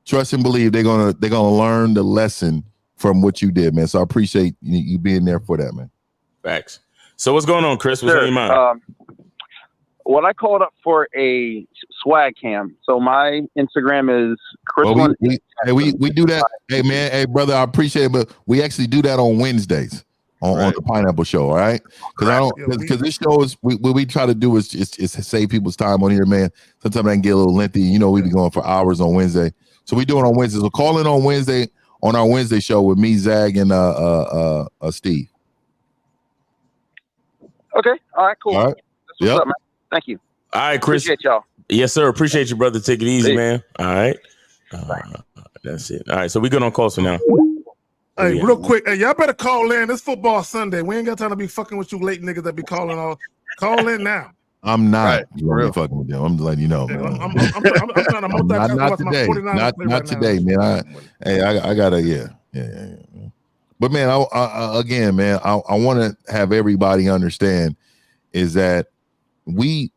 Trust and believe they're gonna learn the lesson from what you did, man. So I appreciate you being there for that, man. Facts. So what's going on, Chris? What's on your mind? What I called up for a swag cam. So my Instagram is Chris. Well, we do that. Hey man, hey brother, I appreciate it, but we actually do that on Wednesdays on the Pineapple Show, all right? Because this show is what we try to do is save people's time on here, man. Sometimes I can get a little lengthy. You know, we be going for hours on Wednesday, so we do it on Wednesday. So call in on Wednesday on our Wednesday show with me, Zag, and Steve. Okay, all right, cool. All right, what's up, man. Thank you. All right, Chris. Appreciate y'all. Yes, sir. Appreciate you, brother. Take it easy, man. All right. That's it. All right. So we good on calls for now. Hey, real quick. Hey, y'all better call in. It's football Sunday. We ain't got time to be fucking with you late niggas that be calling all. Call in now. I'm not really fucking with them. I'm just letting you know, man. I'm trying to not today. Not today, man. I gotta, yeah. But man, I again, man, I want to have everybody understand is that we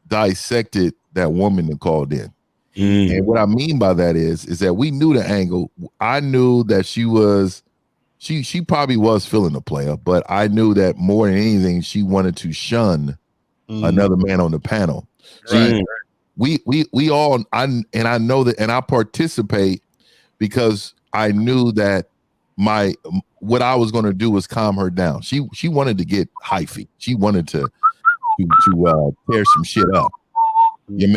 dissected that woman that called in. And what I mean by that is that we knew the angle. I knew that she probably was feeling the player, but I knew that more than anything, she wanted to shun another man on the panel. Right. We all, I know that, and I participate because I knew that what I was going to do was calm her down. She wanted to get hyphy. She wanted to tear some shit up.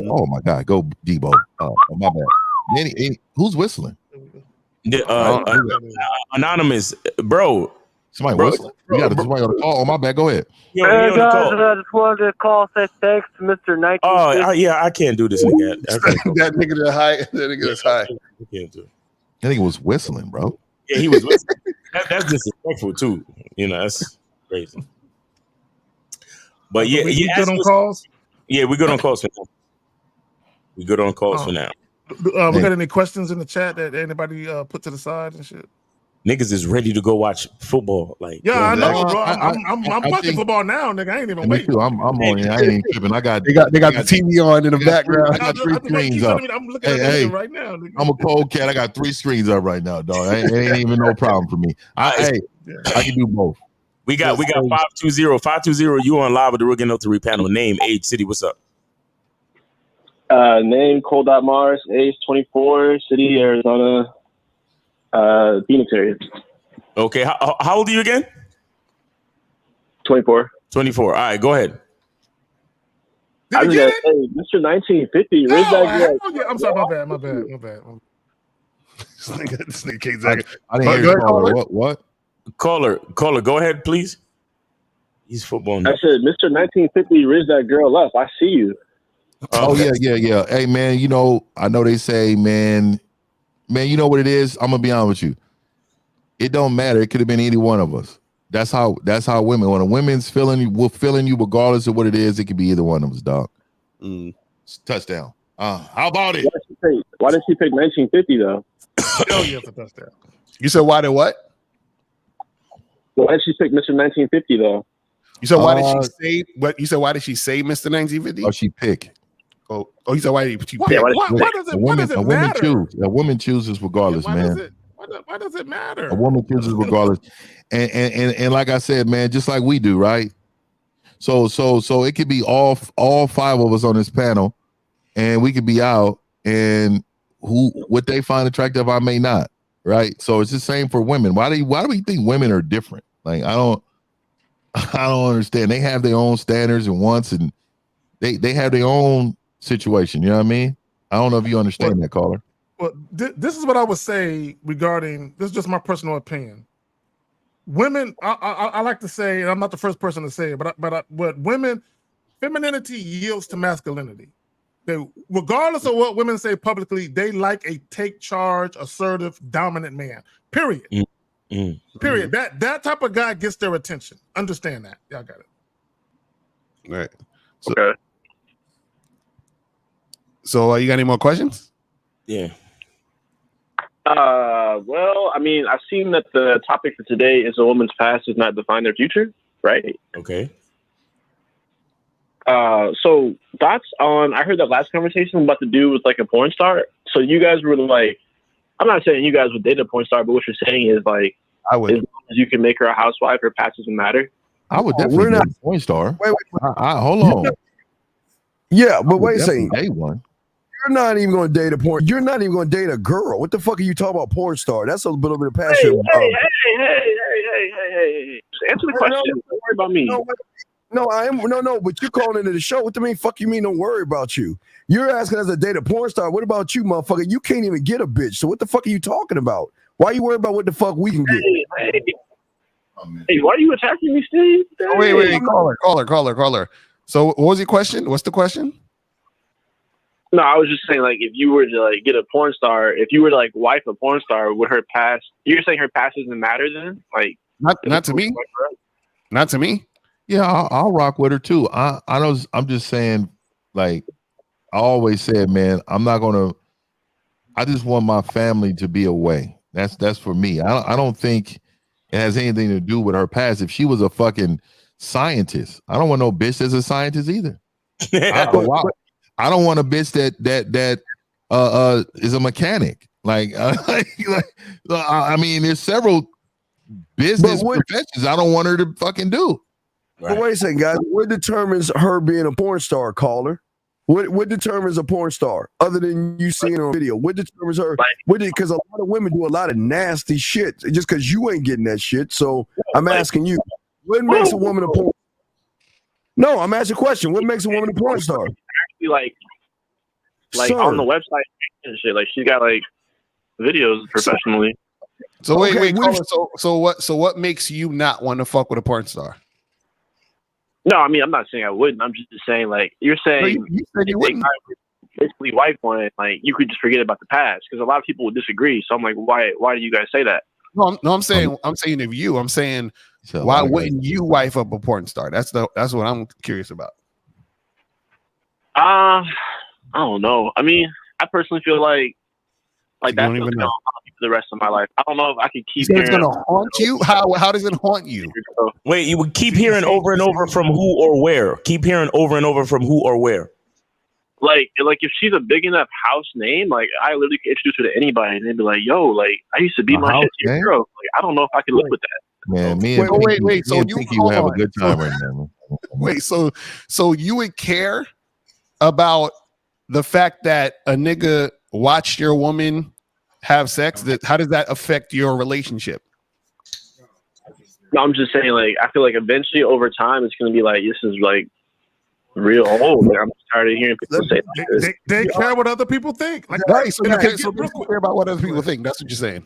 Oh my God, go Debo. Oh my bad. Who's whistling? Anonymous, bro. Somebody whistling. You got somebody on the call. Oh my bad. Go ahead. Hey guys, I just wanted to call, say thanks to Mr. 19. Oh yeah, I can't do this nigga. That nigga that high. That nigga that's high. I can't do it. I think it was whistling, bro. Yeah, he was whistling. That's disrespectful too. You know, that's crazy. But yeah, we good on calls. Yeah, we good on calls for now. We good on calls for now. We got any questions in the chat that anybody put to the side and shit? Niggas is ready to go watch football. Like, yeah, I know, bro. I'm watching football now, nigga. I ain't even waiting. I'm on it. I ain't even tripping. They got the TV on in the background. I got 3 screens up. I'm looking at it right now, nigga. I'm a cold cat. I got 3 screens up right now, dog. It ain't even no problem for me. I can do both. We got 520. 520, you on live with the Rookie No 3 panel. Name, age, city, what's up? Name Cole Mars, age 24, city Arizona, Phoenix area. Okay, how old are you again? 24. 24. All right, go ahead. I just gotta say, Mr. 1950, where's that girl? Yeah, I'm sorry, my bad. This nigga King Zach. I didn't hear you, caller. What? Caller, go ahead, please. He's football. I said, Mr. 1950, raise that girl up. I see you. Oh yeah. Hey man, you know, I know they say, man, you know what it is? I'm gonna be honest with you. It don't matter. It could have been any one of us. That's how women. When a woman's feeling you regardless of what it is, it could be either one of us, dog. Touchdown. How about it? Why did she pick 1950 though? Hell yeah, for touchdown. You said why did what? Why did she pick Mr. 1950 though? You said why did she say what? You said why did she say Mr. 1950? Oh, she pick. Oh, you said why did she pick? Why does it matter? A woman chooses regardless, man. Why does it matter? A woman chooses regardless, and like I said, man, just like we do, right? So it could be all 5 of us on this panel, and we could be out, and what they find attractive, I may not, right? So it's the same for women. Why do we think women are different? Like I don't understand. They have their own standards and wants, and they have their own situation. You know what I mean? I don't know if you understand that, caller. Well, this is what I would say regarding this is just my personal opinion. Women, I like to say, and I'm not the first person to say it, but women, femininity yields to masculinity. Regardless of what women say publicly, they like a take charge, assertive, dominant man. Period. Period. That type of guy gets their attention. Understand that. Y'all got it. All right. Okay. So you got any more questions? Yeah. Well, I mean, I've seen that the topic for today is a woman's past does not define their future, right? Okay. So thoughts on, I heard that last conversation about the dude with like a porn star. So you guys were like, I'm not saying you guys would date a porn star, but what you're saying is like, I would. As long as you can make her a housewife, her past doesn't matter. I would definitely date a porn star. Wait. Hold on. Yeah, but wait a second. Date one. You're not even going to date a porn. You're not even going to date a girl. What the fuck are you talking about, porn star? That's a little bit of passion. Hey. Answer the question. Don't worry about me. No, I am. No, but you're calling into the show. What do you mean? Fuck you mean? Don't worry about you. You're asking us to date a porn star. What about you, motherfucker? You can't even get a bitch. So what the fuck are you talking about? Why are you worried about what the fuck we can get? Hey, why are you attacking me, Steve? Oh, wait. Caller. So what was your question? What's the question? No, I was just saying, like, if you were to like get a porn star, if you were to like wife a porn star, would her past? You're saying her past doesn't matter then? Like, not to me. Not to me. Yeah, I'll rock with her too. I'm just saying, like I always said, man, I'm not gonna. I just want my family to be away. That's for me. I don't think it has anything to do with her past. If she was a fucking scientist, I don't want no bitch that's a scientist either. I don't want a bitch that is a mechanic. I mean, there's several business professions I don't want her to fucking do. But wait a second, guys. What determines her being a porn star, caller? What determines a porn star other than you seeing her on video? What determines her? Because a lot of women do a lot of nasty shit just because you ain't getting that shit. So I'm asking you, what makes a woman a porn? No, I'm asking a question. What makes a woman a porn star? Actually, like on the website and shit. Like she's got like videos professionally. So wait, caller, so what makes you not want to fuck with a porn star? No, I mean I'm not saying I wouldn't. I'm just saying like you're saying you said you wouldn't. Basically, wife one, like you could just forget about the past because a lot of people would disagree. So I'm like, why do you guys say that? No, I'm saying of you. I'm saying why wouldn't you wife up a porn star? That's what I'm curious about. I don't know. I mean, I personally feel like that's gonna haunt me for the rest of my life. I don't know if I could keep. It's gonna haunt you. How does it haunt you? Wait, you would keep hearing over and over from who or where? Keep hearing over and over from who or where? Like if she's a big enough house name, like I literally could introduce her to anybody and they'd be like, "Yo, like I used to beat my shit to your girl." Like I don't know if I could live with that. Man, me and wait. So you Pinky will have a good time right now. Man. Wait, so you would care about the fact that a nigga watched your woman have sex? How does that affect your relationship? No, I'm just saying, like, I feel like eventually over time it's gonna be like, this is like real old. Like, I'm tired of hearing people say that. They care what other people think. Like, right, so you care about what other people think. That's what you're saying.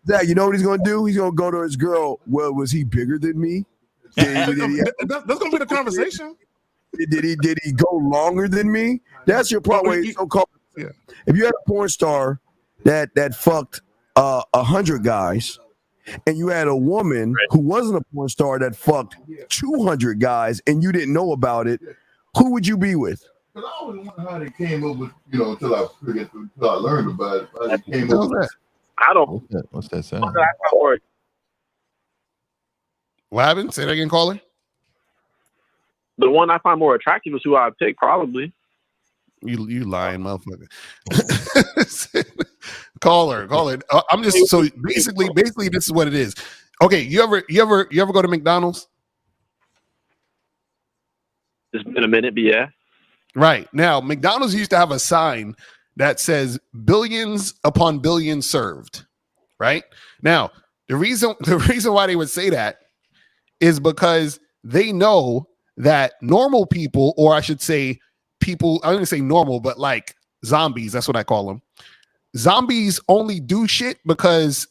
Zach, you know what he's gonna do? He's gonna go to his girl. Well, was he bigger than me? That's gonna be the conversation. Did he go longer than me? That's your part. Where he's so called. Yeah. If you had a porn star that fucked 100 guys, and you had a woman who wasn't a porn star that fucked 200 guys, and you didn't know about it, who would you be with? I always wonder how they came up with, until I learned about it. How they came up with I don't. What's that sound? What happened? Say that again, caller. The one I find more attractive is who I pick, probably. You lying motherfucker. caller. I'm just so basically this is what it is. Okay, you ever go to McDonald's? It's been a minute, but yeah. Right. Now, McDonald's used to have a sign that says billions upon billions served. Right? Now, the reason why they would say that is because they know that normal people, or I should say people, I'm going to say normal, but like zombies, that's what I call them. Zombies only do shit because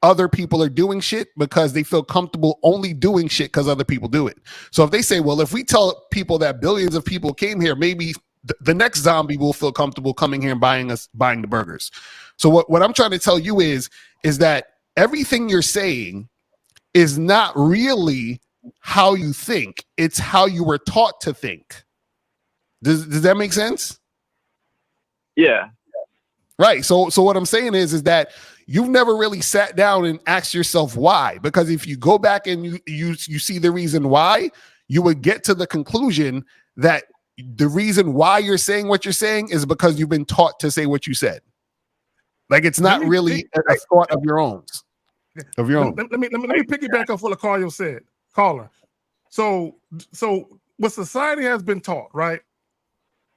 other people are doing shit, because they feel comfortable only doing shit because other people do it. So if they say, well, if we tell people that billions of people came here, maybe the next zombie will feel comfortable coming here and buying the burgers. So what I'm trying to tell you is that everything you're saying is not really how you think. It's how you were taught to think. Does that make sense? Yeah. Right. So what I'm saying is that you've never really sat down and asked yourself why. Because if you go back and you see the reason why, you would get to the conclusion that the reason why you're saying what you're saying is because you've been taught to say what you said. Like, it's not really a thought of your own. Let me piggyback off what Carl said. Caller. So what society has been taught, right?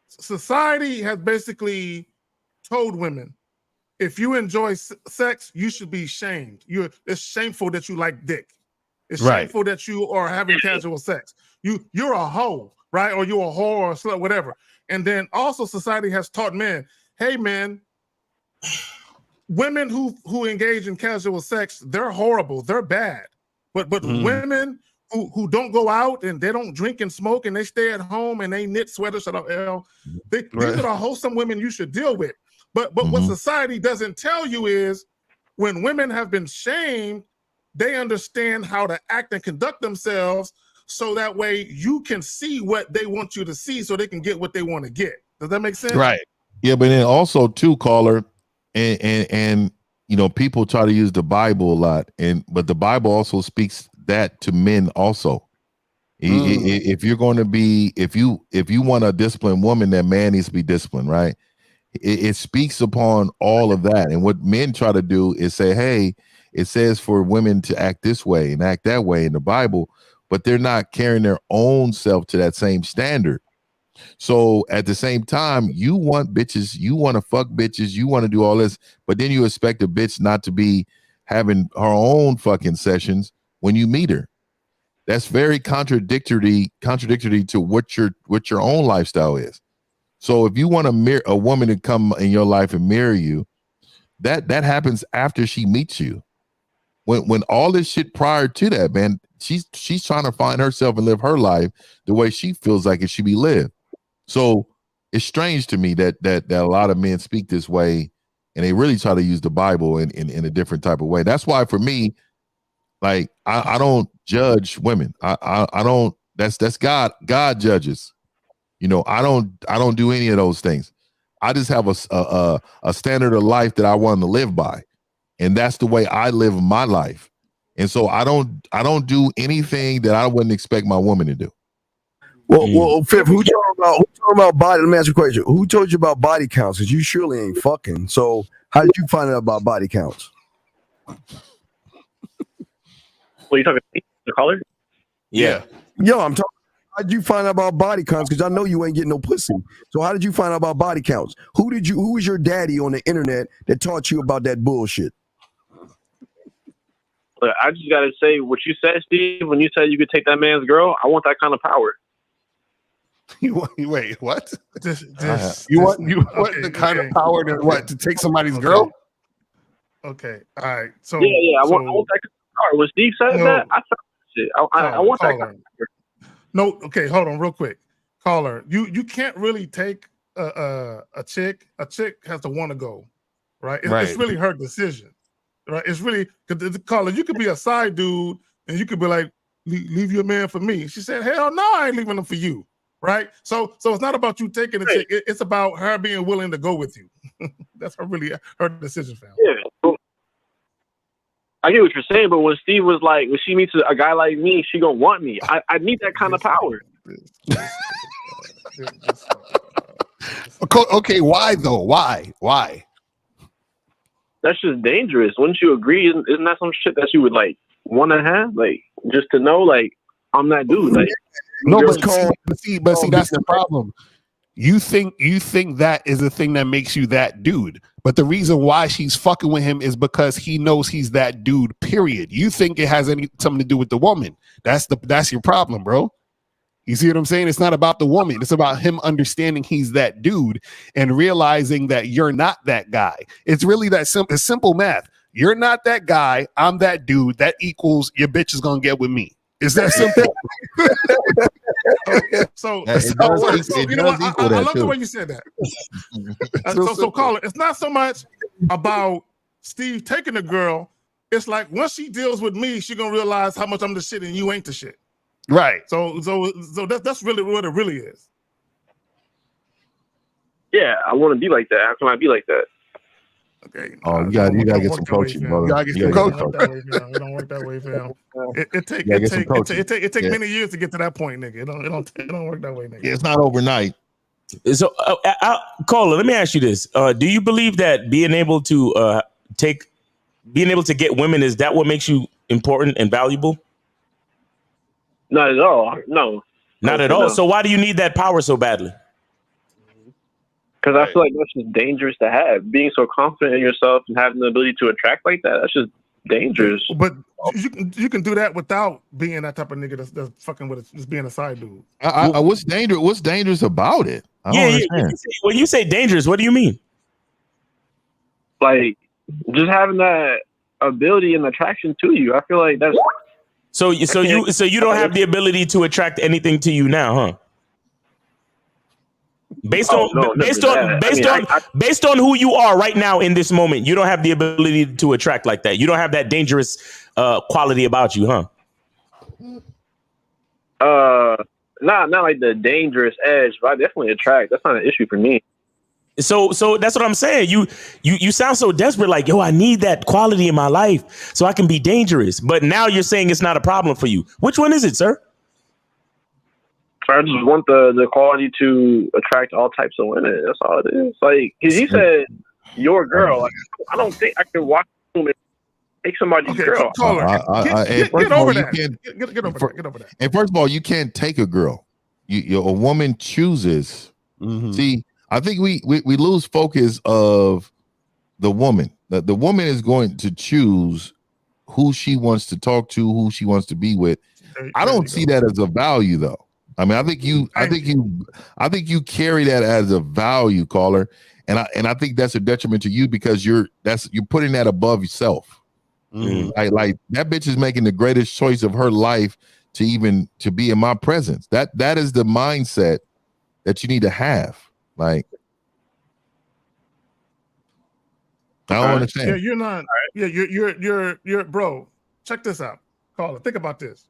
Society has basically told women, if you enjoy sex, you should be shamed. It's shameful that you like dick. It's shameful that you are having casual sex. You're a hoe, right? Or you're a whore or a slut, whatever. And then also society has taught men, hey man, women who engage in casual sex, they're horrible, they're bad. But women who don't go out and they don't drink and smoke and they stay at home and they knit sweaters, these are the wholesome women you should deal with. But what society doesn't tell you is when women have been shamed, they understand how to act and conduct themselves so that way you can see what they want you to see so they can get what they want to get. Does that make sense? Right. Yeah, but then also too, caller, and people try to use the Bible a lot, but the Bible also speaks that to men also. If you're going to be, if you want a disciplined woman, that man needs to be disciplined, right? It speaks upon all of that. And what men try to do is say, hey, it says for women to act this way and act that way in the Bible, but they're not carrying their own self to that same standard. So at the same time, you want bitches, you want to fuck bitches, you want to do all this, but then you expect a bitch not to be having her own fucking sessions when you meet her. That's very contradictory to what your own lifestyle is. So if you want a woman to come in your life and marry you, that happens after she meets you. When all this shit prior to that, man, she's trying to find herself and live her life the way she feels like it should be lived. So it's strange to me that a lot of men speak this way, and they really try to use the Bible in a different type of way. That's why for me, like I don't judge women. I don't. That's God. God judges. I don't do any of those things. I just have a standard of life that I want to live by, and that's the way I live my life. And so I don't do anything that I wouldn't expect my woman to do. Well, Fifth, who talking about body? Let me ask you a question. Who told you about body counts? Because you surely ain't fucking. So how did you find out about body counts? What are you talking? The caller? Yeah. Yo, I'm talking. How did you find out about body counts? Because I know you ain't getting no pussy. So how did you find out about body counts? Who was your daddy on the internet that taught you about that bullshit? But I just gotta say what you said, Steve. When you said you could take that man's girl, I want that kind of power. Wait, what? You want the kind of power to take somebody's girl? Okay, all right. So yeah, I want that kind of power. When Steve said that, I felt shit. I want that kind of power. No, okay, hold on, real quick, caller. You can't really take a chick. A chick has to want to go, right? It's really her decision, right? It's really because the caller. You could be a side dude, and you could be like, "Leave your man for me." She said, "Hell no, I ain't leaving him for you." Right, so it's not about you taking a chick. It's about her being willing to go with you. That's her decision, fam. Yeah, I get what you're saying, but when Steve was like, when she meets a guy like me, she gonna want me. I need that kind of power. Okay, why though? Why? That's just dangerous. Wouldn't you agree? Isn't that some shit that you would like want to have, like just to know, like I'm that dude, like. No, but see, that's the problem. You think that is the thing that makes you that dude. But the reason why she's fucking with him is because he knows he's that dude, period. You think it has something to do with the woman. That's your problem, bro. You see what I'm saying? It's not about the woman. It's about him understanding he's that dude and realizing that you're not that guy. It's really that simple. It's simple math. You're not that guy. I'm that dude. That equals your bitch is going to get with me. Is that simple? I love the way you said that. So caller, it's not so much about Steve taking the girl. It's like once she deals with me, she gonna realize how much I'm the shit and you ain't the shit. Right. So that's really what it really is. Yeah, I want to be like that. How can I be like that? Okay. Oh, you gotta get some coaching, brother. You gotta get some coaching. It don't work that way, fam. It take many years to get to that point, nigga. It don't work that way, nigga. Yeah, it's not overnight. So, Caller, let me ask you this: do you believe that being able to get women, is that what makes you important and valuable? Not at all. No. Not at all. So why do you need that power so badly? Because I feel like that's just dangerous to have. Being so confident in yourself and having the ability to attract like that's just dangerous. But you can do that without being that type of nigga that's fucking with just being a side dude. What's dangerous? What's dangerous about it? I don't understand. When you say dangerous, what do you mean? Like just having that ability and attraction to you. I feel like that's so you don't have the ability to attract anything to you now, huh? Based on who you are right now in this moment, you don't have the ability to attract like that. You don't have that dangerous quality about you, huh? Not like the dangerous edge, but I definitely attract. That's not an issue for me. So that's what I'm saying. You sound so desperate, like, yo, I need that quality in my life so I can be dangerous. But now you're saying it's not a problem for you. Which one is it, sir? I just want the quality to attract all types of women. That's all it is. Like, cause he said, "Your girl." Like, I don't think I can walk home and take somebody's girl. Get over that. And first of all, you can't take a girl. A woman chooses. Mm-hmm. See, I think we lose focus of the woman. The woman is going to choose who she wants to talk to, who she wants to be with. I don't see that as a value, though. I mean, I think you carry that as a value, caller, and I think that's a detriment to you because you're putting that above yourself. Mm. Like that bitch is making the greatest choice of her life to be in my presence. That is the mindset that you need to have. Like, I don't understand. Yeah, you're not. Yeah, you're bro. Check this out, caller. Think about this.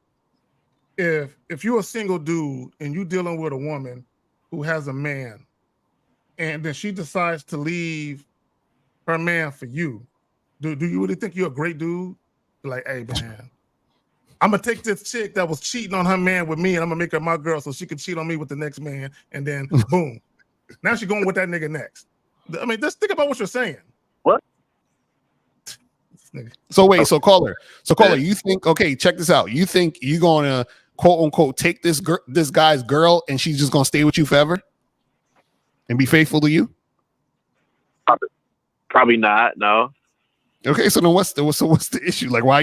If you're a single dude and you dealing with a woman who has a man, and then she decides to leave her man for you, do you really think you're a great dude? You're like, hey man, I'm gonna take this chick that was cheating on her man with me, and I'm gonna make her my girl so she can cheat on me with the next man, and then boom, now she's going with that nigga next. I mean, just think about what you're saying. What? So wait, so caller, you think? Okay, check this out. You think you gonna quote unquote take this guy's girl, and she's just gonna stay with you forever and be faithful to you? Probably not. No. Okay, so then what's the issue? Like, why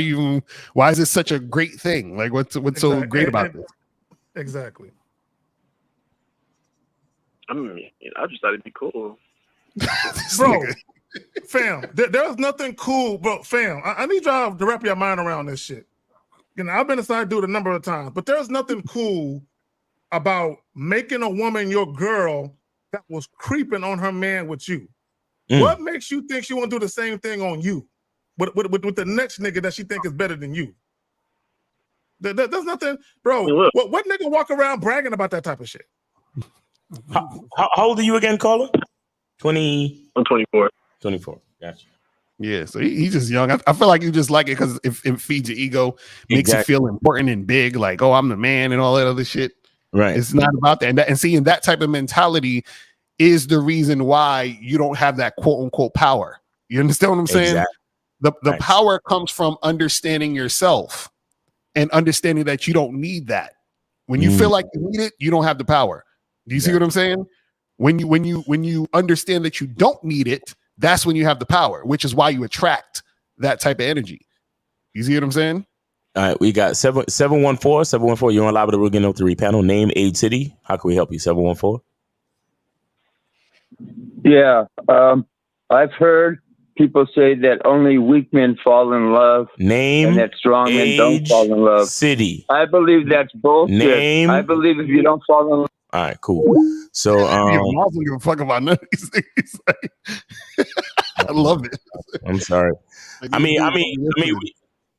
is this such a great thing? Like, what's so great about this? Exactly. I mean, I just thought it'd be cool, bro. Fam, there's nothing cool, bro. Fam, I need y'all to wrap your mind around this shit. You know, I've been inside dude a number of times, but there's nothing cool about making a woman your girl that was creeping on her man with you. What makes you think she won't do the same thing on you with the next nigga that she think is better than you? There's nothing, bro. What nigga walk around bragging about that type of shit? How old are you again, caller? 20. I'm 24. 24. Gotcha. Yeah, so he's just young. I feel like you just like it because it feeds your ego, makes you feel important and big, like, oh, I'm the man and all that other shit. Right. It's not about that. And seeing that type of mentality is the reason why you don't have that quote unquote power. You understand what I'm saying? The power comes from understanding yourself and understanding that you don't need that. When you feel like you need it, you don't have the power. Do you see what I'm saying? When you understand that you don't need it, that's when you have the power, which is why you attract that type of energy. You see what I'm saying? All right, we got 714. You're on live with the Real Game No 3 panel. Name, age, city. How can we help you? 714. Yeah, I've heard people say that only weak men fall in love. Name, and that strong men don't fall in love. City. I believe that's bullshit. Name. I believe if you don't fall in love. All right, cool. So, I don't give a fuck about none of these things. I love it. I'm sorry. I mean,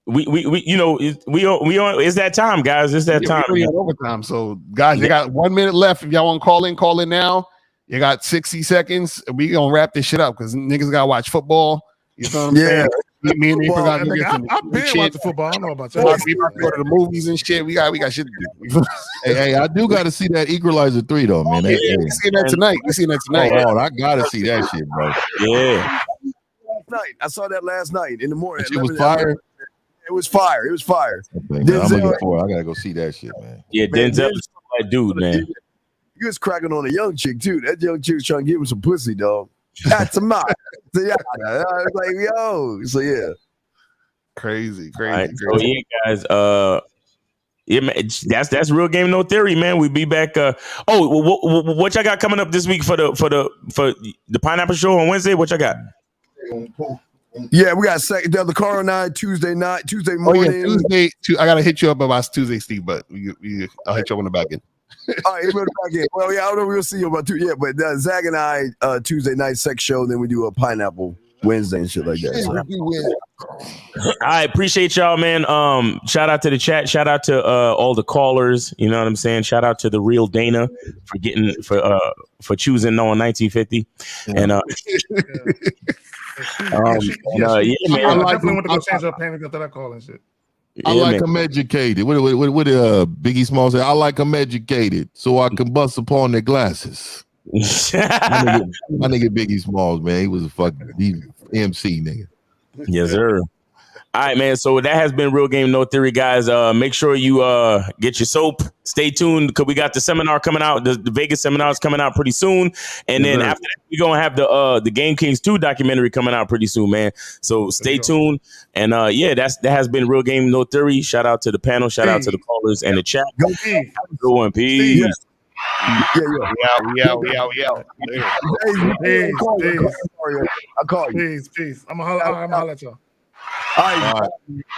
we you know, we on. It's that time, guys. It's that time. We're overtime. So, guys, you got 1 minute left. If y'all want to call in now. You got 60 seconds. We gonna wrap this shit up because niggas gotta watch football. You know what I'm saying? Me and April gotta get some I've been watching football. I don't know about that. We about to go to the movies and shit. We got shit to do. hey, I do gotta see that Equalizer 3 though, man. We seen that tonight. Oh, I gotta see that shit, bro. Yeah. Last night. I saw that last night in the morning. It was fire. It was fire. It was fire. Okay, man, I'm looking for it. I gotta go see that shit, man. Yeah, Denzel is that dude, man. He was cracking on a young chick too. That young chick was trying to give him some pussy, dog. That's a mouth. So yeah, I was like, yo. So yeah, crazy. Right, so yeah, guys. Yeah, man, that's Real Game No Theory, man. We be back. What y'all got coming up this week for the Pineapple Show on Wednesday? What y'all got? Yeah, we got the Carl night Tuesday morning. Oh yeah, Tuesday. I gotta hit you up about Tuesday, Steve. But I'll hit you up on the back end. All right, well, yeah, I don't know. We'll see you about but Zach and I Tuesday night sex show. Then we do a Pineapple Wednesday and shit like that. So. I appreciate y'all, man. Shout out to the chat. Shout out to all the callers. You know what I'm saying? Shout out to the real Dana for choosing on 1950. And yeah, man. I definitely want to go change her pants after that call and shit. I like them educated. What Biggie Smalls said? I like them educated so I can bust upon their glasses. my nigga Biggie Smalls, man, he was a fucking MC nigga. Yes, sir. All right, man. So that has been Real Game No Theory, guys. Make sure you get your soap. Stay tuned because we got the seminar coming out. The Vegas seminar is coming out pretty soon, and then after that, we're gonna have the Game Kings 2 documentary coming out pretty soon, man. So stay tuned. And that has been Real Game No Theory. Shout out to the panel. Shout out to the callers and the chat. Go on, peace. We out. I'll call you. Peace. I'm gonna holler at y'all. All right.